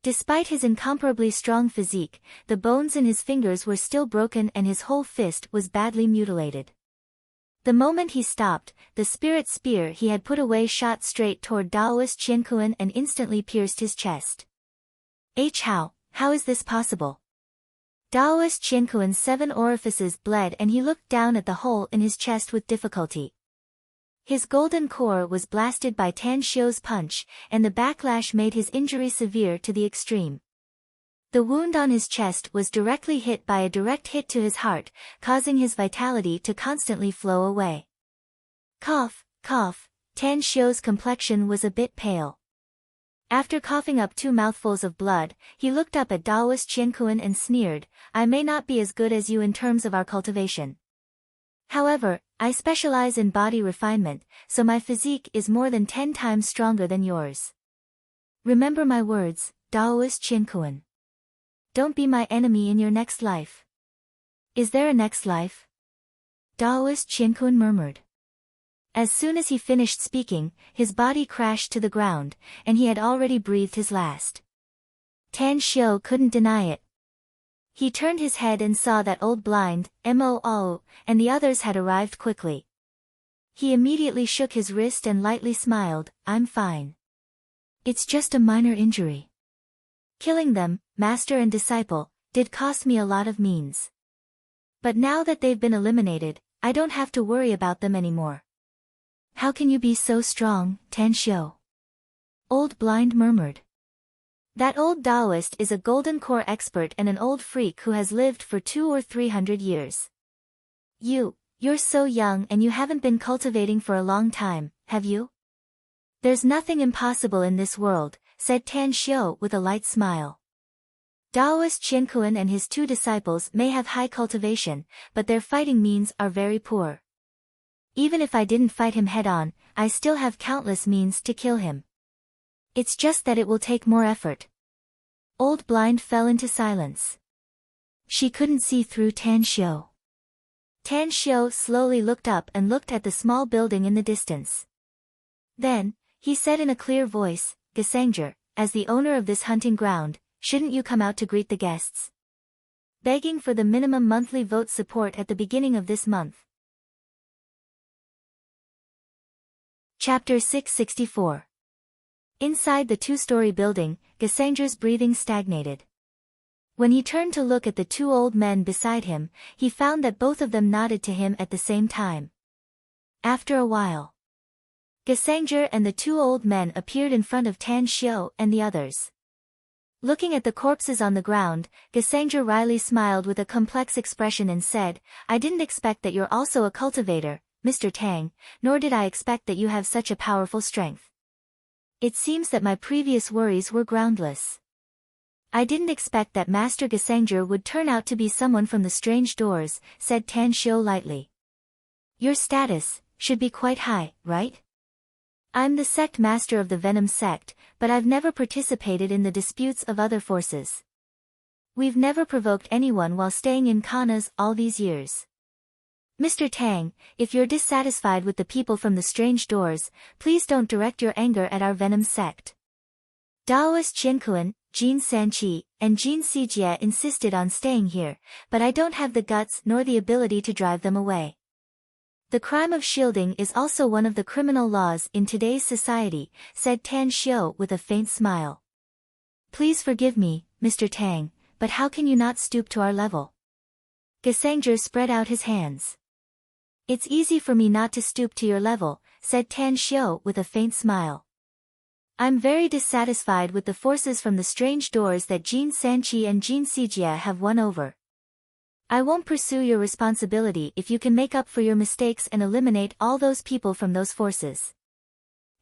Despite his incomparably strong physique, the bones in his fingers were still broken and his whole fist was badly mutilated. The moment he stopped, the spirit spear he had put away shot straight toward Daoist Qiankuan and instantly pierced his chest. How is this possible? Daoist Qiankuan's 7 orifices bled and he looked down at the hole in his chest with difficulty. His Golden Core was blasted by Tan Xiu's punch, and the backlash made his injury severe to the extreme. The wound on his chest was directly hit by a direct hit to his heart, causing his vitality to constantly flow away. Cough, cough. Tan Xiu's complexion was a bit pale. After coughing up 2 mouthfuls of blood, he looked up at Daoist Qiankuan and sneered, "I may not be as good as you in terms of our cultivation. However, I specialize in body refinement, so my physique is more than 10 times stronger than yours. Remember my words, Daoist Qiankuan. Don't be my enemy in your next life." "Is there a next life?" Daoist Qiankuan murmured. As soon as he finished speaking, his body crashed to the ground, and he had already breathed his last. Tan Xiu couldn't deny it. He turned his head and saw that Old Blind, Moo, and the others had arrived quickly. He immediately shook his wrist and lightly smiled, "I'm fine. It's just a minor injury. Killing them, master and disciple, did cost me a lot of means. But now that they've been eliminated, I don't have to worry about them anymore." "How can you be so strong, Tan Xiu?" Old Blind murmured. "That old Taoist is a Golden Core expert and an old freak who has lived for 200 or 300 years. You're so young and you haven't been cultivating for a long time, have you?" "There's nothing impossible in this world," said Tan Xiu with a light smile. Daoist Qiankuan and his 2 disciples may have high cultivation, but their fighting means are very poor. Even if I didn't fight him head-on, I still have countless means to kill him. It's just that it will take more effort." Old Blind fell into silence. She couldn't see through Tan Xiu. Tan Xiu slowly looked up and looked at the small building in the distance. Then, he said in a clear voice, "Gesangjer, as the owner of this hunting ground, shouldn't you come out to greet the guests? Begging for the minimum monthly vote support at the beginning of this month." Chapter 664. Inside the 2-story building, Gesangjer's breathing stagnated. When he turned to look at the 2 old men beside him, he found that both of them nodded to him at the same time. After a while, Gesangjer and the 2 old men appeared in front of Tan Xiu and the others. Looking at the corpses on the ground, Gesangjer wryly smiled with a complex expression and said, "I didn't expect that you're also a cultivator, Mr. Tang, nor did I expect that you have such a powerful strength. It seems that my previous worries were groundless. I didn't expect that Master Gesangjer would turn out to be someone from the strange doors," said Tan Xiu lightly. "Your status should be quite high, right?" I'm the sect master of the Venom sect, but I've never participated in the disputes of other forces. We've never provoked anyone while staying in Kana's all these years. Mr. Tang, if you're dissatisfied with the people from the strange doors, please don't direct your anger at our Venom sect. Daoist Qiankuan, Jin Sanqi, and Jin Sijie insisted on staying here, but I don't have the guts nor the ability to drive them away. The crime of shielding is also one of the criminal laws in today's society, said Tan Xiu with a faint smile. Please forgive me, Mr. Tang, but how can you not stoop to our level? Gesangzhe spread out his hands. It's easy for me not to stoop to your level, said Tan Xiu with a faint smile. I'm very dissatisfied with the forces from the strange doors that Jin Sanqi and Jin Sijie have won over. I won't pursue your responsibility if you can make up for your mistakes and eliminate all those people from those forces.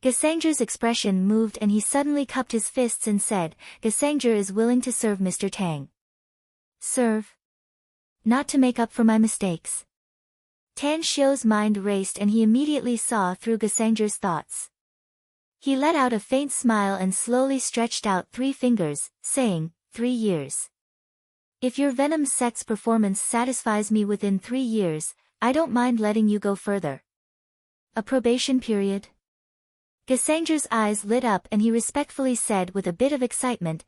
Gesangzhe's expression moved and he suddenly cupped his fists and said, Gesangzhe is willing to serve Mr. Tang. Serve? Not to make up for my mistakes. Tan Xiu's mind raced and he immediately saw through Gesangzhe's thoughts. He let out a faint smile and slowly stretched out 3 fingers, saying, 3 years. If your Venom sect's performance satisfies me within 3 years, I don't mind letting you go further. A probation period? Gesangzhe's eyes lit up and he respectfully said with a bit of excitement,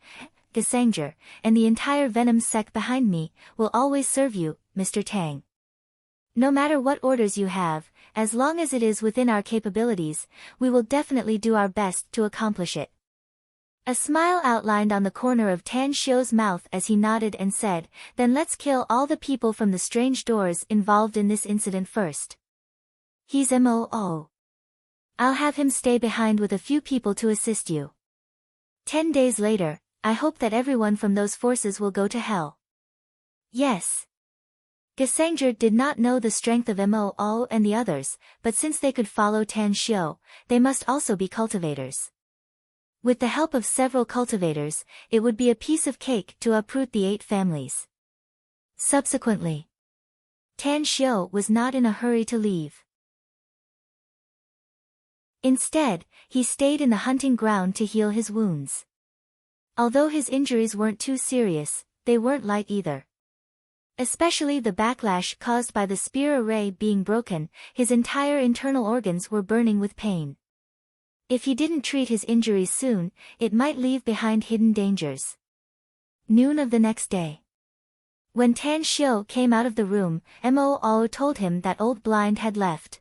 Gesangzhe, and the entire Venom sect behind me, will always serve you, Mr. Tang. No matter what orders you have, as long as it is within our capabilities, we will definitely do our best to accomplish it. A smile outlined on the corner of Tan Xiu's mouth as he nodded and said, then let's kill all the people from the strange doors involved in this incident first. He's MOO. I'll have him stay behind with a few people to assist you. 10 days later, I hope that everyone from those forces will go to hell. Yes. Gesangzhe did not know the strength of MOO and the others, but since they could follow Tan Xiu, they must also be cultivators. With the help of several cultivators, it would be a piece of cake to uproot the 8 families. Subsequently, Tan Xiu was not in a hurry to leave. Instead, he stayed in the hunting ground to heal his wounds. Although his injuries weren't too serious, they weren't light either. Especially the backlash caused by the spear array being broken, his entire internal organs were burning with pain. If he didn't treat his injuries soon, it might leave behind hidden dangers. Noon of the next day. When Tan Xiu came out of the room, Moo told him that Old Blind had left.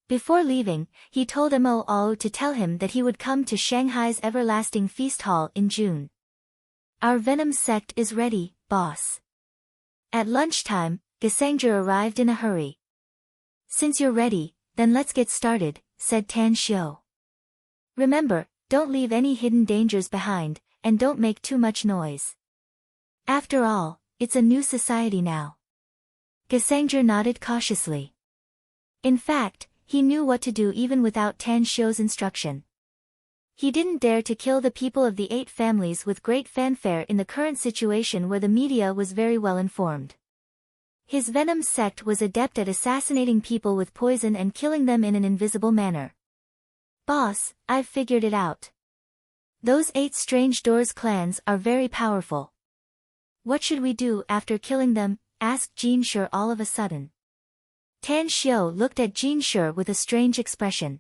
Before leaving, he told Moo to tell him that he would come to Shanghai's Everlasting Feast Hall in June. Our Venom sect is ready, boss. At lunchtime, Gesangzhe arrived in a hurry. Since you're ready, then let's get started, said Tan Xiu. Remember, don't leave any hidden dangers behind, and don't make too much noise. After all, it's a new society now. Gesangzhe nodded cautiously. In fact, he knew what to do even without Tan Xiu's instruction. He didn't dare to kill the people of the 8 families with great fanfare in the current situation where the media was very well informed. His Venom sect was adept at assassinating people with poison and killing them in an invisible manner. Boss, I've figured it out. Those 8 Strange Doors clans are very powerful. What should we do after killing them? Asked Jin Shi all of a sudden. Tan Xiu looked at Jin Shi with a strange expression.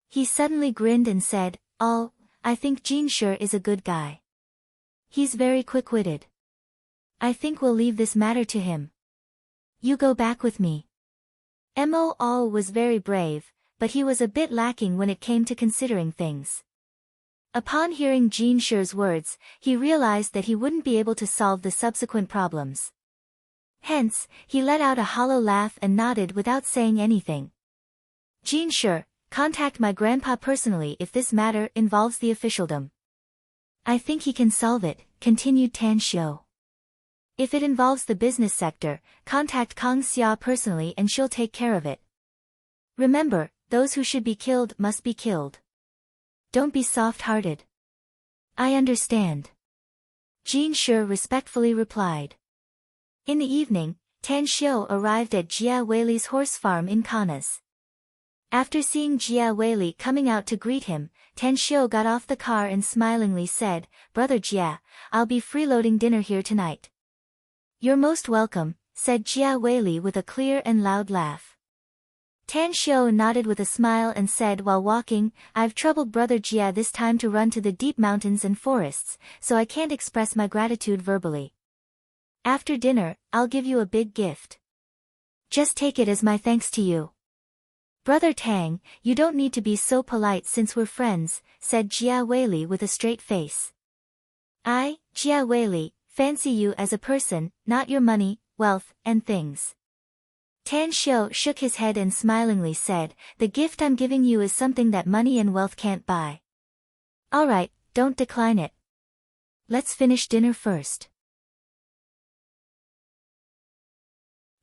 He suddenly grinned and said, I think Jin Shi is a good guy. He's very quick-witted. I think we'll leave this matter to him. You go back with me. Moo was very brave, but he was a bit lacking when it came to considering things. Upon hearing Jin Shi's words, he realized that he wouldn't be able to solve the subsequent problems. Hence, he let out a hollow laugh and nodded without saying anything. Jin Shi, contact my grandpa personally if this matter involves the officialdom. I think he can solve it, continued Tan Xiu. If it involves the business sector, contact Kang Xia personally and she'll take care of it. Remember, those who should be killed must be killed. Don't be soft-hearted. I understand. Jin Shi respectfully replied. In the evening, Tan Xiu arrived at Jia Weili's horse farm in Kanas. After seeing Jia Weili coming out to greet him, Tan Xiu got off the car and smilingly said, "Brother Jia, I'll be freeloading dinner here tonight." "You're most welcome," said Jia Weili with a clear and loud laugh. Tan Xiu nodded with a smile and said while walking, "I've troubled Brother Jia this time to run to the deep mountains and forests, so I can't express my gratitude verbally. After dinner, I'll give you a big gift. Just take it as my thanks to you." "Brother Tang, you don't need to be so polite since we're friends," said Jia Weili with a straight face. "I, Jia Weili, fancy you as a person, not your money, wealth, and things." Tan Xiu shook his head and smilingly said, "The gift I'm giving you is something that money and wealth can't buy." "Alright, don't decline it. Let's finish dinner first."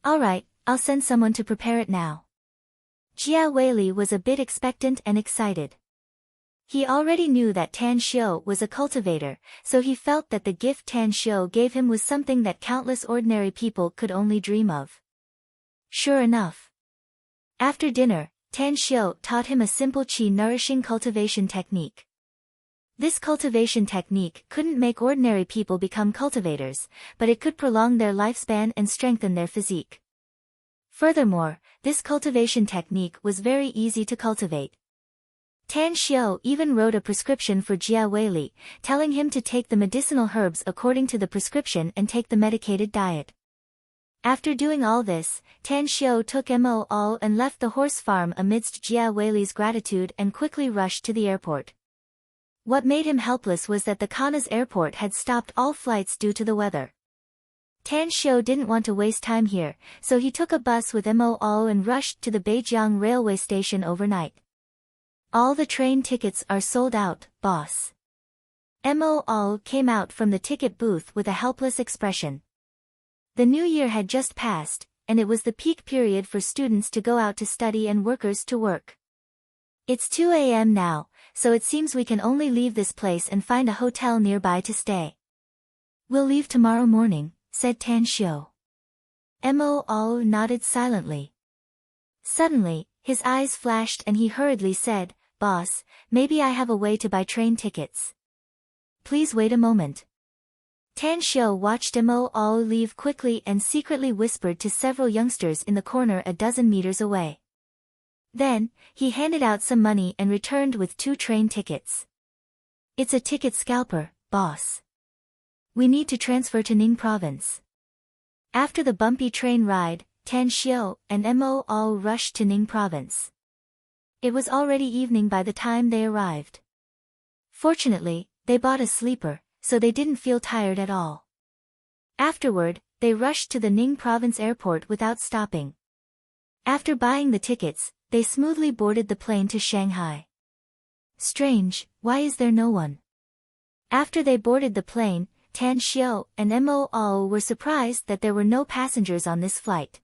"Alright, I'll send someone to prepare it now." Jia Weili was a bit expectant and excited. He already knew that Tan Xiu was a cultivator, so he felt that the gift Tan Xiu gave him was something that countless ordinary people could only dream of. Sure enough. After dinner, Tan Xiu taught him a simple qi-nourishing cultivation technique. This cultivation technique couldn't make ordinary people become cultivators, but it could prolong their lifespan and strengthen their physique. Furthermore, this cultivation technique was very easy to cultivate. Tan Xiu even wrote a prescription for Jia Weili, telling him to take the medicinal herbs according to the prescription and take the medicated diet. After doing all this, Tan Xiu took Mo All and left the horse farm amidst Jia Weili's gratitude and quickly rushed to the airport. What made him helpless was that the Kana's airport had stopped all flights due to the weather. Tan Xiu didn't want to waste time here, so he took a bus with Mo All and rushed to the Beijiang railway station overnight. "All the train tickets are sold out, boss." Mo All came out from the ticket booth with a helpless expression. The new year had just passed, and it was the peak period for students to go out to study and workers to work. "It's 2 a.m. now, so it seems we can only leave this place and find a hotel nearby to stay." "We'll leave tomorrow morning," said Tan Xiu. Mo All nodded silently. Suddenly, his eyes flashed and he hurriedly said, "Boss, maybe I have a way to buy train tickets." "Please wait a moment." Tan Xiu watched Mo All leave quickly and secretly whispered to several youngsters in the corner a dozen meters away. Then, he handed out some money and returned with 2 train tickets. "It's a ticket scalper, boss. We need to transfer to Ning province." After the bumpy train ride, Tan Xiu and Mo All rushed to Ning province. It was already evening by the time they arrived. Fortunately, they bought a sleeper, so they didn't feel tired at all. Afterward, they rushed to the Ning province airport without stopping. After buying the tickets, they smoothly boarded the plane to Shanghai. Strange, why is there no one? After they boarded the plane, Tan Xiu and Mo All were surprised that there were no passengers on this flight.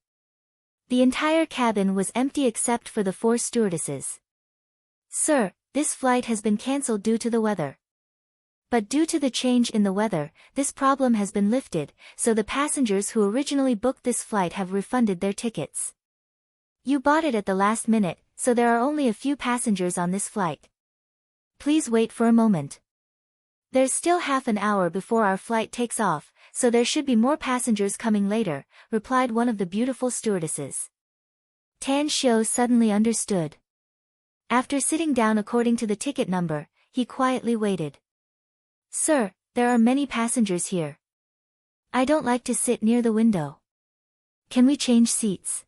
The entire cabin was empty except for the 4 stewardesses. "Sir, this flight has been cancelled due to the weather. But due to the change in the weather, this problem has been lifted, so the passengers who originally booked this flight have refunded their tickets. You bought it at the last minute, so there are only a few passengers on this flight. Please wait for a moment. There's still half an hour before our flight takes off, so there should be more passengers coming later," replied one of the beautiful stewardesses. Tan Xiu suddenly understood. After sitting down according to the ticket number, he quietly waited. "Sir, there are many passengers here. I don't like to sit near the window. Can we change seats?"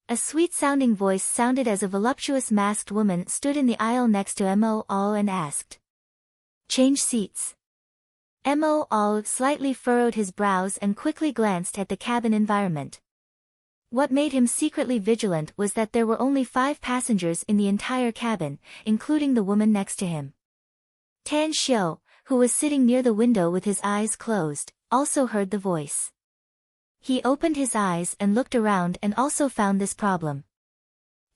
A sweet-sounding voice sounded as a voluptuous masked woman stood in the aisle next to Mo All and asked. "Change seats." Mo All slightly furrowed his brows and quickly glanced at the cabin environment. What made him secretly vigilant was that there were only 5 passengers in the entire cabin, including the woman next to him. Tan Xiu, who was sitting near the window with his eyes closed, also heard the voice. He opened his eyes and looked around and also found this problem.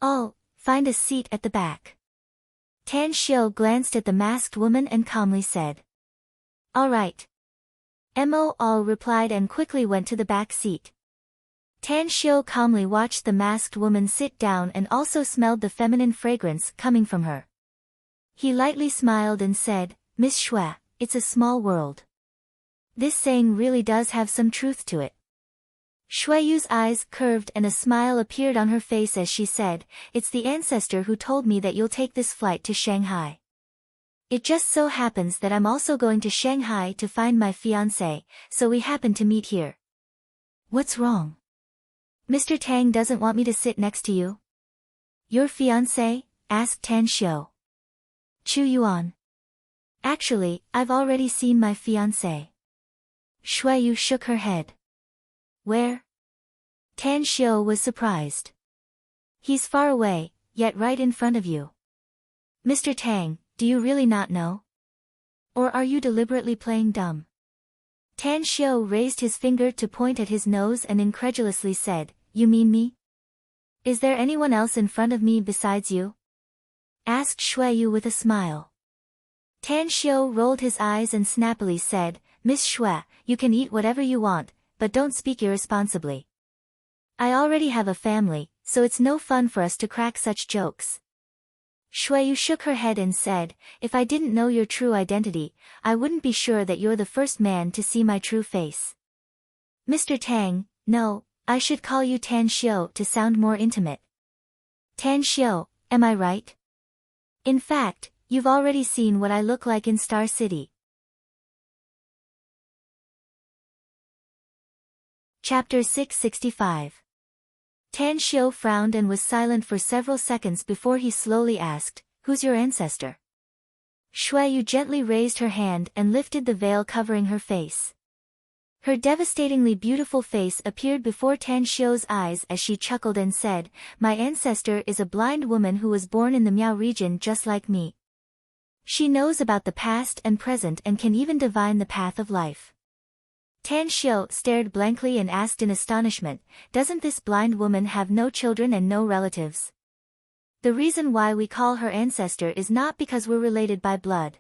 "Oh, find a seat at the back." Tan Xiu glanced at the masked woman and calmly said. "All right." Mo All replied and quickly went to the back seat. Tan Xiu calmly watched the masked woman sit down and also smelled the feminine fragrance coming from her. He lightly smiled and said, Miss Xue, it's a small world. This saying really does have some truth to it. Shueyu's eyes curved and a smile appeared on her face as she said, it's the ancestor who told me that you'll take this flight to Shanghai. It just so happens that I'm also going to Shanghai to find my fiancé, so we happen to meet here. What's wrong? Mr. Tang doesn't want me to sit next to you? Your fiancé? Asked Tan Xiu. Chu Yuan. Actually, I've already seen my fiancé. Shueyu shook her head. Where? Tan Xiu was surprised. He's far away, yet right in front of you. Mr. Tang, do you really not know? Or are you deliberately playing dumb? Tan Xiu raised his finger to point at his nose and incredulously said, You mean me? Is there anyone else in front of me besides you? Asked Shueyu with a smile. Tan Xiu rolled his eyes and snappily said, Miss Xue, you can eat whatever you want, but don't speak irresponsibly. I already have a family, so it's no fun for us to crack such jokes. Shueyu shook her head and said, If I didn't know your true identity, I wouldn't be sure that you're the first man to see my true face. Mr. Tang, no, I should call you Tan Xiu to sound more intimate. Tan Xiu, am I right? In fact, you've already seen what I look like in Star City. Chapter 665. Tan Xiu frowned and was silent for several seconds before he slowly asked, Who's your ancestor? Shueyu gently raised her hand and lifted the veil covering her face. Her devastatingly beautiful face appeared before Tan Xiu's eyes as she chuckled and said, My ancestor is a blind woman who was born in the Miao region just like me. She knows about the past and present and can even divine the path of life. Tan Xiu stared blankly and asked in astonishment, Doesn't this blind woman have no children and no relatives? The reason why we call her ancestor is not because we're related by blood.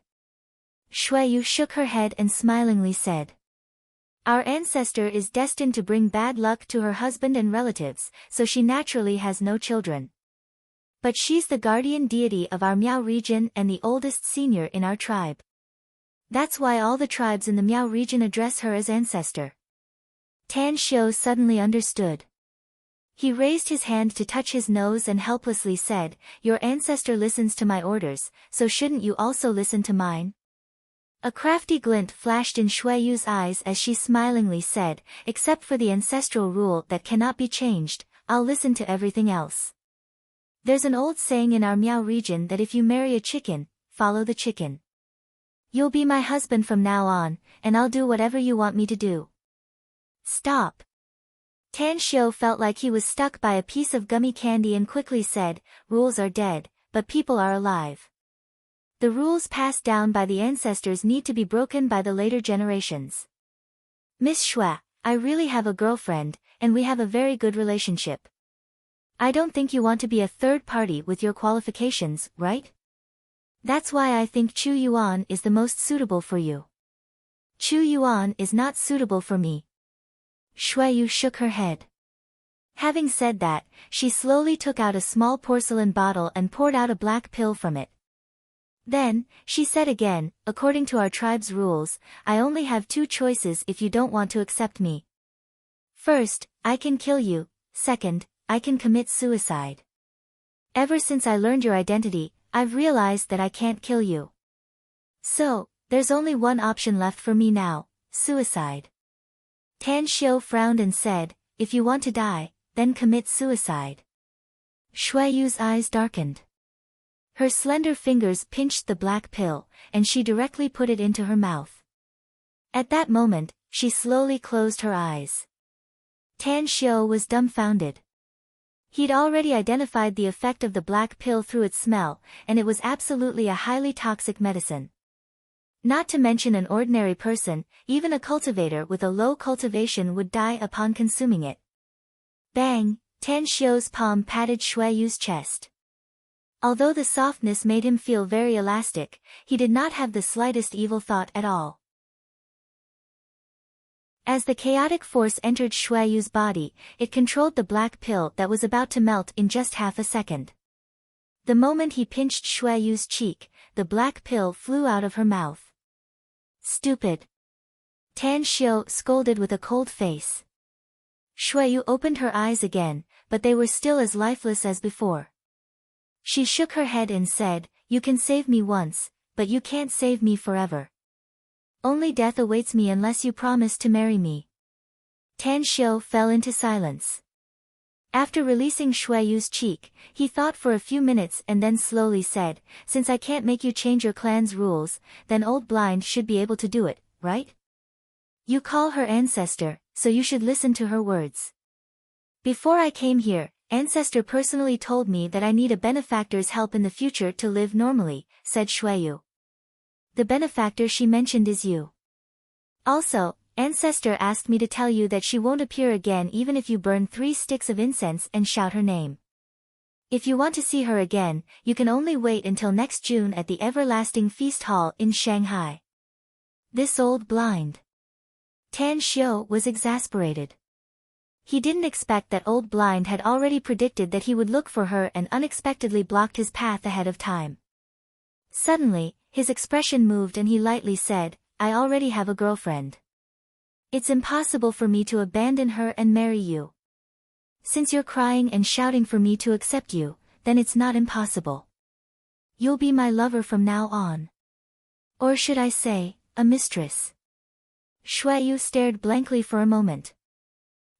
Shueyu shook her head and smilingly said, Our ancestor is destined to bring bad luck to her husband and relatives, so she naturally has no children. But she's the guardian deity of our Miao region and the oldest senior in our tribe. That's why all the tribes in the Miao region address her as ancestor. Tan Xiu suddenly understood. He raised his hand to touch his nose and helplessly said, Your ancestor listens to my orders, so shouldn't you also listen to mine? A crafty glint flashed in Shueyu's eyes as she smilingly said, Except for the ancestral rule that cannot be changed, I'll listen to everything else. There's an old saying in our Miao region that if you marry a chicken, follow the chicken. You'll be my husband from now on, and I'll do whatever you want me to do. Stop. Tan Xiu felt like he was stuck by a piece of gummy candy and quickly said, Rules are dead, but people are alive. The rules passed down by the ancestors need to be broken by the later generations. Miss Xue, I really have a girlfriend, and we have a very good relationship. I don't think you want to be a third party with your qualifications, right? That's why I think Chu Yuan is the most suitable for you. Chu Yuan is not suitable for me. Shueyu shook her head. Having said that, she slowly took out a small porcelain bottle and poured out a black pill from it. Then, she said again, According to our tribe's rules, I only have two choices if you don't want to accept me. First, I can kill you. Second, I can commit suicide. Ever since I learned your identity, I've realized that I can't kill you. So, there's only one option left for me now, suicide. Tan Xiu frowned and said, If you want to die, then commit suicide. Shueyu's eyes darkened. Her slender fingers pinched the black pill, and she directly put it into her mouth. At that moment, she slowly closed her eyes. Tan Xiu was dumbfounded. He'd already identified the effect of the black pill through its smell, and it was absolutely a highly toxic medicine. Not to mention an ordinary person, even a cultivator with a low cultivation would die upon consuming it. Bang! Tan Xiu's palm patted Shueyu's chest. Although the softness made him feel very elastic, he did not have the slightest evil thought at all. As the chaotic force entered Shueyu's body, it controlled the black pill that was about to melt in just half a second. The moment he pinched Shueyu's cheek, the black pill flew out of her mouth. Stupid! Tan Xiu scolded with a cold face. Shueyu opened her eyes again, but they were still as lifeless as before. She shook her head and said, "You can save me once, but you can't save me forever. Only death awaits me unless you promise to marry me." Tan Xiu fell into silence. After releasing Shueyu's cheek, he thought for a few minutes and then slowly said, "Since I can't make you change your clan's rules, then Old Blind should be able to do it, right? You call her ancestor, so you should listen to her words. Before I came here, Ancestor personally told me that I need a benefactor's help in the future to live normally," said Shueyu. "The benefactor she mentioned is you. Also, Ancestor asked me to tell you that she won't appear again even if you burn 3 sticks of incense and shout her name. If you want to see her again, you can only wait until next June at the Everlasting Feast Hall in Shanghai." This Old Blind. Tan Xiu was exasperated. He didn't expect that Old Blind had already predicted that he would look for her and unexpectedly blocked his path ahead of time. Suddenly, his expression moved and he lightly said, "I already have a girlfriend. It's impossible for me to abandon her and marry you. Since you're crying and shouting for me to accept you, then it's not impossible. You'll be my lover from now on. Or should I say, a mistress." Shueyu stared blankly for a moment.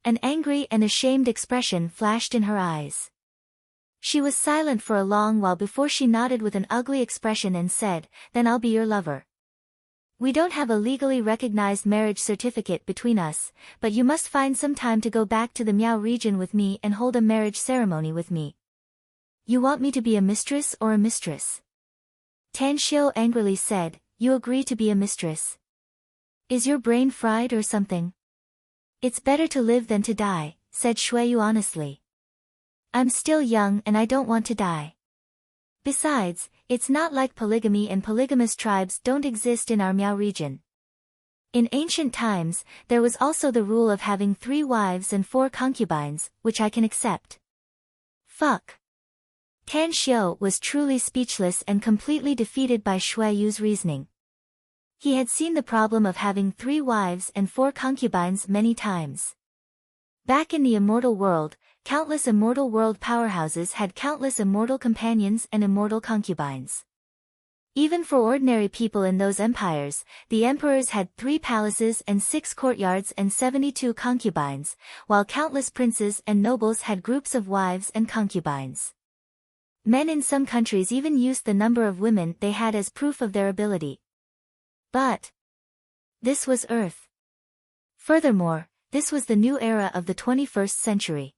An angry and ashamed expression flashed in her eyes. She was silent for a long while before she nodded with an ugly expression and said, "Then I'll be your lover. We don't have a legally recognized marriage certificate between us, but you must find some time to go back to the Miao region with me and hold a marriage ceremony with me. You want me to be a mistress or a mistress?" Tan Xiu angrily said, "You agree to be a mistress? Is your brain fried or something?" "It's better to live than to die," said Shueyu honestly. "I'm still young and I don't want to die. Besides, it's not like polygamy and polygamous tribes don't exist in our Miao region. In ancient times, there was also the rule of having 3 wives and 4 concubines, which I can accept." Fuck. Tan Xiu was truly speechless and completely defeated by Shueyu's reasoning. He had seen the problem of having 3 wives and 4 concubines many times. Back in the immortal world, countless immortal world powerhouses had countless immortal companions and immortal concubines. Even for ordinary people in those empires, the emperors had 3 palaces and 6 courtyards and 72 concubines, while countless princes and nobles had groups of wives and concubines. Men in some countries even used the number of women they had as proof of their ability. But this was Earth. Furthermore, this was the new era of the 21st century.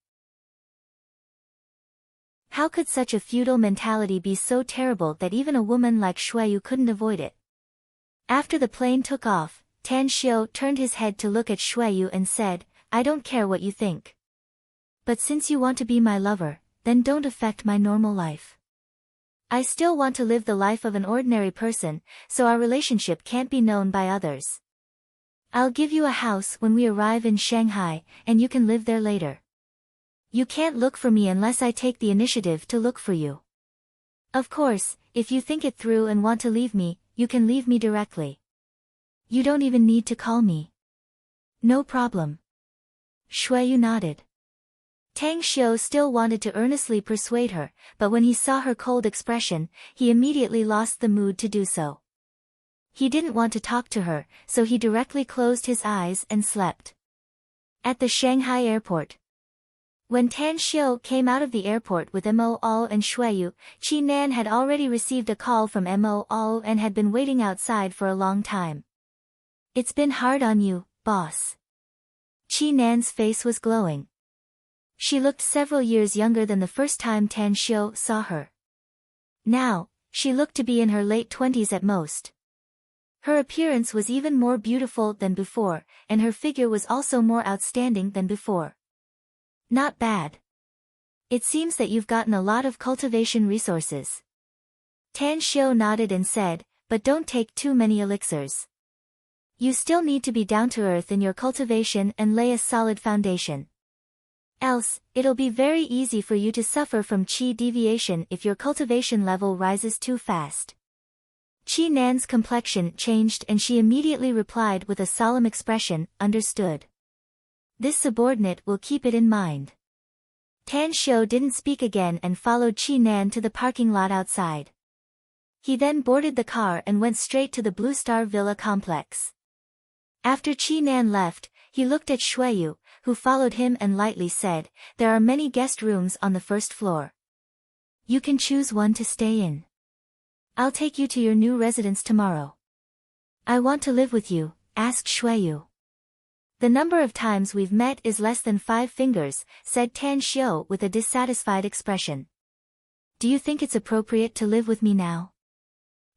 How could such a feudal mentality be so terrible that even a woman like Shueyu couldn't avoid it? After the plane took off, Tan Xiu turned his head to look at Shueyu and said, "I don't care what you think. But since you want to be my lover, then don't affect my normal life. I still want to live the life of an ordinary person, so our relationship can't be known by others. I'll give you a house when we arrive in Shanghai, and you can live there later. You can't look for me unless I take the initiative to look for you. Of course, if you think it through and want to leave me, you can leave me directly. You don't even need to call me." "No problem." Shueyu nodded. Tang Xiu still wanted to earnestly persuade her, but when he saw her cold expression, he immediately lost the mood to do so. He didn't want to talk to her, so he directly closed his eyes and slept. At the Shanghai airport. When Tan Xiu came out of the airport with Mo Ao and Shueyu, Qi Nan had already received a call from Mo Ao and had been waiting outside for a long time. "It's been hard on you, boss." Qi Nan's face was glowing. She looked several years younger than the first time Tan Xiu saw her. Now, she looked to be in her late 20s at most. Her appearance was even more beautiful than before, and her figure was also more outstanding than before. "Not bad. It seems that you've gotten a lot of cultivation resources." Tan Xiu nodded and said, "But don't take too many elixirs. You still need to be down to earth in your cultivation and lay a solid foundation. Else, it'll be very easy for you to suffer from qi deviation if your cultivation level rises too fast. Qi Nan's complexion changed and she immediately replied with a solemn expression, understood. This subordinate will keep it in mind. Tan Xiu didn't speak again and followed Qi Nan to the parking lot outside. He then boarded the car and went straight to the Blue Star Villa complex. After Qi Nan left, he looked at Shuiyu, who followed him and lightly said, there are many guest rooms on the first floor. You can choose one to stay in. I'll take you to your new residence tomorrow. I want to live with you, asked Shuiyu. The number of times we've met is less than 5 fingers, said Tan Xiu with a dissatisfied expression. Do you think it's appropriate to live with me now?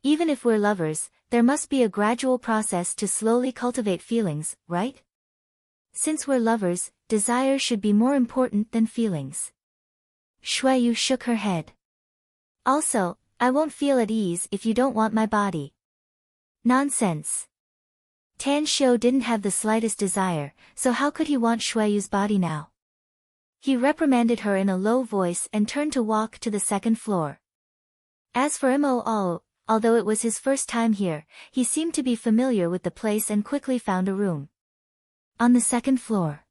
Even if we're lovers, there must be a gradual process to slowly cultivate feelings, right? Since we're lovers, desire should be more important than feelings. Shuiyu shook her head. Also, I won't feel at ease if you don't want my body. Nonsense. Tan Xiu didn't have the slightest desire, so how could he want Shuiyu's body now? He reprimanded her in a low voice and turned to walk to the second floor. As for Mo, although it was his first time here, he seemed to be familiar with the place and quickly found a room. On the second floor.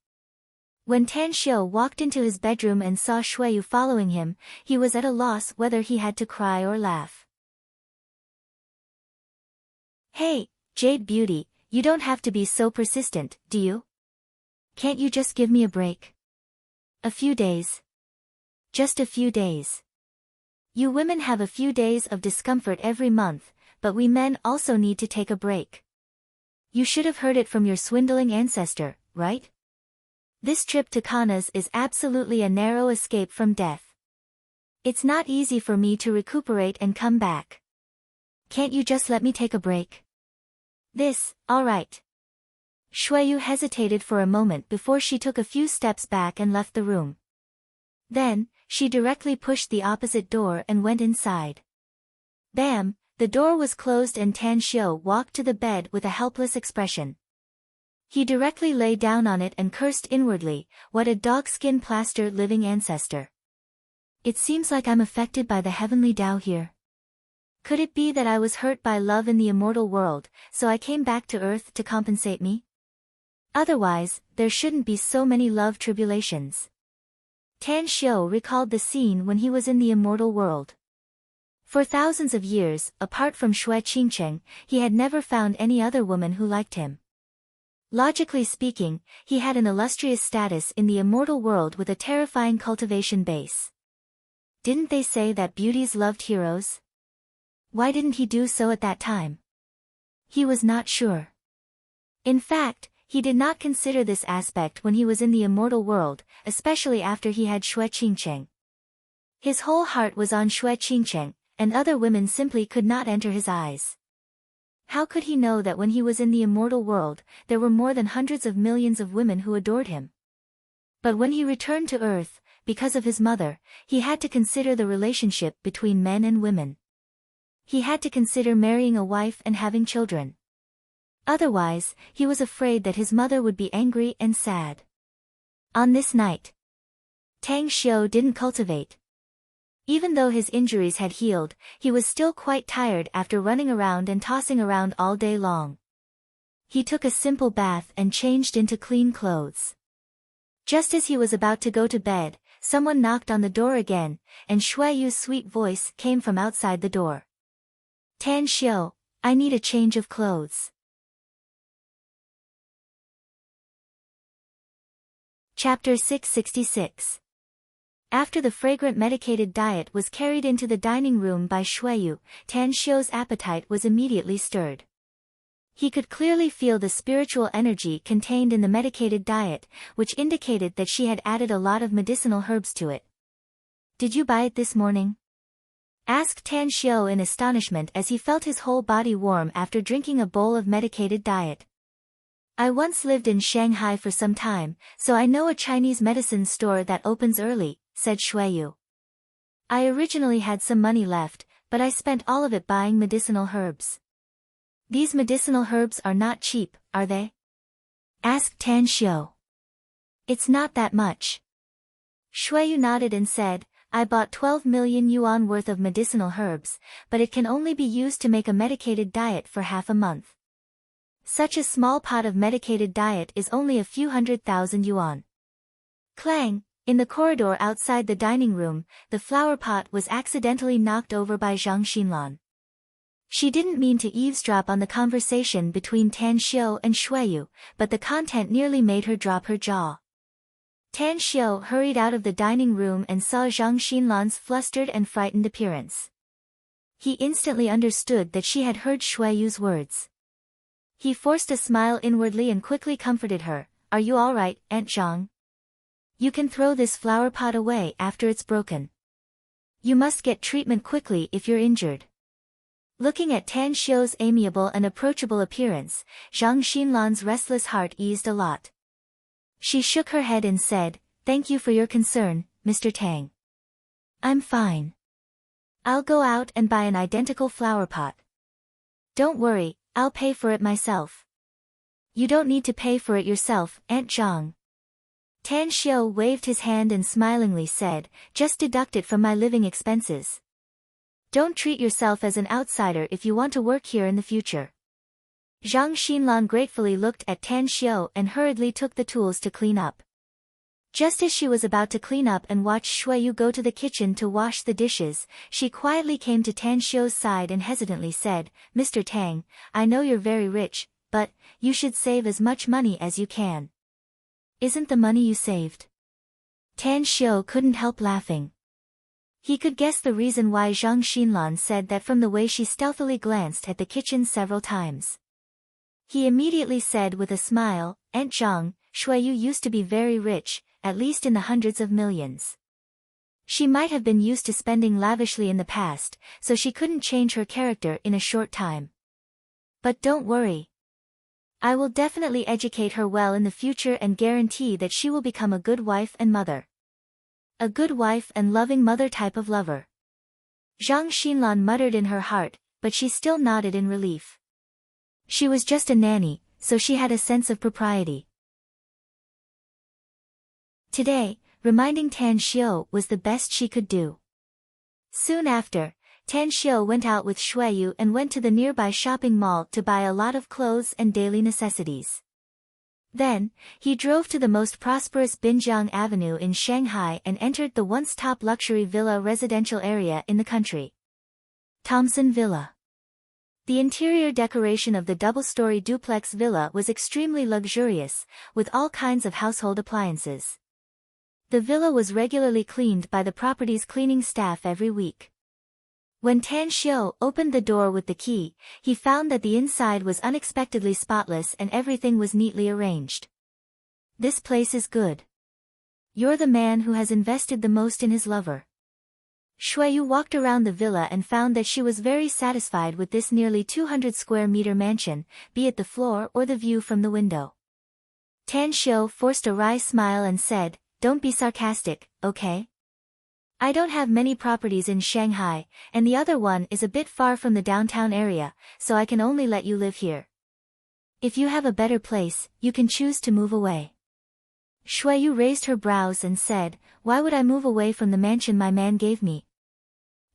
When Tan Xiu walked into his bedroom and saw Shuiyu following him, he was at a loss whether he had to cry or laugh. Hey, Jade Beauty, you don't have to be so persistent, do you? Can't you just give me a break? A few days. Just a few days. You women have a few days of discomfort every month, but we men also need to take a break. You should have heard it from your swindling ancestor, right? This trip to Kana's is absolutely a narrow escape from death. It's not easy for me to recuperate and come back. Can't you just let me take a break? All right. Shuiyu hesitated for a moment before she took a few steps back and left the room. Then, she directly pushed the opposite door and went inside. Bam, the door was closed and Tan Xiu walked to the bed with a helpless expression. He directly lay down on it and cursed inwardly, what a dogskin plaster living ancestor. It seems like I'm affected by the heavenly Tao here. Could it be that I was hurt by love in the immortal world, so I came back to earth to compensate me? Otherwise, there shouldn't be so many love tribulations. Tan Xiu recalled the scene when he was in the immortal world. For thousands of years, apart from Shui Qingcheng, he had never found any other woman who liked him. Logically speaking, he had an illustrious status in the immortal world with a terrifying cultivation base. Didn't they say that beauties loved heroes? Why didn't he do so at that time? He was not sure. In fact, he did not consider this aspect when he was in the immortal world, especially after he had Shui Qingcheng. His whole heart was on Shui Qingcheng, and other women simply could not enter his eyes. How could he know that when he was in the immortal world, there were more than hundreds of millions of women who adored him? But when he returned to Earth, because of his mother, he had to consider the relationship between men and women. He had to consider marrying a wife and having children. Otherwise, he was afraid that his mother would be angry and sad. On this night, Tang Xiu didn't cultivate. Even though his injuries had healed, he was still quite tired after running around and tossing around all day long. He took a simple bath and changed into clean clothes. Just as he was about to go to bed, someone knocked on the door again, and Shuiyu's sweet voice came from outside the door. Tan Xiu, I need a change of clothes. Chapter 666. After the fragrant medicated diet was carried into the dining room by Shuiyu, Tan Xiu's appetite was immediately stirred. He could clearly feel the spiritual energy contained in the medicated diet, which indicated that she had added a lot of medicinal herbs to it. Did you buy it this morning? Asked Tan Xiu in astonishment as he felt his whole body warm after drinking a bowl of medicated diet. I once lived in Shanghai for some time, so I know a Chinese medicine store that opens early, said Shuiyu. I originally had some money left, but I spent all of it buying medicinal herbs. These medicinal herbs are not cheap, are they? Asked Tan Xiu. It's not that much. Shuiyu nodded and said, I bought 12 million yuan worth of medicinal herbs, but it can only be used to make a medicated diet for half a month. Such a small pot of medicated diet is only a few 100,000 yuan. Clang! In the corridor outside the dining room, the flower pot was accidentally knocked over by Zhang Xinlan. She didn't mean to eavesdrop on the conversation between Tan Xiu and Shuiyu, but the content nearly made her drop her jaw. Tan Xiu hurried out of the dining room and saw Zhang Xinlan's flustered and frightened appearance. He instantly understood that she had heard Shuiyu's words. He forced a smile inwardly and quickly comforted her. Are you all right, Aunt Zhang? You can throw this flower pot away after it's broken. You must get treatment quickly if you're injured. Looking at Tan Xiu's amiable and approachable appearance, Zhang Xinlan's restless heart eased a lot. She shook her head and said, Thank you for your concern, Mr. Tang. I'm fine. I'll go out and buy an identical flower pot. Don't worry, I'll pay for it myself. You don't need to pay for it yourself, Aunt Zhang. Tan Xiu waved his hand and smilingly said, Just deduct it from my living expenses. Don't treat yourself as an outsider if you want to work here in the future. Zhang Xinlan gratefully looked at Tan Xiu and hurriedly took the tools to clean up. Just as she was about to clean up and watch Shuiyu go to the kitchen to wash the dishes, she quietly came to Tan Xiu's side and hesitantly said, Mr. Tang, I know you're very rich, but you should save as much money as you can. Isn't the money you saved? Tan Xiu couldn't help laughing. He could guess the reason why Zhang Xinlan said that from the way she stealthily glanced at the kitchen several times. He immediately said with a smile, Aunt Zhang, Shuiyu used to be very rich, at least in the hundreds of millions. She might have been used to spending lavishly in the past, so she couldn't change her character in a short time. But don't worry. I will definitely educate her well in the future and guarantee that she will become a good wife and mother. A good wife and loving mother type of lover. Zhang Xinlan muttered in her heart, but she still nodded in relief. She was just a nanny, so she had a sense of propriety. Today, reminding Tan Xiu was the best she could do. Soon after, Tan Xiu went out with Shuiyu and went to the nearby shopping mall to buy a lot of clothes and daily necessities. Then, he drove to the most prosperous Binjiang Avenue in Shanghai and entered the once top luxury villa residential area in the country. Thompson Villa. The interior decoration of the double-story duplex villa was extremely luxurious, with all kinds of household appliances. The villa was regularly cleaned by the property's cleaning staff every week. When Tan Xiu opened the door with the key, he found that the inside was unexpectedly spotless and everything was neatly arranged. This place is good. You're the man who has invested the most in his lover. Shuiyu walked around the villa and found that she was very satisfied with this nearly 200 square meter mansion, be it the floor or the view from the window. Tan Xiu forced a wry smile and said, Don't be sarcastic, okay? I don't have many properties in Shanghai, and the other one is a bit far from the downtown area, so I can only let you live here. If you have a better place, you can choose to move away. Shuiyu raised her brows and said, Why would I move away from the mansion my man gave me?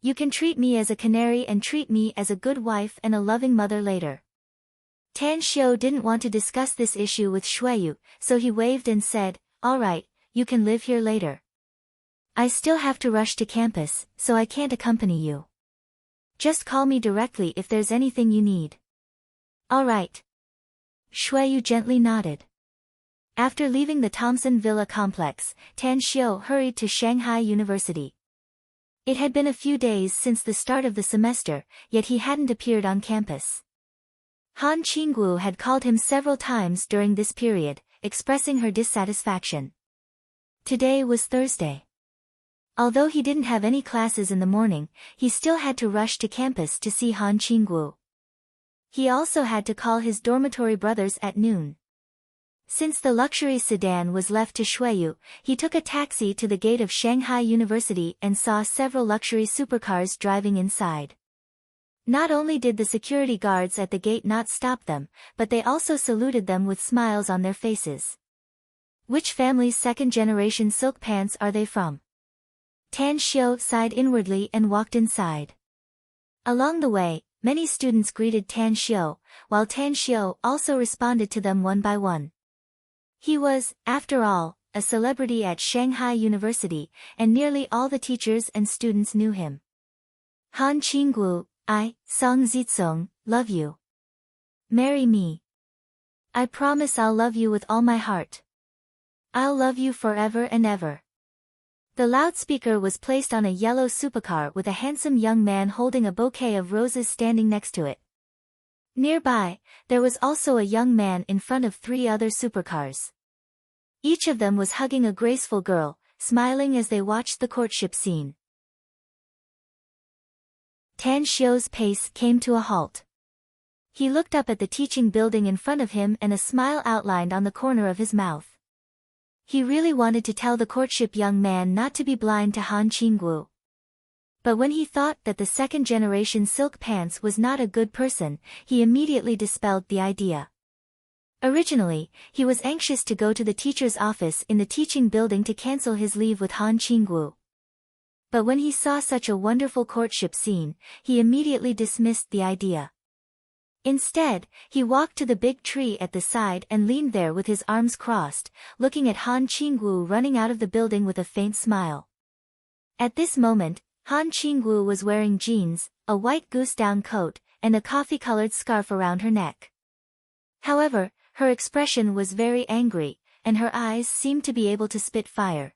You can treat me as a canary and treat me as a good wife and a loving mother later. Tan Xiu didn't want to discuss this issue with Shuiyu, so he waved and said, All right, you can live here later. I still have to rush to campus, so I can't accompany you. Just call me directly if there's anything you need. All right. Shuiyu gently nodded. After leaving the Thompson Villa complex, Tan Xiu hurried to Shanghai University. It had been a few days since the start of the semester, yet he hadn't appeared on campus. Han Qingguo had called him several times during this period, expressing her dissatisfaction. Today was Thursday. Although he didn't have any classes in the morning, he still had to rush to campus to see Han Qingguo. He also had to call his dormitory brothers at noon. Since the luxury sedan was left to Shuiyu, he took a taxi to the gate of Shanghai University and saw several luxury supercars driving inside. Not only did the security guards at the gate not stop them, but they also saluted them with smiles on their faces. Which family's second-generation silk pants are they from? Tan Xiu sighed inwardly and walked inside. Along the way, many students greeted Tan Xiu, while Tan Xiu also responded to them one by one. He was, after all, a celebrity at Shanghai University, and nearly all the teachers and students knew him. Han Qinggu, I, Song Zitsong, love you. Marry me. I promise I'll love you with all my heart. I'll love you forever and ever. The loudspeaker was placed on a yellow supercar with a handsome young man holding a bouquet of roses standing next to it. Nearby, there was also a young man in front of 3 other supercars. Each of them was hugging a graceful girl, smiling as they watched the courtship scene. Tan Xiu's pace came to a halt. He looked up at the teaching building in front of him and a smile outlined on the corner of his mouth. He really wanted to tell the courtship young man not to be blind to Han Qinggu. But when he thought that the second-generation silk pants was not a good person, he immediately dispelled the idea. Originally, he was anxious to go to the teacher's office in the teaching building to cancel his leave with Han Qinggu. But when he saw such a wonderful courtship scene, he immediately dismissed the idea. Instead, he walked to the big tree at the side and leaned there with his arms crossed, looking at Han Qinggu running out of the building with a faint smile. At this moment, Han Qinggu was wearing jeans, a white goose-down coat, and a coffee-colored scarf around her neck. However, her expression was very angry, and her eyes seemed to be able to spit fire.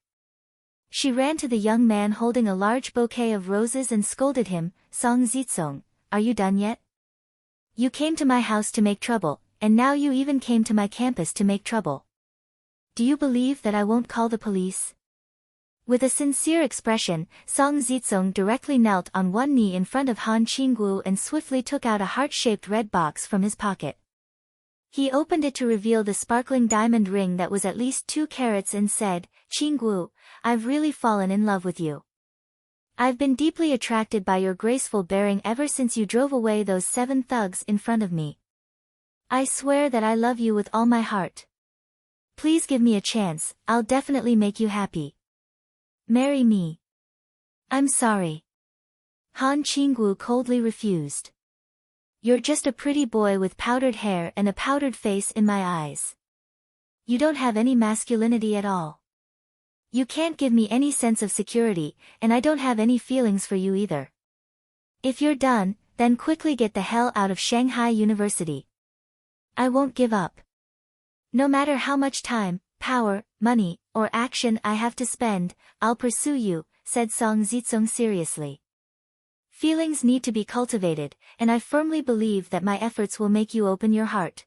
She ran to the young man holding a large bouquet of roses and scolded him, Song Zitsong, are you done yet? You came to my house to make trouble, and now you even came to my campus to make trouble. Do you believe that I won't call the police? With a sincere expression, Song Zitsong directly knelt on one knee in front of Han Qinggu and swiftly took out a heart-shaped red box from his pocket. He opened it to reveal the sparkling diamond ring that was at least 2 carats and said, Qinggu, I've really fallen in love with you. I've been deeply attracted by your graceful bearing ever since you drove away those 7 thugs in front of me. I swear that I love you with all my heart. Please give me a chance, I'll definitely make you happy. Marry me. I'm sorry. Han Qinggu coldly refused. You're just a pretty boy with powdered hair and a powdered face in my eyes. You don't have any masculinity at all. You can't give me any sense of security, and I don't have any feelings for you either. If you're done, then quickly get the hell out of Shanghai University. I won't give up. No matter how much time, power, money, or action I have to spend, I'll pursue you, said Song Zitsong seriously. Feelings need to be cultivated, and I firmly believe that my efforts will make you open your heart.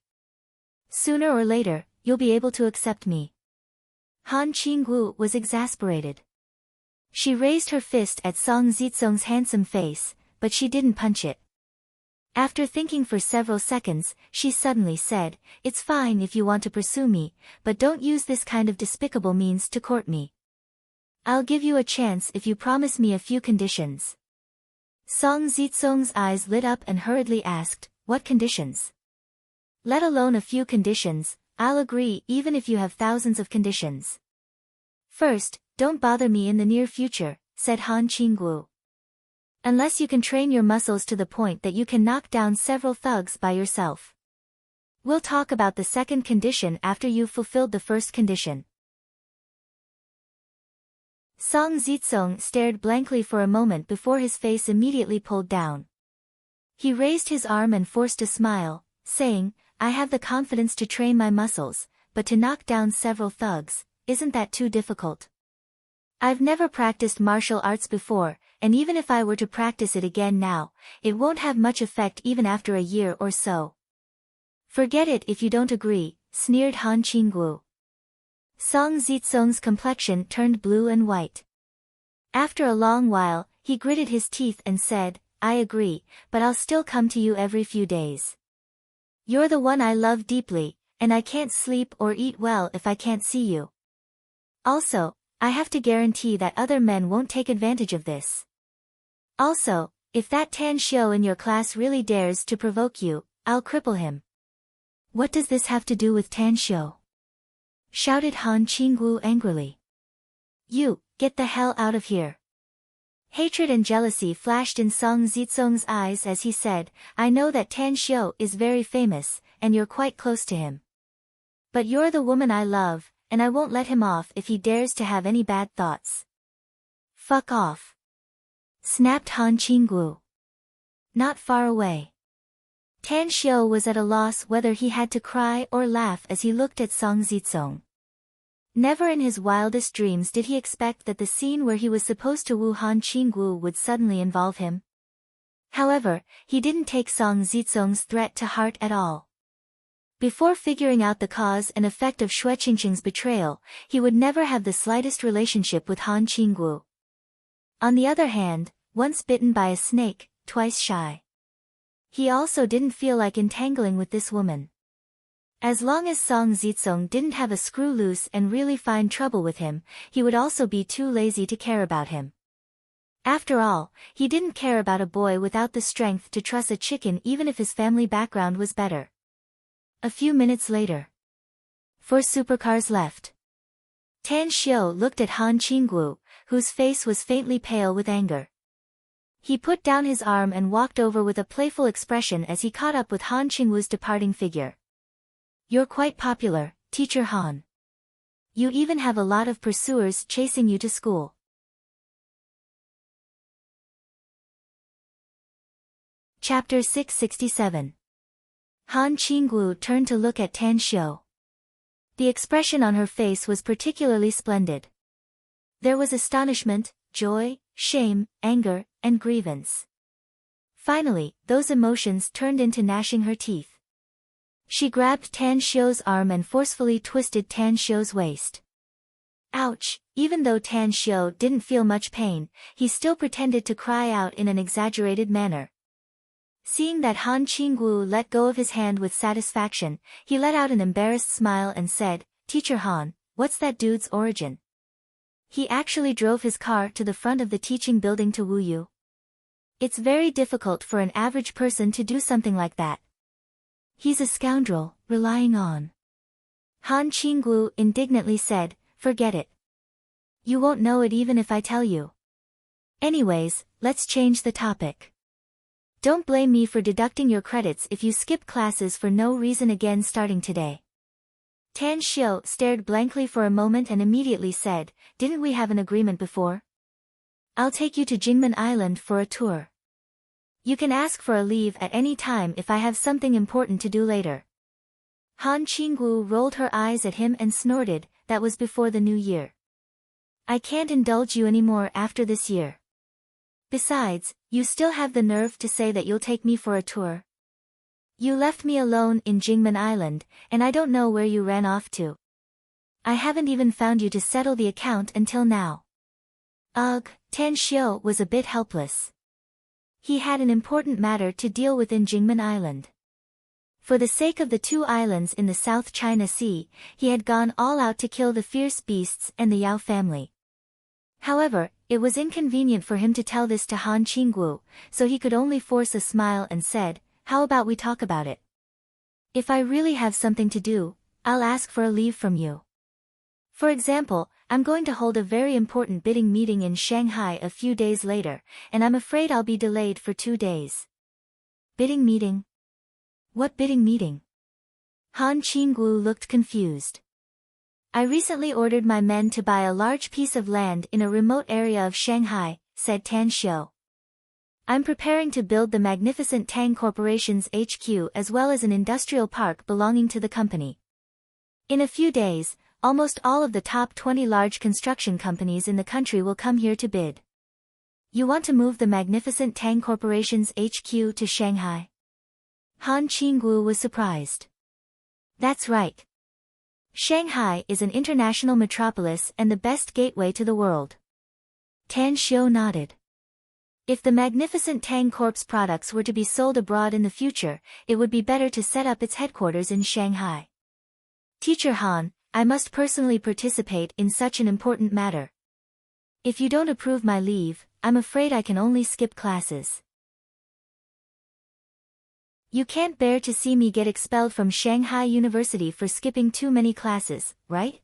Sooner or later, you'll be able to accept me. Han Qinggu was exasperated. She raised her fist at Song Zitsong's handsome face, but she didn't punch it. After thinking for several seconds, she suddenly said, It's fine if you want to pursue me, but don't use this kind of despicable means to court me. I'll give you a chance if you promise me a few conditions. Song Zitsong's eyes lit up and hurriedly asked, What conditions? Let alone a few conditions, I'll agree even if you have thousands of conditions. First, don't bother me in the near future, said Han Qinggu. Unless you can train your muscles to the point that you can knock down several thugs by yourself. We'll talk about the second condition after you've fulfilled the first condition. Song Zitsong stared blankly for a moment before his face immediately pulled down. He raised his arm and forced a smile, saying, I have the confidence to train my muscles, but to knock down several thugs, isn't that too difficult? I've never practiced martial arts before, and even if I were to practice it again now, it won't have much effect even after a year or so. Forget it if you don't agree, sneered Han Qinggu. Song Zitsong's complexion turned blue and white. After a long while, he gritted his teeth and said, I agree, but I'll still come to you every few days. You're the one I love deeply, and I can't sleep or eat well if I can't see you. Also, I have to guarantee that other men won't take advantage of this. Also, If that Tan Xiu in your class really dares to provoke you, I'll cripple him. What does this have to do with Tan Xiu? Shouted Han Qingwu angrily. You, get the hell out of here. Hatred and jealousy flashed in Song Zizong's eyes as he said, I know that Tan Xiu is very famous, and you're quite close to him. But you're the woman I love, and I won't let him off if he dares to have any bad thoughts. Fuck off. Snapped Han Qingwu. Not far away. Tan Xiu was at a loss whether he had to cry or laugh as he looked at Song Zizong. Never in his wildest dreams did he expect that the scene where he was supposed to woo Han Qingwu would suddenly involve him. However, he didn't take Song Zizong's threat to heart at all. Before figuring out the cause and effect of Xue Qingqing's betrayal, he would never have the slightest relationship with Han Qingwu. On the other hand, once bitten by a snake, twice shy. He also didn't feel like entangling with this woman. As long as Song Zizong didn't have a screw loose and really find trouble with him, he would also be too lazy to care about him. After all, he didn't care about a boy without the strength to truss a chicken even if his family background was better. A few minutes later. 4 supercars left. Tan Xiu looked at Han Qingwu, whose face was faintly pale with anger. He put down his arm and walked over with a playful expression as he caught up with Han Qingwu's departing figure. You're quite popular, Teacher Han. You even have a lot of pursuers chasing you to school. Chapter 667. Han Qingwu turned to look at Tan Xiu. The expression on her face was particularly splendid. There was astonishment, joy, shame, anger, and grievance. Finally, those emotions turned into gnashing her teeth. She grabbed Tan Xiu's arm and forcefully twisted Tan Xiu's waist. Ouch! Even though Tan Xiu didn't feel much pain, he still pretended to cry out in an exaggerated manner. Seeing that Han Qingwu let go of his hand with satisfaction, he let out an embarrassed smile and said, Teacher Han, what's that dude's origin? He actually drove his car to the front of the teaching building to woo you. It's very difficult for an average person to do something like that. He's a scoundrel, relying on. Han Qingwu indignantly said, forget it. You won't know it even if I tell you. Anyways, let's change the topic. Don't blame me for deducting your credits if you skip classes for no reason again starting today. Tan Xiu stared blankly for a moment and immediately said, didn't we have an agreement before? I'll take you to Jingmen Island for a tour. You can ask for a leave at any time if I have something important to do later. Han Qingwu rolled her eyes at him and snorted, that was before the new year. I can't indulge you anymore after this year. Besides, you still have the nerve to say that you'll take me for a tour. You left me alone in Jingmen Island, and I don't know where you ran off to. I haven't even found you to settle the account until now. Ugh, Tan Xiu was a bit helpless. He had an important matter to deal with in Jingmen Island. For the sake of the 2 islands in the South China Sea, he had gone all out to kill the fierce beasts and the Yao family. However, it was inconvenient for him to tell this to Han Qingwu, so he could only force a smile and said, how about we talk about it? If I really have something to do, I'll ask for a leave from you. For example, I'm going to hold a very important bidding meeting in Shanghai a few days later, and I'm afraid I'll be delayed for 2 days. Bidding meeting? What bidding meeting? Han Qingwu looked confused. I recently ordered my men to buy a large piece of land in a remote area of Shanghai, said Tan Xiu. I'm preparing to build the magnificent Tang Corporation's HQ as well as an industrial park belonging to the company. In a few days, almost all of the top 20 large construction companies in the country will come here to bid. You want to move the magnificent Tang Corporation's HQ to Shanghai? Han Qingwu was surprised. That's right. Shanghai is an international metropolis and the best gateway to the world. Tan Xiu nodded. If the magnificent Tang Corp's products were to be sold abroad in the future, it would be better to set up its headquarters in Shanghai. Teacher Han, I must personally participate in such an important matter. If you don't approve my leave, I'm afraid I can only skip classes. You can't bear to see me get expelled from Shanghai University for skipping too many classes, right?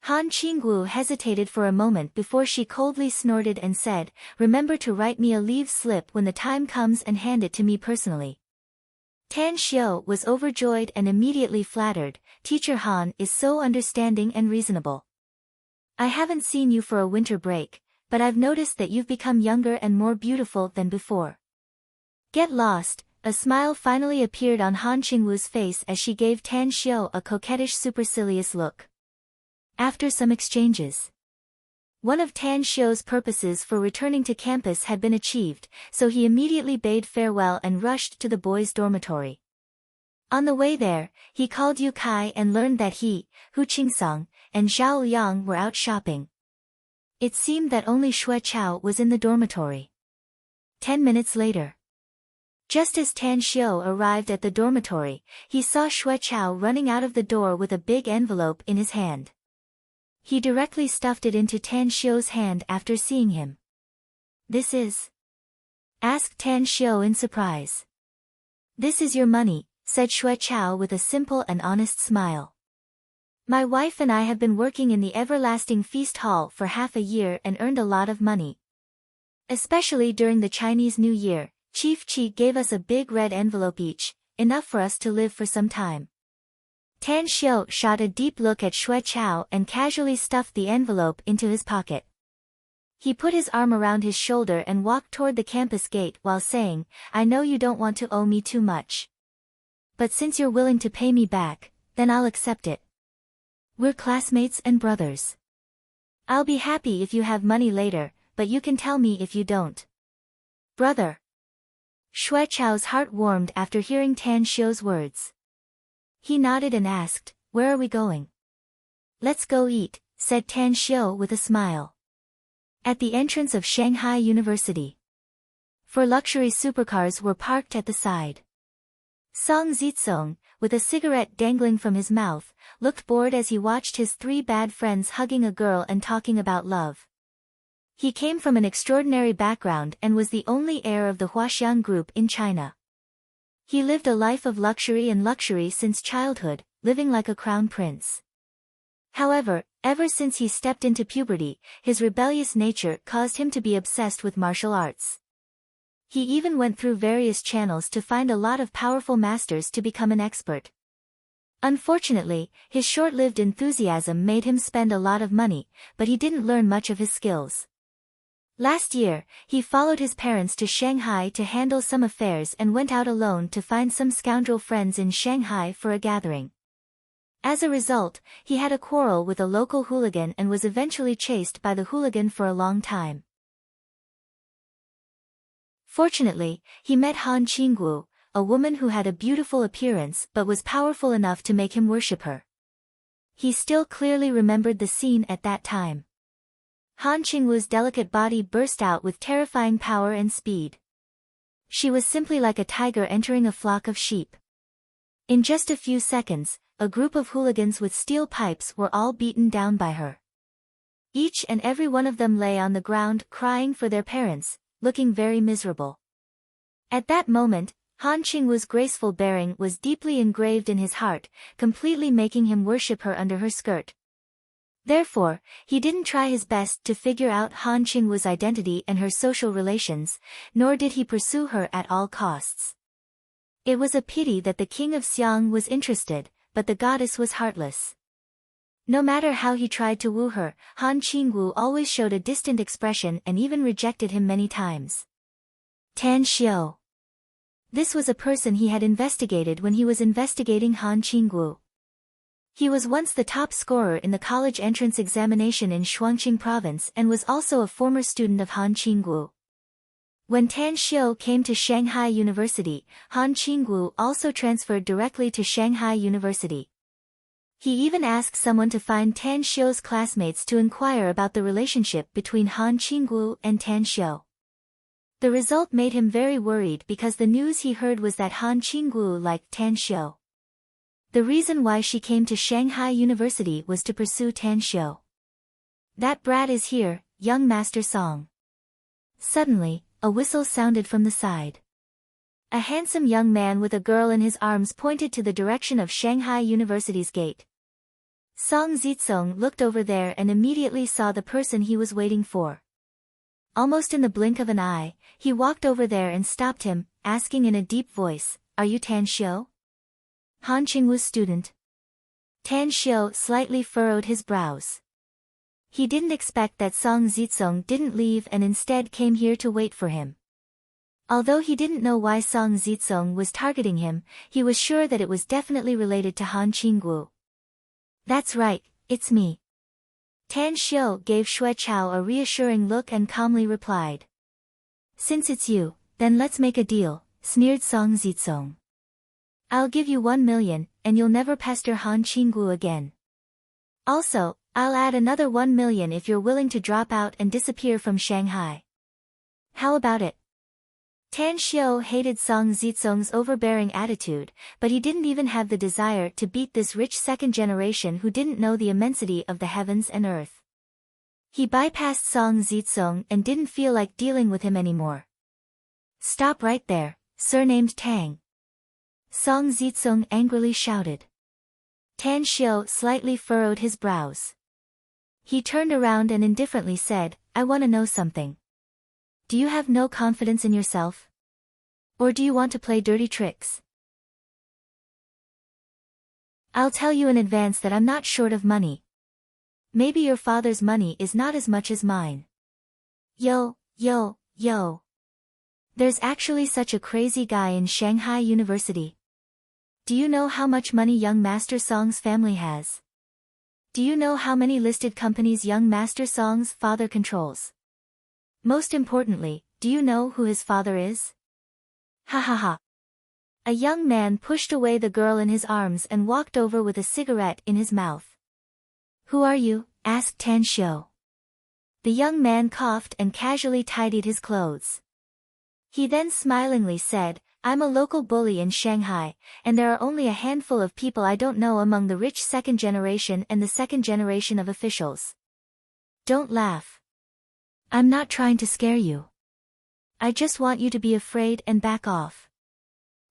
Han Qingwu hesitated for a moment before she coldly snorted and said, remember to write me a leave slip when the time comes and hand it to me personally. Tan Xiu was overjoyed and immediately flattered, Teacher Han is so understanding and reasonable. I haven't seen you for a winter break, but I've noticed that you've become younger and more beautiful than before. Get lost. A smile finally appeared on Han Qingwu's face as she gave Tan Xiu a coquettish supercilious look. After some exchanges, one of Tan Xiu's purposes for returning to campus had been achieved, so he immediately bade farewell and rushed to the boys' dormitory. On the way there, he called Yu Kai and learned that he, Hu Qingsong, and Zhao Yang were out shopping. It seemed that only Xue Chao was in the dormitory. 10 minutes later, just as Tan Xiu arrived at the dormitory, he saw Xue Chao running out of the door with a big envelope in his hand. He directly stuffed it into Tan Xiu's hand after seeing him. This is? Asked Tan Xiu in surprise. This is your money, said Xue Chao with a simple and honest smile. My wife and I have been working in the everlasting feast hall for half a year and earned a lot of money. Especially during the Chinese New Year, Chief Chi gave us a big red envelope each, enough for us to live for some time. Tan Xiu shot a deep look at Xue Chao and casually stuffed the envelope into his pocket. He put his arm around his shoulder and walked toward the campus gate while saying, I know you don't want to owe me too much. But since you're willing to pay me back, then I'll accept it. We're classmates and brothers. I'll be happy if you have money later, but you can tell me if you don't. Brother. Xue Chao's heart warmed after hearing Tan Xiu's words. He nodded and asked, where are we going? Let's go eat, said Tan Xiu with a smile. At the entrance of Shanghai University. 4 luxury supercars were parked at the side. Song Zizong, with a cigarette dangling from his mouth, looked bored as he watched his 3 bad friends hugging a girl and talking about love. He came from an extraordinary background and was the only heir of the Huaxiang group in China. He lived a life of luxury since childhood, living like a crown prince. However, ever since he stepped into puberty, his rebellious nature caused him to be obsessed with martial arts. He even went through various channels to find a lot of powerful masters to become an expert. Unfortunately, his short-lived enthusiasm made him spend a lot of money, but he didn't learn much of his skills. Last year, he followed his parents to Shanghai to handle some affairs and went out alone to find some scoundrel friends in Shanghai for a gathering. As a result, he had a quarrel with a local hooligan and was eventually chased by the hooligan for a long time. Fortunately, he met Han Qingwu, a woman who had a beautiful appearance but was powerful enough to make him worship her. He still clearly remembered the scene at that time. Han Qingwu's delicate body burst out with terrifying power and speed. She was simply like a tiger entering a flock of sheep. In just a few seconds, a group of hooligans with steel pipes were all beaten down by her. Each and every one of them lay on the ground crying for their parents, looking very miserable. At that moment, Han Qingwu's graceful bearing was deeply engraved in his heart, completely making him worship her under her skirt. Therefore, he didn't try his best to figure out Han Qingwu's identity and her social relations, nor did he pursue her at all costs. It was a pity that the king of Xiang was interested, but the goddess was heartless. No matter how he tried to woo her, Han Qingwu always showed a distant expression and even rejected him many times. Tan Xiu. This was a person he had investigated when he was investigating Han Qingwu. He was once the top scorer in the college entrance examination in Shuangqing province and was also a former student of Han Qingwu. When Tan Xiu came to Shanghai University, Han Qingwu also transferred directly to Shanghai University. He even asked someone to find Tan Xiu's classmates to inquire about the relationship between Han Qingwu and Tan Xiu. The result made him very worried because the news he heard was that Han Qingwu liked Tan Xiu. The reason why she came to Shanghai University was to pursue Tan Xiu. That brat is here, young Master Song. Suddenly, a whistle sounded from the side. A handsome young man with a girl in his arms pointed to the direction of Shanghai University's gate. Song Zitsong looked over there and immediately saw the person he was waiting for. Almost in the blink of an eye, he walked over there and stopped him, asking in a deep voice, "Are you Tan Xiu?" Han Qingwu's student. Tan Xiu slightly furrowed his brows. He didn't expect that Song Zitsong didn't leave and instead came here to wait for him. Although he didn't know why Song Zitsong was targeting him, he was sure that it was definitely related to Han Qingwu. "That's right, it's me." Tan Xiu gave Xue Chao a reassuring look and calmly replied. "Since it's you, then let's make a deal," sneered Song Zitsong. "I'll give you 1 million, and you'll never pester Han Qingwu again. Also, I'll add another 1 million if you're willing to drop out and disappear from Shanghai. How about it?" Tan Xiu hated Song Zitsong's overbearing attitude, but he didn't even have the desire to beat this rich second generation who didn't know the immensity of the heavens and earth. He bypassed Song Zitsong and didn't feel like dealing with him anymore. "Stop right there, surnamed Tang!" Song Zitsong angrily shouted. Tan Xiu slightly furrowed his brows. He turned around and indifferently said, "I want to know something. Do you have no confidence in yourself? Or do you want to play dirty tricks? I'll tell you in advance that I'm not short of money. Maybe your father's money is not as much as mine." Yo. There's actually such a crazy guy in Shanghai University. Do you know how much money young Master Song's family has? Do you know how many listed companies young Master Song's father controls? Most importantly, do you know who his father is? Ha ha ha. A young man pushed away the girl in his arms and walked over with a cigarette in his mouth. "Who are you?" asked Tan Xiu. The young man coughed and casually tidied his clothes. He then smilingly said, "I'm a local bully in Shanghai, and there are only a handful of people I don't know among the rich second generation and the second generation of officials. Don't laugh. I'm not trying to scare you. I just want you to be afraid and back off.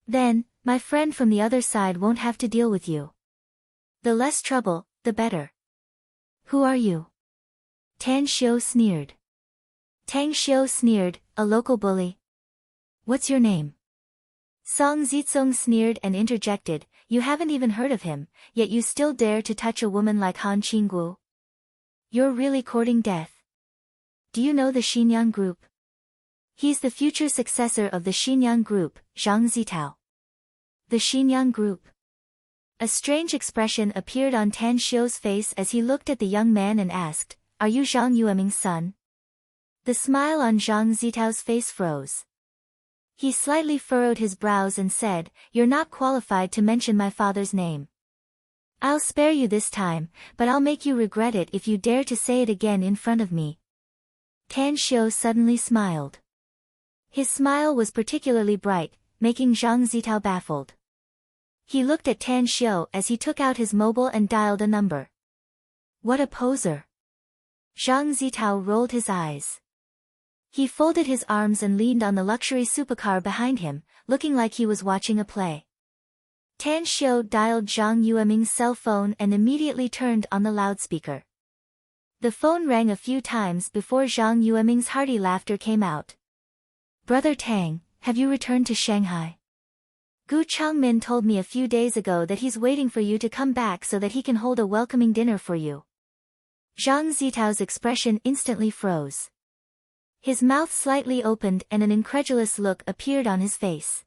Then, my friend from the other side won't have to deal with you. The less trouble, the better." "Who are you?" Tan Xiu sneered. Tang Xiu sneered, "A local bully. What's your name?" Song Zitsong sneered and interjected, "You haven't even heard of him, yet you still dare to touch a woman like Han Qingwu? You're really courting death. Do you know the Xinyang Group? He's the future successor of the Xinyang Group, Zhang Zitao." The Xinyang Group. A strange expression appeared on Tan Xiu's face as he looked at the young man and asked, "Are you Zhang Yueming's son?" The smile on Zhang Zitao's face froze. He slightly furrowed his brows and said, "You're not qualified to mention my father's name. I'll spare you this time, but I'll make you regret it if you dare to say it again in front of me." Tan Xiu suddenly smiled. His smile was particularly bright, making Zhang Zitao baffled. He looked at Tan Xiu as he took out his mobile and dialed a number. What a poser! Zhang Zitao rolled his eyes. He folded his arms and leaned on the luxury supercar behind him, looking like he was watching a play. Tan Xiu dialed Zhang Yueming's cell phone and immediately turned on the loudspeaker. The phone rang a few times before Zhang Yueming's hearty laughter came out. "Brother Tang, have you returned to Shanghai? Gu Changmin told me a few days ago that he's waiting for you to come back so that he can hold a welcoming dinner for you." Zhang Zitao's expression instantly froze. His mouth slightly opened and an incredulous look appeared on his face.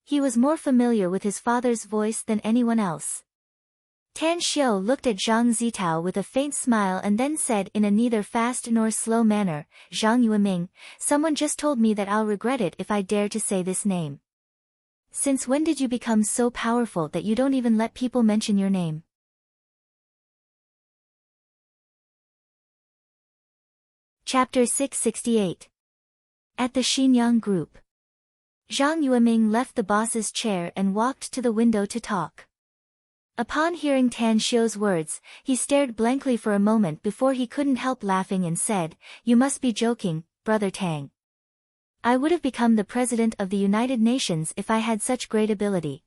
He was more familiar with his father's voice than anyone else. Tan Xiu looked at Zhang Zitao with a faint smile and then said in a neither fast nor slow manner, "Zhang Yueming, someone just told me that I'll regret it if I dare to say this name. Since when did you become so powerful that you don't even let people mention your name?" Chapter 668. At the Xinyang Group. Zhang Yueming left the boss's chair and walked to the window to talk. Upon hearing Tan Xiu's words, he stared blankly for a moment before he couldn't help laughing and said, "You must be joking, Brother Tang. I would have become the president of the United Nations if I had such great ability.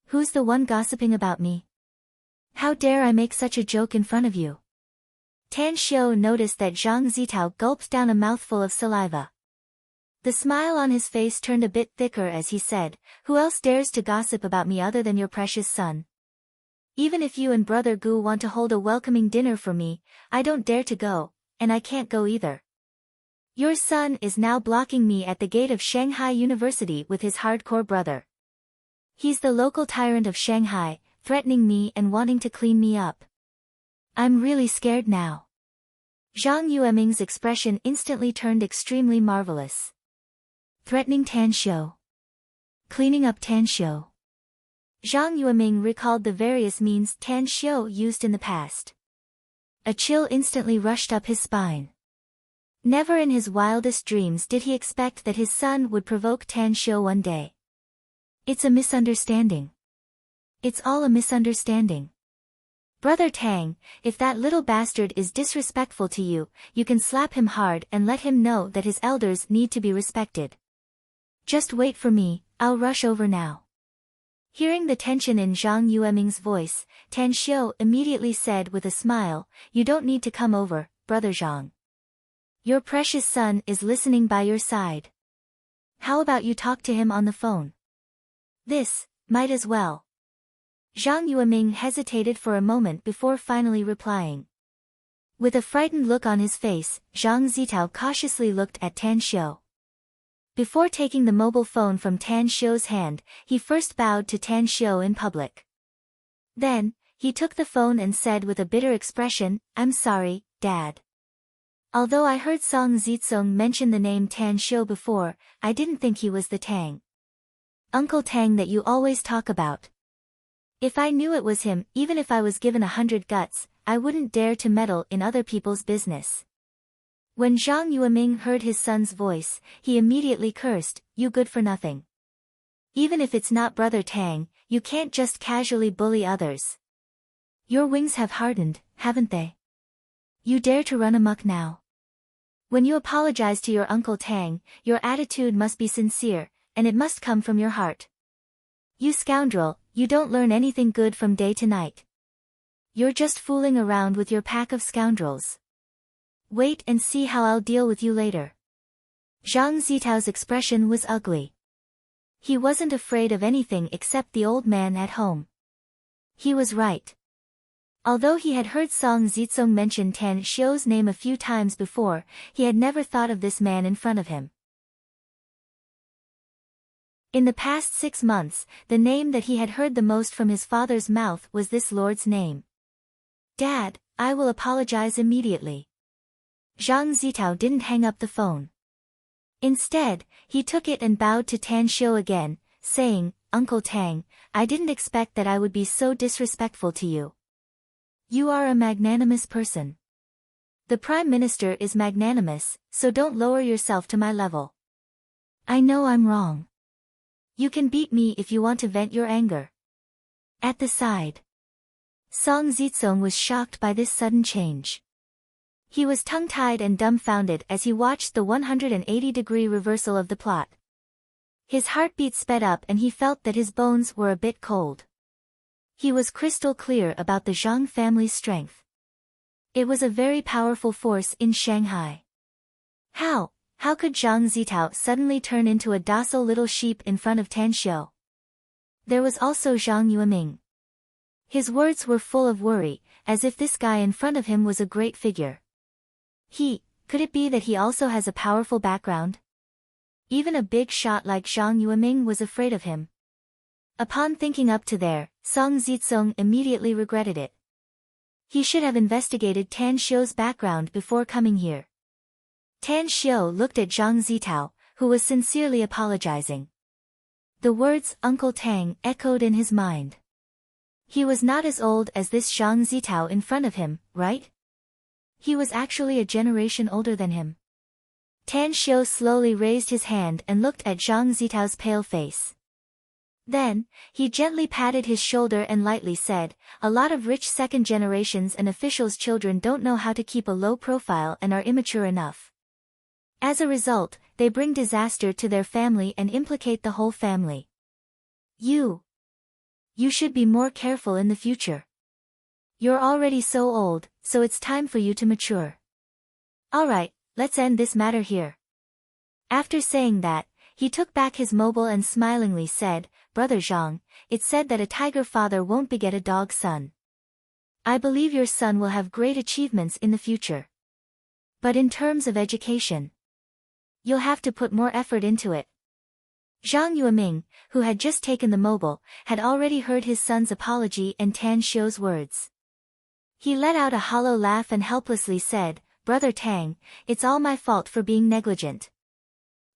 Who's the one gossiping about me? How dare I make such a joke in front of you? Tan Xiu noticed that Zhang Zitao gulped down a mouthful of saliva. The smile on his face turned a bit thicker as he said, "Who else dares to gossip about me other than your precious son? Even if you and Brother Gu want to hold a welcoming dinner for me, I don't dare to go, and I can't go either. Your son is now blocking me at the gate of Shanghai University with his hardcore brother. He's the local tyrant of Shanghai, threatening me and wanting to clean me up. I'm really scared now." Zhang Yueming's expression instantly turned extremely marvelous. Threatening Tan Xiu. Cleaning up Tan Xiu. Zhang Yueming recalled the various means Tan Xiu used in the past. A chill instantly rushed up his spine. Never in his wildest dreams did he expect that his son would provoke Tan Xiu one day. It's a misunderstanding. It's all a misunderstanding. Brother Tang, if that little bastard is disrespectful to you, you can slap him hard and let him know that his elders need to be respected. Just wait for me, I'll rush over now. Hearing the tension in Zhang Yueming's voice, Tan Xiu immediately said with a smile, "You don't need to come over, Brother Zhang. Your precious son is listening by your side. How about you talk to him on the phone?" "This, might as well." Zhang Yueming hesitated for a moment before finally replying. With a frightened look on his face, Zhang Zitao cautiously looked at Tan Xiu. Before taking the mobile phone from Tan Xiu's hand, he first bowed to Tan Xiu in public. Then, he took the phone and said with a bitter expression, "I'm sorry, Dad. Although I heard Song Zitsong mention the name Tan Xiu before, I didn't think he was the Tang. Uncle Tang that you always talk about. If I knew it was him, even if I was given 100 guts, I wouldn't dare to meddle in other people's business." When Zhang Yueming heard his son's voice, he immediately cursed, "You good for nothing. Even if it's not Brother Tang, you can't just casually bully others. Your wings have hardened, haven't they? You dare to run amok now. When you apologize to your Uncle Tang, your attitude must be sincere, and it must come from your heart. You scoundrel, you don't learn anything good from day to night. You're just fooling around with your pack of scoundrels. Wait and see how I'll deal with you later." Zhang Zitao's expression was ugly. He wasn't afraid of anything except the old man at home. He was right. Although he had heard Song Zitsong mention Tan Xiu's name a few times before, he had never thought of this man in front of him. In the past 6 months, the name that he had heard the most from his father's mouth was this lord's name. "Dad, I will apologize immediately." Zhang Zitao didn't hang up the phone. Instead, he took it and bowed to Tan Xiu again, saying, "Uncle Tang, I didn't expect that I would be so disrespectful to you. You are a magnanimous person. The Prime Minister is magnanimous, so don't lower yourself to my level. I know I'm wrong. You can beat me if you want to vent your anger." At the side, Song Zitsong was shocked by this sudden change. He was tongue-tied and dumbfounded as he watched the 180-degree reversal of the plot. His heartbeat sped up and he felt that his bones were a bit cold. He was crystal clear about the Zhang family's strength. It was a very powerful force in Shanghai. How could Zhang Zitao suddenly turn into a docile little sheep in front of Tan Xiu? There was also Zhang Yueming. His words were full of worry, as if this guy in front of him was a great figure. Could it be that he also has a powerful background? Even a big shot like Zhang Yueming was afraid of him. Upon thinking up to there, Song Zitsong immediately regretted it. He should have investigated Tan Xiu's background before coming here. Tan Xiu looked at Zhang Zitao, who was sincerely apologizing. The words "Uncle Tang" echoed in his mind. He was not as old as this Zhang Zitao in front of him, right? He was actually a generation older than him. Tan Xiu slowly raised his hand and looked at Zhang Zitao's pale face. Then, he gently patted his shoulder and lightly said, "A lot of rich second generations and officials' children don't know how to keep a low profile and are immature enough. As a result, they bring disaster to their family and implicate the whole family. You should be more careful in the future. You're already so old, so it's time for you to mature. Alright, let's end this matter here. After saying that, he took back his mobile and smilingly said, Brother Zhang, it's said that a tiger father won't beget a dog son. I believe your son will have great achievements in the future. But in terms of education, you'll have to put more effort into it. Zhang Yueming, who had just taken the mobile, had already heard his son's apology and Tan Xiu's words. He let out a hollow laugh and helplessly said, Brother Tang, it's all my fault for being negligent.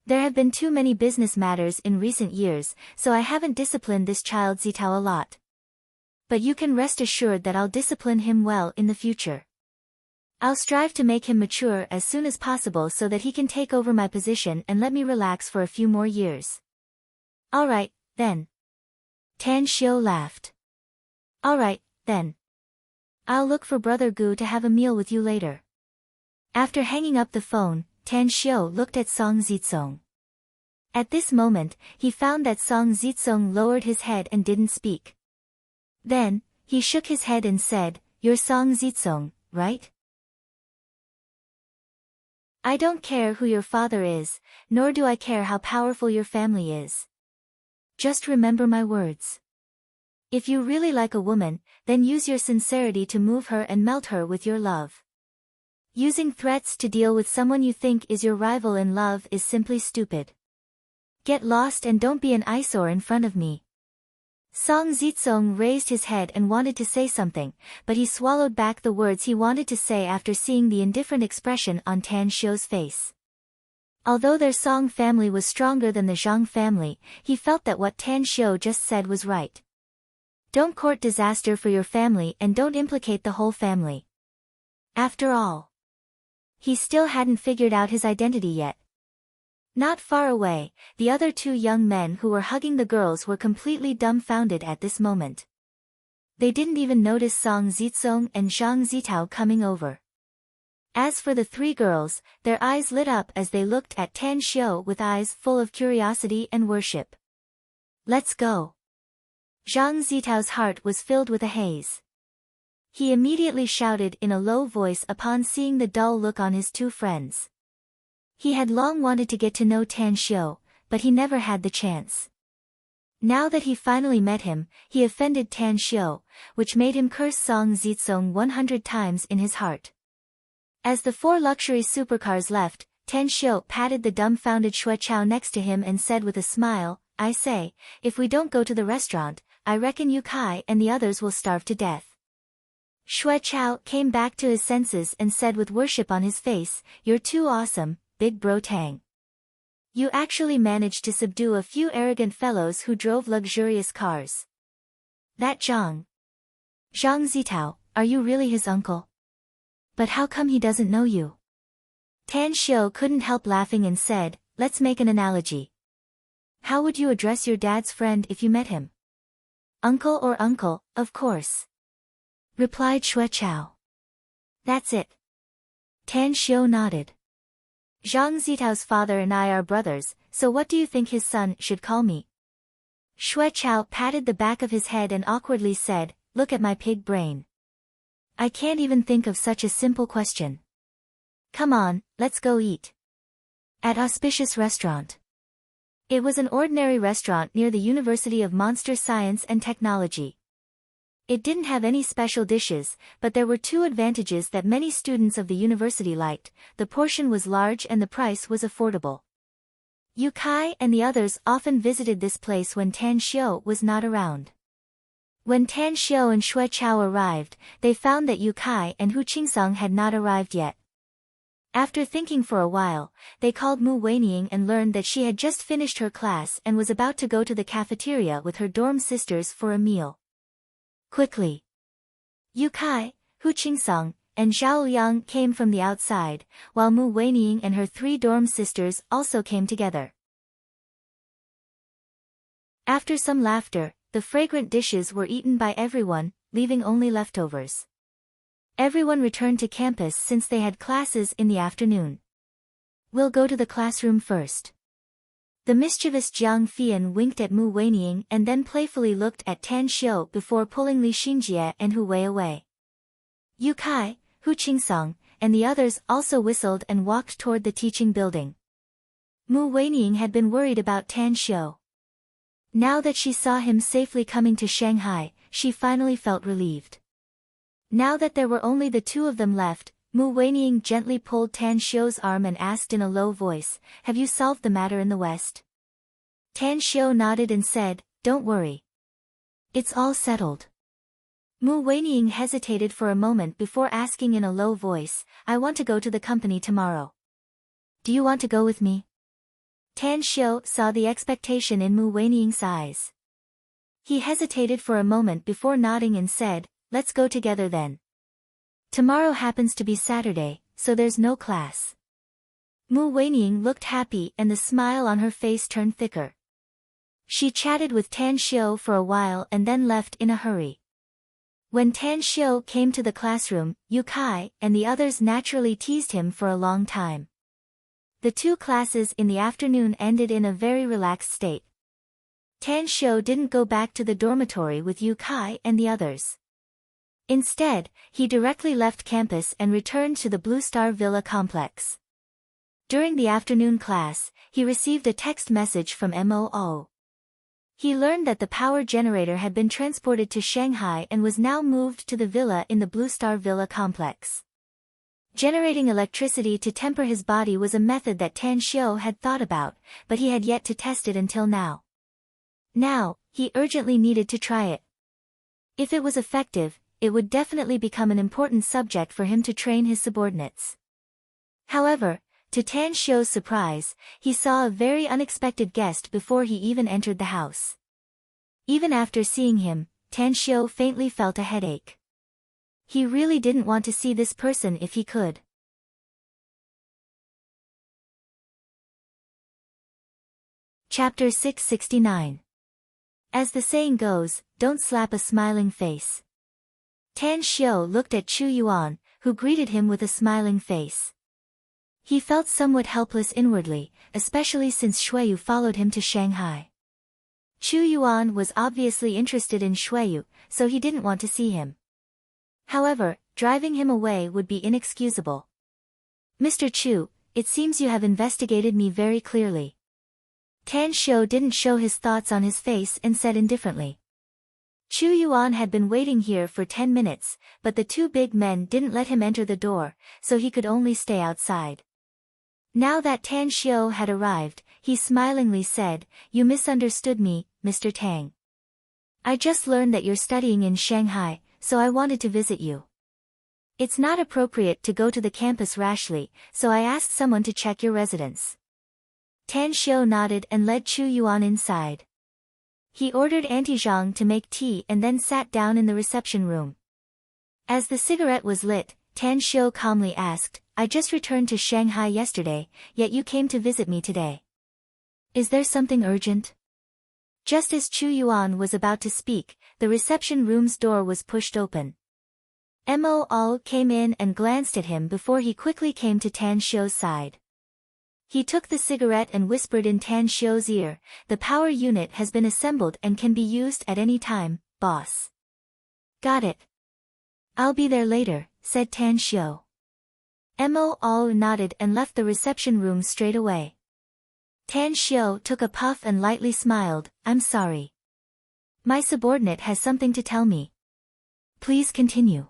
There have been too many business matters in recent years, so I haven't disciplined this child Zitao a lot. But you can rest assured that I'll discipline him well in the future. I'll strive to make him mature as soon as possible so that he can take over my position and let me relax for a few more years. Alright, then. Tan Xiu laughed. Alright, then. I'll look for Brother Gu to have a meal with you later. After hanging up the phone, Tan Xiu looked at Song Zitsong. At this moment, he found that Song Zitsong lowered his head and didn't speak. Then, he shook his head and said, You're Song Zitsong, right? I don't care who your father is, nor do I care how powerful your family is. Just remember my words. If you really like a woman, then use your sincerity to move her and melt her with your love. Using threats to deal with someone you think is your rival in love is simply stupid. Get lost and don't be an eyesore in front of me. Song Zitsong raised his head and wanted to say something, but he swallowed back the words he wanted to say after seeing the indifferent expression on Tan Xiu's face. Although their Song family was stronger than the Zhang family, he felt that what Tan Xiu just said was right. Don't court disaster for your family and don't implicate the whole family. After all, he still hadn't figured out his identity yet. Not far away, the other two young men who were hugging the girls were completely dumbfounded at this moment. They didn't even notice Song Zitsong and Zhang Zitao coming over. As for the three girls, their eyes lit up as they looked at Tan Xiu with eyes full of curiosity and worship. Let's go. Zhang Zitao's heart was filled with a haze. He immediately shouted in a low voice upon seeing the dull look on his two friends. He had long wanted to get to know Tan Xiu, but he never had the chance. Now that he finally met him, he offended Tan Xiu, which made him curse Song Zitsong 100 times in his heart. As the four luxury supercars left, Tan Xiu patted the dumbfounded Xue Chao next to him and said with a smile, I say, if we don't go to the restaurant, I reckon Yu Kai and the others will starve to death. Xue Chao came back to his senses and said with worship on his face, You're too awesome, Big Bro Tang. You actually managed to subdue a few arrogant fellows who drove luxurious cars. That Zhang Zitao, are you really his uncle? But how come he doesn't know you? Tan Xiu couldn't help laughing and said, Let's make an analogy. How would you address your dad's friend if you met him? Uncle or uncle, of course. Replied Xue Chao. That's it. Tan Xiu nodded. Zhang Zitao's father and I are brothers, so what do you think his son should call me? Xue Chao patted the back of his head and awkwardly said, Look at my pig brain. I can't even think of such a simple question. Come on, let's go eat. At auspicious restaurant. It was an ordinary restaurant near the University of Monster Science and Technology. It didn't have any special dishes, but there were two advantages that many students of the university liked: the portion was large and the price was affordable. Yu Kai and the others often visited this place when Tan Xiu was not around. When Tan Xiu and Xue Chao arrived, they found that Yu Kai and Hu Qingsong had not arrived yet. After thinking for a while, they called Mu Weining and learned that she had just finished her class and was about to go to the cafeteria with her dorm sisters for a meal. Quickly, Yu Kai, Hu Qingsong, and Zhao Liang came from the outside, while Mu Weining and her three dorm sisters also came together. After some laughter, the fragrant dishes were eaten by everyone, leaving only leftovers. Everyone returned to campus since they had classes in the afternoon. We'll go to the classroom first. The mischievous Jiang Fian winked at Mu Weining and then playfully looked at Tan Xiu before pulling Li Xinjie and Hu Wei away. Yu Kai, Hu Qingsong, and the others also whistled and walked toward the teaching building. Mu Weining had been worried about Tan Xiu. Now that she saw him safely coming to Shanghai, she finally felt relieved. Now that there were only the two of them left, Mu Weining gently pulled Tan Xiu's arm and asked in a low voice, "Have you solved the matter in the West?" Tan Xiu nodded and said, "Don't worry. It's all settled." Mu Weining hesitated for a moment before asking in a low voice, "I want to go to the company tomorrow. Do you want to go with me?" Tan Xiu saw the expectation in Mu Weining's eyes. He hesitated for a moment before nodding and said, "Let's go together then. Tomorrow happens to be Saturday, so there's no class." Mu Weining looked happy and the smile on her face turned thicker. She chatted with Tan Xiu for a while and then left in a hurry. When Tan Xiu came to the classroom, Yu Kai and the others naturally teased him for a long time. The two classes in the afternoon ended in a very relaxed state. Tan Xiu didn't go back to the dormitory with Yu Kai and the others. Instead, he directly left campus and returned to the Blue Star Villa complex. During the afternoon class, he received a text message from Moo. He learned that the power generator had been transported to Shanghai and was now moved to the villa in the Blue Star Villa complex. Generating electricity to temper his body was a method that Tan Xiu had thought about, but he had yet to test it until now. Now, he urgently needed to try it. If it was effective, it would definitely become an important subject for him to train his subordinates. However, to Tan Xiu's surprise, he saw a very unexpected guest before he even entered the house. Even after seeing him, Tan Xiu faintly felt a headache. He really didn't want to see this person if he could. Chapter 669. As the saying goes, don't slap a smiling face. Tan Xiu looked at Chu Yuan, who greeted him with a smiling face. He felt somewhat helpless inwardly, especially since Xueyu followed him to Shanghai. Chu Yuan was obviously interested in Xueyu, so he didn't want to see him. However, driving him away would be inexcusable. "Mr. Chu, it seems you have investigated me very clearly." Tan Xiu didn't show his thoughts on his face and said indifferently. Chu Yuan had been waiting here for 10 minutes, but the two big men didn't let him enter the door, so he could only stay outside. Now that Tan Xiu had arrived, he smilingly said, "You misunderstood me, Mr. Tang. I just learned that you're studying in Shanghai, so I wanted to visit you. It's not appropriate to go to the campus rashly, so I asked someone to check your residence." Tan Xiu nodded and led Chu Yuan inside. He ordered Auntie Zhang to make tea and then sat down in the reception room. As the cigarette was lit, Tan Xiu calmly asked, "I just returned to Shanghai yesterday, yet you came to visit me today. Is there something urgent?" Just as Chu Yuan was about to speak, the reception room's door was pushed open. Moo came in and glanced at him before he quickly came to Tan Xiu's side. He took the cigarette and whispered in Tan Xiu's ear, "The power unit has been assembled and can be used at any time, boss." "Got it. I'll be there later," said Tan Xiu. Moo nodded and left the reception room straight away. Tan Xiu took a puff and lightly smiled, "I'm sorry. My subordinate has something to tell me. Please continue."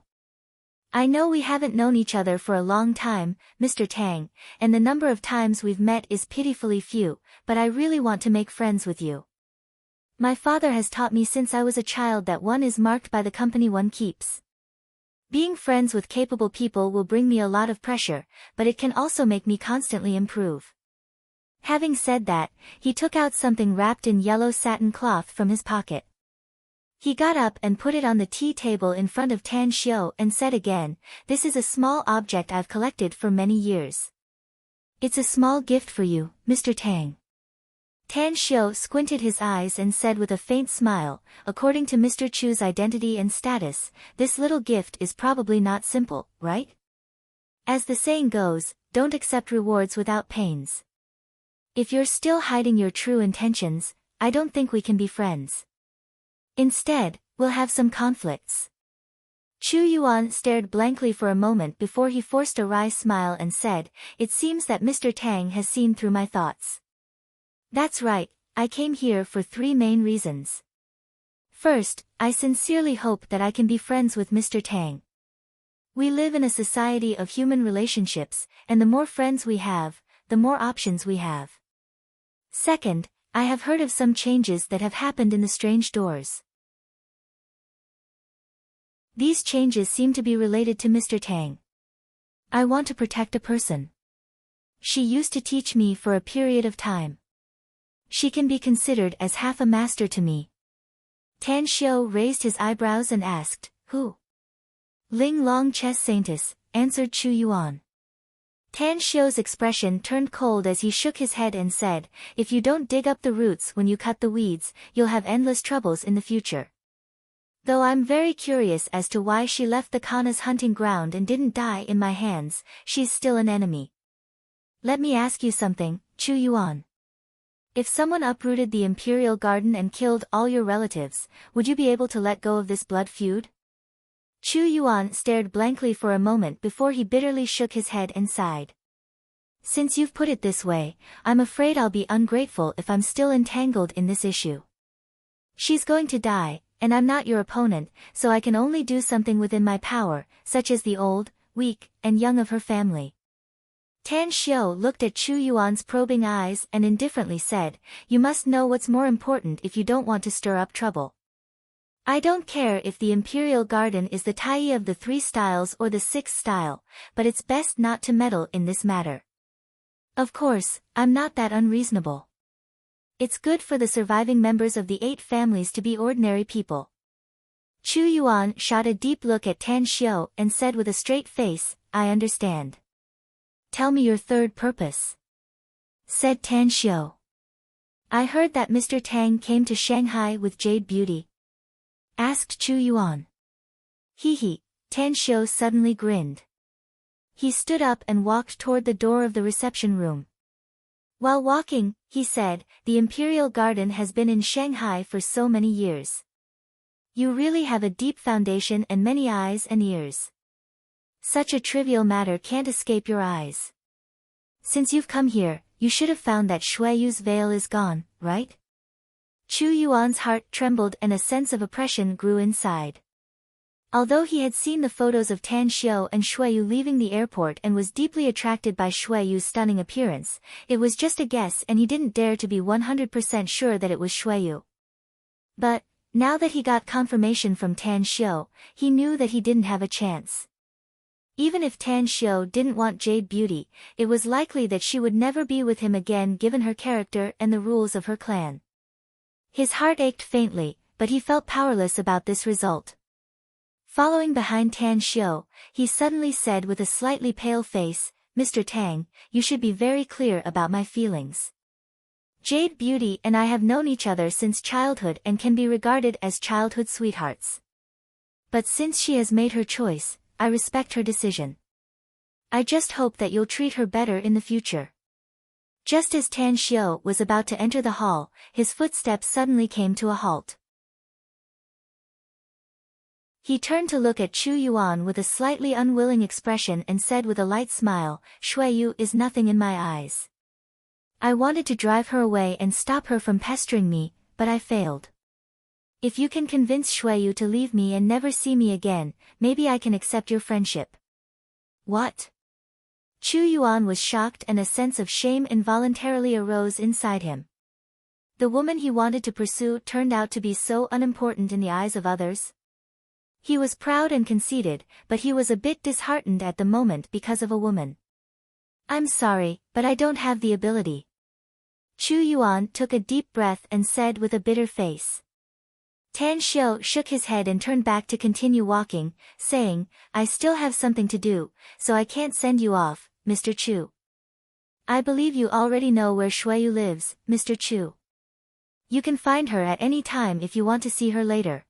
"I know we haven't known each other for a long time, Mr. Tang, and the number of times we've met is pitifully few, but I really want to make friends with you. My father has taught me since I was a child that one is marked by the company one keeps. Being friends with capable people will bring me a lot of pressure, but it can also make me constantly improve." Having said that, he took out something wrapped in yellow satin cloth from his pocket. He got up and put it on the tea table in front of Tan Xiu and said again, "This is a small object I've collected for many years. It's a small gift for you, Mr. Tang." Tan Xiu squinted his eyes and said with a faint smile, "According to Mr. Chu's identity and status, this little gift is probably not simple, right?" As the saying goes, don't accept rewards without pains. If you're still hiding your true intentions, I don't think we can be friends. Instead, we'll have some conflicts. Chu Yuan stared blankly for a moment before he forced a wry smile and said, "It seems that Mr. Tang has seen through my thoughts." "That's right, I came here for 3 main reasons. First, I sincerely hope that I can be friends with Mr. Tang. We live in a society of human relationships, and the more friends we have, the more options we have. Second, I have heard of some changes that have happened in the strange doors. These changes seem to be related to Mr. Tang. I want to protect a person. She used to teach me for a period of time. She can be considered as half a master to me." Tan Xiu raised his eyebrows and asked, "Who?" "Ling Long Chess Saintess," answered Chu Yuan. Tan Xiu's expression turned cold as he shook his head and said, "If you don't dig up the roots when you cut the weeds, you'll have endless troubles in the future. Though I'm very curious as to why she left the Kana's hunting ground and didn't die in my hands, she's still an enemy. Let me ask you something, Chu Yuan. If someone uprooted the Imperial Garden and killed all your relatives, would you be able to let go of this blood feud?" Chu Yuan stared blankly for a moment before he bitterly shook his head and sighed. "Since you've put it this way, I'm afraid I'll be ungrateful if I'm still entangled in this issue. She's going to die, and I'm not your opponent, so I can only do something within my power, such as the old, weak, and young of her family." Tan Xiu looked at Chu Yuan's probing eyes and indifferently said, "You must know what's more important if you don't want to stir up trouble. I don't care if the Imperial Garden is the Tai of the 3 styles or the 6th style, but it's best not to meddle in this matter. Of course, I'm not that unreasonable. It's good for the surviving members of the 8 families to be ordinary people." Chu Yuan shot a deep look at Tan Xiu and said with a straight face, "I understand. Tell me your third purpose," said Tan Xiu. "I heard that Mr. Tang came to Shanghai with Jade Beauty?" asked Chu Yuan. He, Tan Xiu suddenly grinned. He stood up and walked toward the door of the reception room. While walking, he said, "The Imperial Garden has been in Shanghai for so many years. You really have a deep foundation and many eyes and ears. Such a trivial matter can't escape your eyes. Since you've come here, you should have found that Shueyu's veil is gone, right?" Chu Yuan's heart trembled and a sense of oppression grew inside. Although he had seen the photos of Tan Xiu and Shueyu leaving the airport and was deeply attracted by Shueyu's stunning appearance, it was just a guess and he didn't dare to be 100% sure that it was Shueyu. But, now that he got confirmation from Tan Xiu, he knew that he didn't have a chance. Even if Tan Xiu didn't want Jade Beauty, it was likely that she would never be with him again given her character and the rules of her clan. His heart ached faintly, but he felt powerless about this result. Following behind Tan Xiu, he suddenly said with a slightly pale face, "Mr. Tang, you should be very clear about my feelings. Jade Beauty and I have known each other since childhood and can be regarded as childhood sweethearts. But since she has made her choice, I respect her decision. I just hope that you'll treat her better in the future." Just as Tan Xiu was about to enter the hall, his footsteps suddenly came to a halt. He turned to look at Chu Yuan with a slightly unwilling expression and said with a light smile, "Shueyu is nothing in my eyes. I wanted to drive her away and stop her from pestering me, but I failed. If you can convince Shueyu to leave me and never see me again, maybe I can accept your friendship." "What?" Chu Yuan was shocked and a sense of shame involuntarily arose inside him. The woman he wanted to pursue turned out to be so unimportant in the eyes of others. He was proud and conceited, but he was a bit disheartened at the moment because of a woman. "I'm sorry, but I don't have the ability." Chu Yuan took a deep breath and said with a bitter face. Tan Xiu shook his head and turned back to continue walking, saying, "I still have something to do, so I can't send you off, Mr. Chu. I believe you already know where Shueyu lives, Mr. Chu. You can find her at any time if you want to see her later."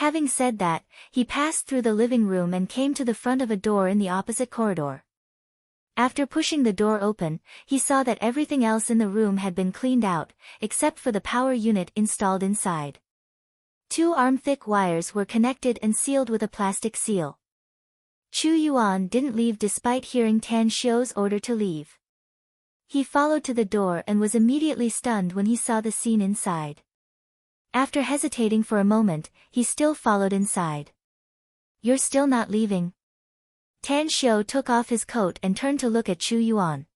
Having said that, he passed through the living room and came to the front of a door in the opposite corridor. After pushing the door open, he saw that everything else in the room had been cleaned out, except for the power unit installed inside. 2 arm-thick wires were connected and sealed with a plastic seal. Chu Yuan didn't leave despite hearing Tan Xiu's order to leave. He followed to the door and was immediately stunned when he saw the scene inside. After hesitating for a moment, he still followed inside. "You're still not leaving?" Tan Xiu took off his coat and turned to look at Chu Yuan.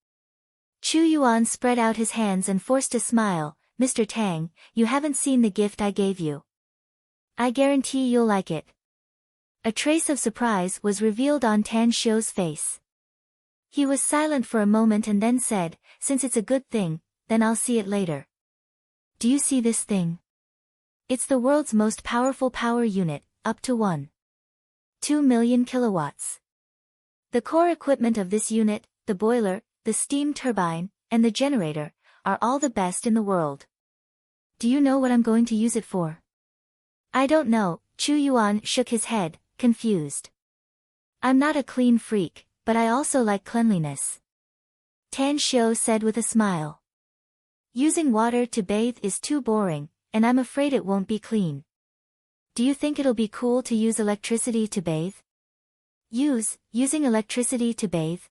Chu Yuan spread out his hands and forced a smile. "Mr. Tang, you haven't seen the gift I gave you. I guarantee you'll like it." A trace of surprise was revealed on Tan Xiu's face. He was silent for a moment and then said, "Since it's a good thing, then I'll see it later." "Do you see this thing? It's the world's most powerful power unit, up to 1.2 million kilowatts. The core equipment of this unit, the boiler, the steam turbine, and the generator, are all the best in the world. Do you know what I'm going to use it for?" "I don't know." Chu Yuan shook his head, confused. "I'm not a clean freak, but I also like cleanliness." Tan Xiu said with a smile. "Using water to bathe is too boring, and I'm afraid it won't be clean. Do you think it'll be cool to use electricity to bathe?" Using electricity to bathe?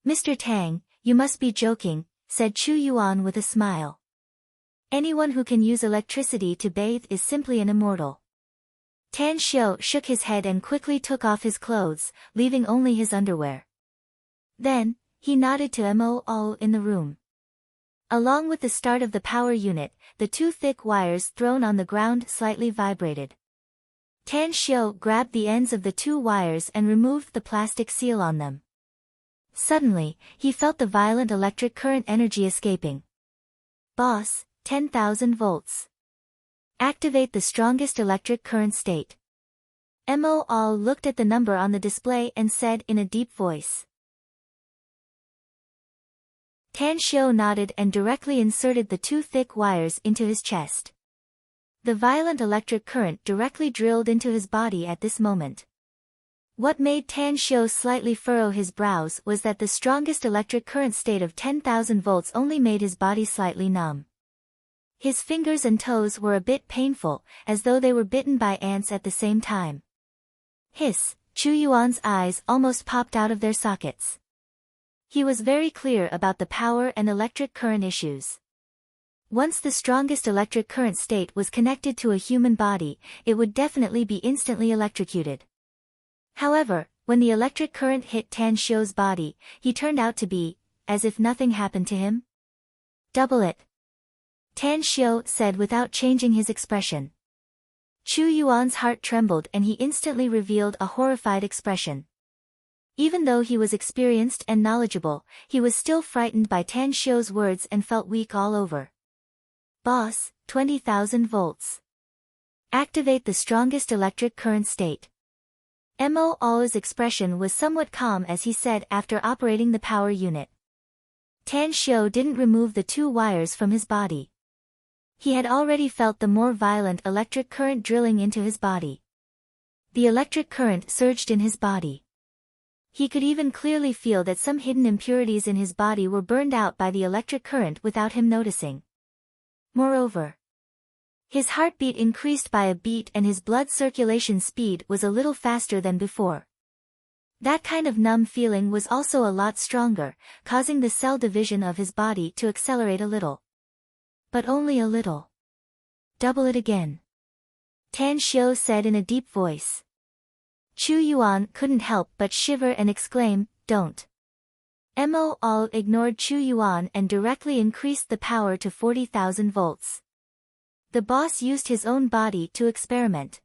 "Mr. Tang, you must be joking," said Chu Yuan with a smile. "Anyone who can use electricity to bathe is simply an immortal." Tan Xiu shook his head and quickly took off his clothes, leaving only his underwear. Then, he nodded to Mo in the room. Along with the start of the power unit, the 2 thick wires thrown on the ground slightly vibrated. Tan Xiu grabbed the ends of the 2 wires and removed the plastic seal on them. Suddenly, he felt the violent electric current energy escaping. "Boss, 10,000 volts. Activate the strongest electric current state." Mo looked at the number on the display and said in a deep voice. Tan Xiu nodded and directly inserted the 2 thick wires into his chest. The violent electric current directly drilled into his body at this moment. What made Tan Xiu slightly furrow his brows was that the strongest electric current state of 10,000 volts only made his body slightly numb. His fingers and toes were a bit painful, as though they were bitten by ants at the same time. Hiss! Chu Yuan's eyes almost popped out of their sockets. He was very clear about the power and electric current issues. Once the strongest electric current state was connected to a human body, it would definitely be instantly electrocuted. However, when the electric current hit Tan Xiu's body, he turned out to be, as if nothing happened to him. "Double it," Tan Xiu said without changing his expression. Chu Yuan's heart trembled and he instantly revealed a horrified expression. Even though he was experienced and knowledgeable, he was still frightened by Tan Xiu's words and felt weak all over. "Boss, 20,000 volts. Activate the strongest electric current state." Mo's expression was somewhat calm as he said after operating the power unit. Tan Xiu didn't remove the 2 wires from his body. He had already felt the more violent electric current drilling into his body. The electric current surged in his body. He could even clearly feel that some hidden impurities in his body were burned out by the electric current without him noticing. Moreover, his heartbeat increased by a beat and his blood circulation speed was a little faster than before. That kind of numb feeling was also a lot stronger, causing the cell division of his body to accelerate a little. But only a little. "Double it again," Tan Xiu said in a deep voice. Chu Yuan couldn't help but shiver and exclaim, "Don't." Mo ignored Chu Yuan and directly increased the power to 40,000 volts. The boss used his own body to experiment.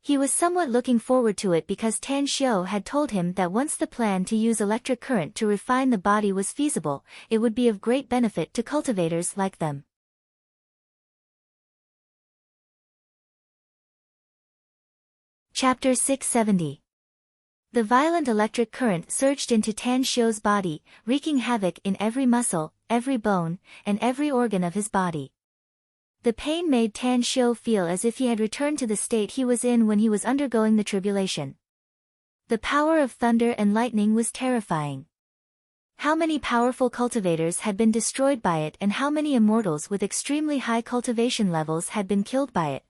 He was somewhat looking forward to it because Tan Xiu had told him that once the plan to use electric current to refine the body was feasible, it would be of great benefit to cultivators like them. Chapter 670. The violent electric current surged into Tan Xiu's body, wreaking havoc in every muscle, every bone, and every organ of his body. The pain made Tan Xiu feel as if he had returned to the state he was in when he was undergoing the tribulation. The power of thunder and lightning was terrifying. How many powerful cultivators had been destroyed by it, and how many immortals with extremely high cultivation levels had been killed by it.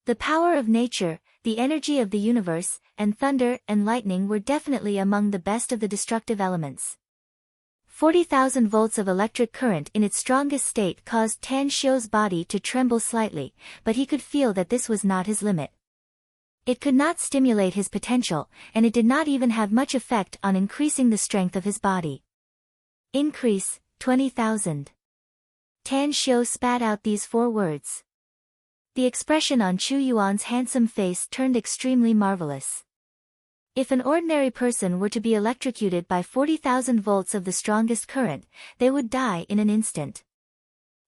The power of nature, the energy of the universe, and thunder and lightning were definitely among the best of the destructive elements. 40,000 volts of electric current in its strongest state caused Tan Xiu's body to tremble slightly, but he could feel that this was not his limit. It could not stimulate his potential, and it did not even have much effect on increasing the strength of his body. Increase, 20,000. Tan Xiu spat out these 4 words. The expression on Chu Yuan's handsome face turned extremely marvelous. If an ordinary person were to be electrocuted by 40,000 volts of the strongest current, they would die in an instant.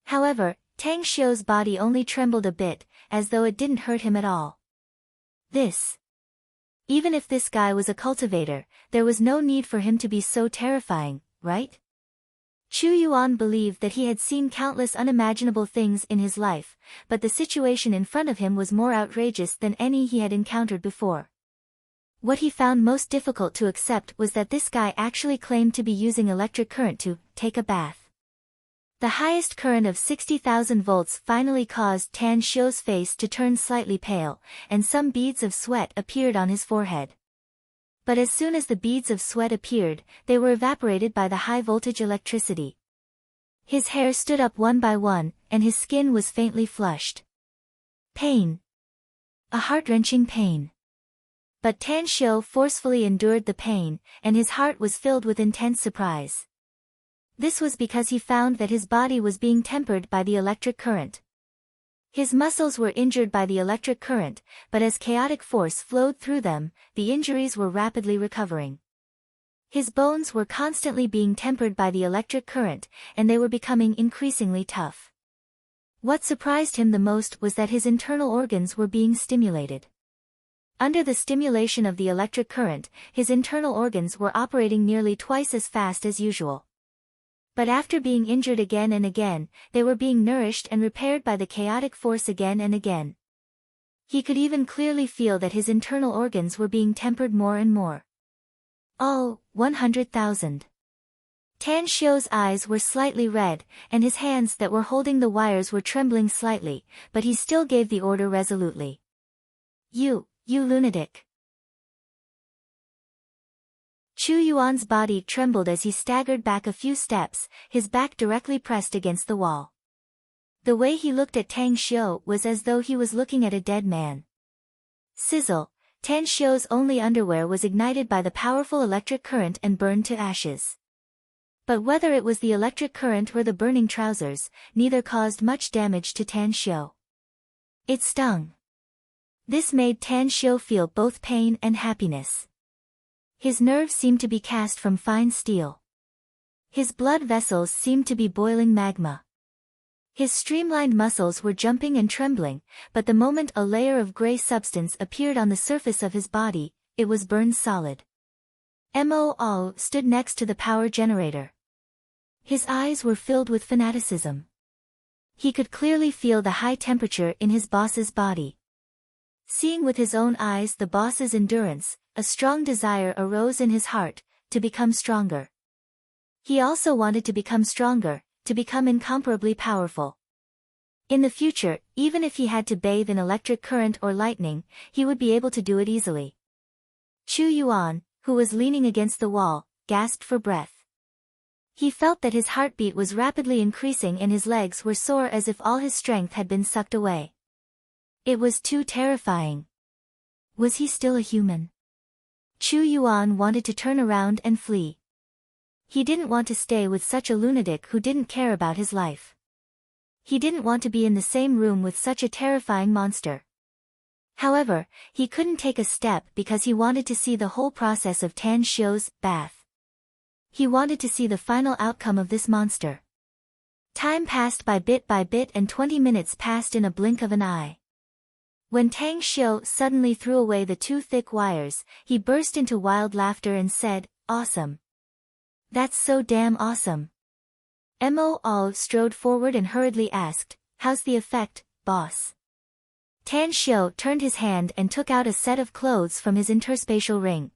However, Tang Xiu's body only trembled a bit, as though it didn't hurt him at all. Even if this guy was a cultivator, there was no need for him to be so terrifying, right? Chu Yuan believed that he had seen countless unimaginable things in his life, but the situation in front of him was more outrageous than any he had encountered before. What he found most difficult to accept was that this guy actually claimed to be using electric current to take a bath. The highest current of 60,000 volts finally caused Tan Xiu's face to turn slightly pale, and some beads of sweat appeared on his forehead. But as soon as the beads of sweat appeared, they were evaporated by the high-voltage electricity. His hair stood up one by one, and his skin was faintly flushed. Pain. A heart-wrenching pain. But Tan Xiu forcefully endured the pain, and his heart was filled with intense surprise. This was because he found that his body was being tempered by the electric current. His muscles were injured by the electric current, but as chaotic force flowed through them, the injuries were rapidly recovering. His bones were constantly being tempered by the electric current, and they were becoming increasingly tough. What surprised him the most was that his internal organs were being stimulated. Under the stimulation of the electric current, his internal organs were operating nearly twice as fast as usual. But after being injured again and again, they were being nourished and repaired by the chaotic force again and again. He could even clearly feel that his internal organs were being tempered more and more. Oh, 100,000. Tan Xiu's eyes were slightly red, and his hands that were holding the wires were trembling slightly, but he still gave the order resolutely. You lunatic. Chu Yuan's body trembled as he staggered back a few steps, his back directly pressed against the wall. The way he looked at Tang Xiu was as though he was looking at a dead man. Sizzle, Tang Xiu's only underwear was ignited by the powerful electric current and burned to ashes. But whether it was the electric current or the burning trousers, neither caused much damage to Tang Xiu. It stung. This made Tan Xiu feel both pain and happiness. His nerves seemed to be cast from fine steel. His blood vessels seemed to be boiling magma. His streamlined muscles were jumping and trembling, but the moment a layer of gray substance appeared on the surface of his body, it was burned solid. Mo stood next to the power generator. His eyes were filled with fanaticism. He could clearly feel the high temperature in his boss's body. Seeing with his own eyes the boss's endurance, a strong desire arose in his heart, to become stronger. He also wanted to become stronger, to become incomparably powerful. In the future, even if he had to bathe in electric current or lightning, he would be able to do it easily. Chu Yuan, who was leaning against the wall, gasped for breath. He felt that his heartbeat was rapidly increasing and his legs were sore as if all his strength had been sucked away. It was too terrifying. Was he still a human? Chu Yuan wanted to turn around and flee. He didn't want to stay with such a lunatic who didn't care about his life. He didn't want to be in the same room with such a terrifying monster. However, he couldn't take a step because he wanted to see the whole process of Tan Xiu's bath. He wanted to see the final outcome of this monster. Time passed by bit and 20 minutes passed in a blink of an eye. When Tang Xiu suddenly threw away the 2 thick wires, he burst into wild laughter and said, "Awesome. That's so damn awesome." Mo strode forward and hurriedly asked, How's the effect, boss? Tan Xiu turned his hand and took out a set of clothes from his interspatial ring.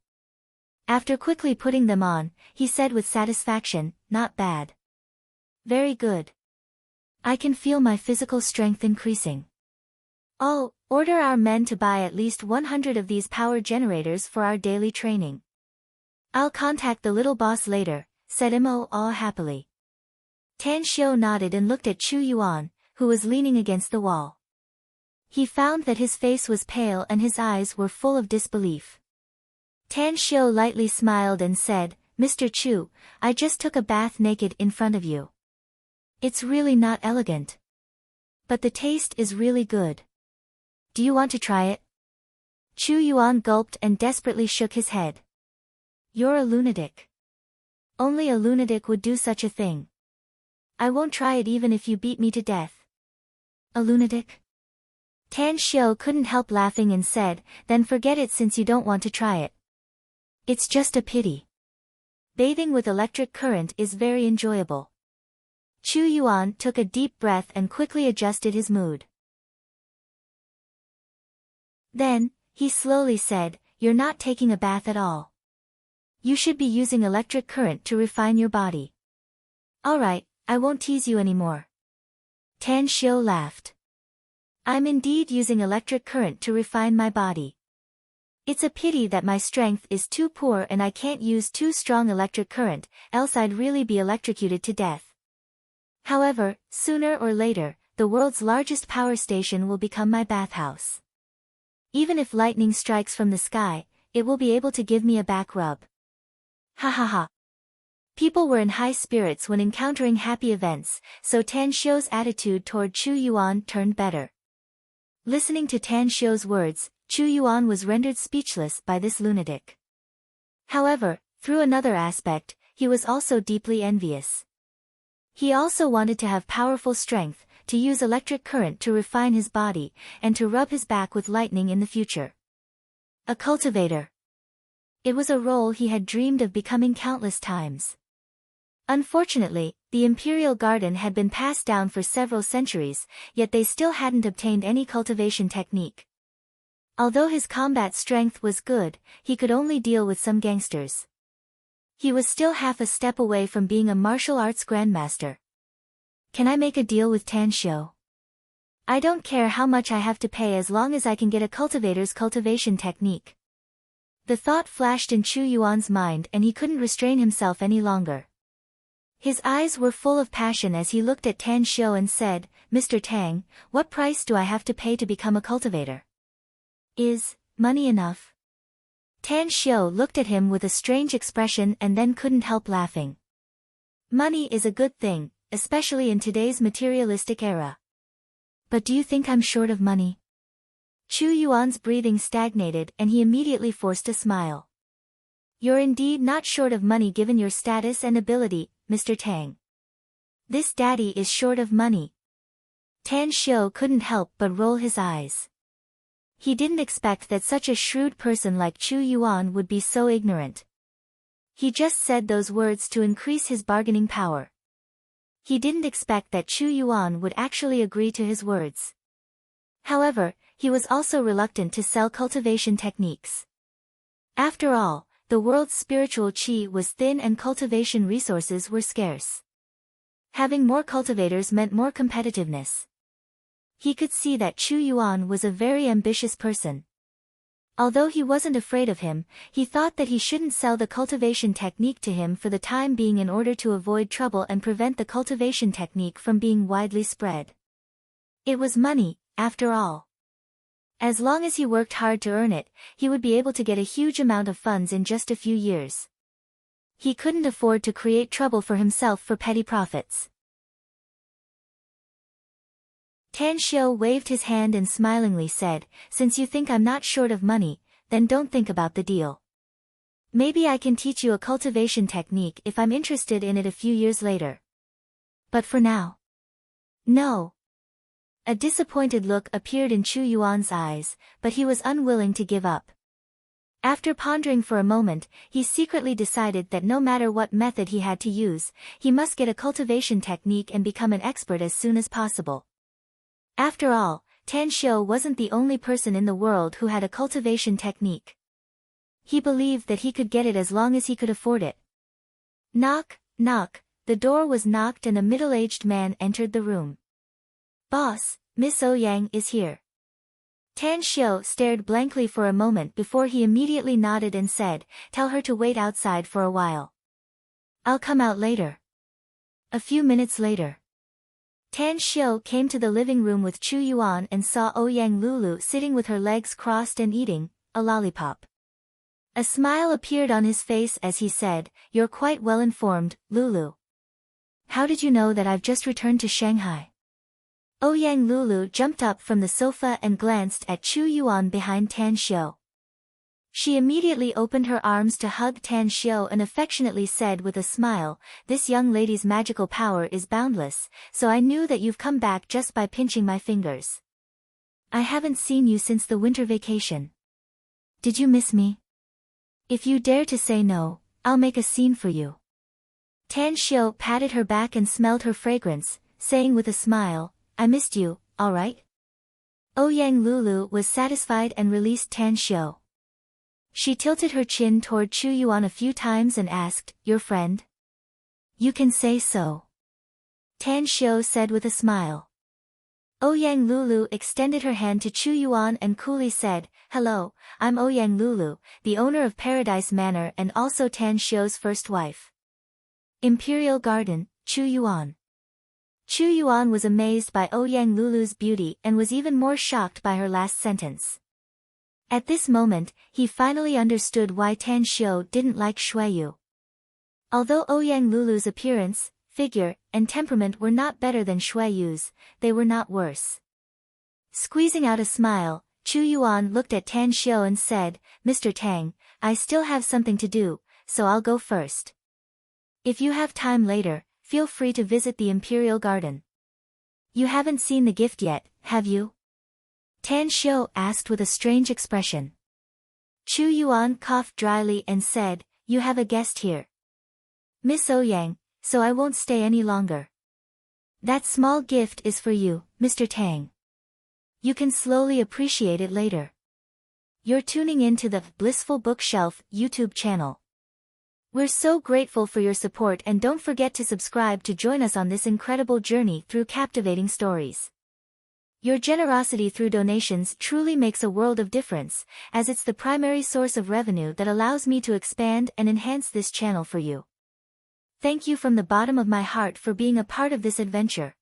After quickly putting them on, he said with satisfaction, not bad. Very good. I can feel my physical strength increasing. Oh, order our men to buy at least 100 of these power generators for our daily training. I'll contact the little boss later, said Mo all happily. Tan Xiu nodded and looked at Chu Yuan, who was leaning against the wall. He found that his face was pale and his eyes were full of disbelief. Tan Xiu lightly smiled and said, Mr. Chu, I just took a bath naked in front of you. It's really not elegant. But the taste is really good. Do you want to try it? Chu Yuan gulped and desperately shook his head. You're a lunatic. Only a lunatic would do such a thing. I won't try it even if you beat me to death. A lunatic? Tan Xiu couldn't help laughing and said, then forget it since you don't want to try it. It's just a pity. Bathing with electric current is very enjoyable. Chu Yuan took a deep breath and quickly adjusted his mood. Then, he slowly said, you're not taking a bath at all. You should be using electric current to refine your body. Alright, I won't tease you anymore. Tan Xiu laughed. I'm indeed using electric current to refine my body. It's a pity that my strength is too poor and I can't use too strong electric current, else I'd really be electrocuted to death. However, sooner or later, the world's largest power station will become my bathhouse. Even if lightning strikes from the sky, it will be able to give me a back rub. Ha ha ha. People were in high spirits when encountering happy events, so Tan Xiu's attitude toward Chu Yuan turned better. Listening to Tan Xiu's words, Chu Yuan was rendered speechless by this lunatic. However, through another aspect, he was also deeply envious. He also wanted to have powerful strength, to use electric current to refine his body, and to rub his back with lightning in the future. A cultivator. It was a role he had dreamed of becoming countless times. Unfortunately, the imperial garden had been passed down for several centuries, yet they still hadn't obtained any cultivation technique. Although his combat strength was good, he could only deal with some gangsters. He was still half a step away from being a martial arts grandmaster. Can I make a deal with Tan Xiu? I don't care how much I have to pay as long as I can get a cultivator's cultivation technique. The thought flashed in Chu Yuan's mind and he couldn't restrain himself any longer. His eyes were full of passion as he looked at Tan Xiu and said, Mr. Tang, what price do I have to pay to become a cultivator? Is money enough? Tan Xiu looked at him with a strange expression and then couldn't help laughing. Money is a good thing, especially in today's materialistic era. But do you think I'm short of money? Chu Yuan's breathing stagnated and he immediately forced a smile. You're indeed not short of money given your status and ability, Mr. Tang. This daddy is short of money. Tan Xiu couldn't help but roll his eyes. He didn't expect that such a shrewd person like Chu Yuan would be so ignorant. He just said those words to increase his bargaining power. He didn't expect that Chu Yuan would actually agree to his words. However, he was also reluctant to sell cultivation techniques. After all, the world's spiritual qi was thin and cultivation resources were scarce. Having more cultivators meant more competitiveness. He could see that Chu Yuan was a very ambitious person. Although he wasn't afraid of him, he thought that he shouldn't sell the cultivation technique to him for the time being in order to avoid trouble and prevent the cultivation technique from being widely spread. It was money, after all. As long as he worked hard to earn it, he would be able to get a huge amount of funds in just a few years. He couldn't afford to create trouble for himself for petty profits. Tan Xiu waved his hand and smilingly said, since you think I'm not short of money, then don't think about the deal. Maybe I can teach you a cultivation technique if I'm interested in it a few years later. But for now. No. A disappointed look appeared in Chu Yuan's eyes, but he was unwilling to give up. After pondering for a moment, he secretly decided that no matter what method he had to use, he must get a cultivation technique and become an expert as soon as possible. After all, Tan Xiu wasn't the only person in the world who had a cultivation technique. He believed that he could get it as long as he could afford it. Knock, knock, the door was knocked and a middle-aged man entered the room. Boss, Miss Ouyang is here. Tan Xiu stared blankly for a moment before he immediately nodded and said, tell her to wait outside for a while. I'll come out later. A few minutes later. Tan Xiu came to the living room with Chu Yuan and saw Ouyang Lulu sitting with her legs crossed and eating a lollipop. A smile appeared on his face as he said, you're quite well informed, Lulu. How did you know that I've just returned to Shanghai? Ouyang Lulu jumped up from the sofa and glanced at Chu Yuan behind Tan Xiu. She immediately opened her arms to hug Tan Xiu and affectionately said with a smile, this young lady's magical power is boundless, so I knew that you've come back just by pinching my fingers. I haven't seen you since the winter vacation. Did you miss me? If you dare to say no, I'll make a scene for you. Tan Xiu patted her back and smelled her fragrance, saying with a smile, I missed you, all right? Ouyang Lulu was satisfied and released Tan Xiu. She tilted her chin toward Chu Yuan a few times and asked, your friend? You can say so. Tan Xiu said with a smile. Ouyang Lulu extended her hand to Chu Yuan and coolly said, hello, I'm Ouyang Lulu, the owner of Paradise Manor and also Tan Xiu's first wife. Imperial Garden, Chu Yuan. Chu Yuan was amazed by Ouyang Lulu's beauty and was even more shocked by her last sentence. At this moment, he finally understood why Tan Xiu didn't like Xueyu. Although Ouyang Lulu's appearance, figure, and temperament were not better than Xueyu's, they were not worse. Squeezing out a smile, Chu Yuan looked at Tan Xiu and said, Mr. Tang, I still have something to do, so I'll go first. If you have time later, feel free to visit the Imperial Garden. You haven't seen the gift yet, have you? Tan Xiu asked with a strange expression. Chu Yuan coughed dryly and said, you have a guest here. Miss Ouyang, so I won't stay any longer. That small gift is for you, Mr. Tang. You can slowly appreciate it later. You're tuning in to the Blissful Bookshelf YouTube channel. We're so grateful for your support and don't forget to subscribe to join us on this incredible journey through captivating stories. Your generosity through donations truly makes a world of difference, as it's the primary source of revenue that allows me to expand and enhance this channel for you. Thank you from the bottom of my heart for being a part of this adventure.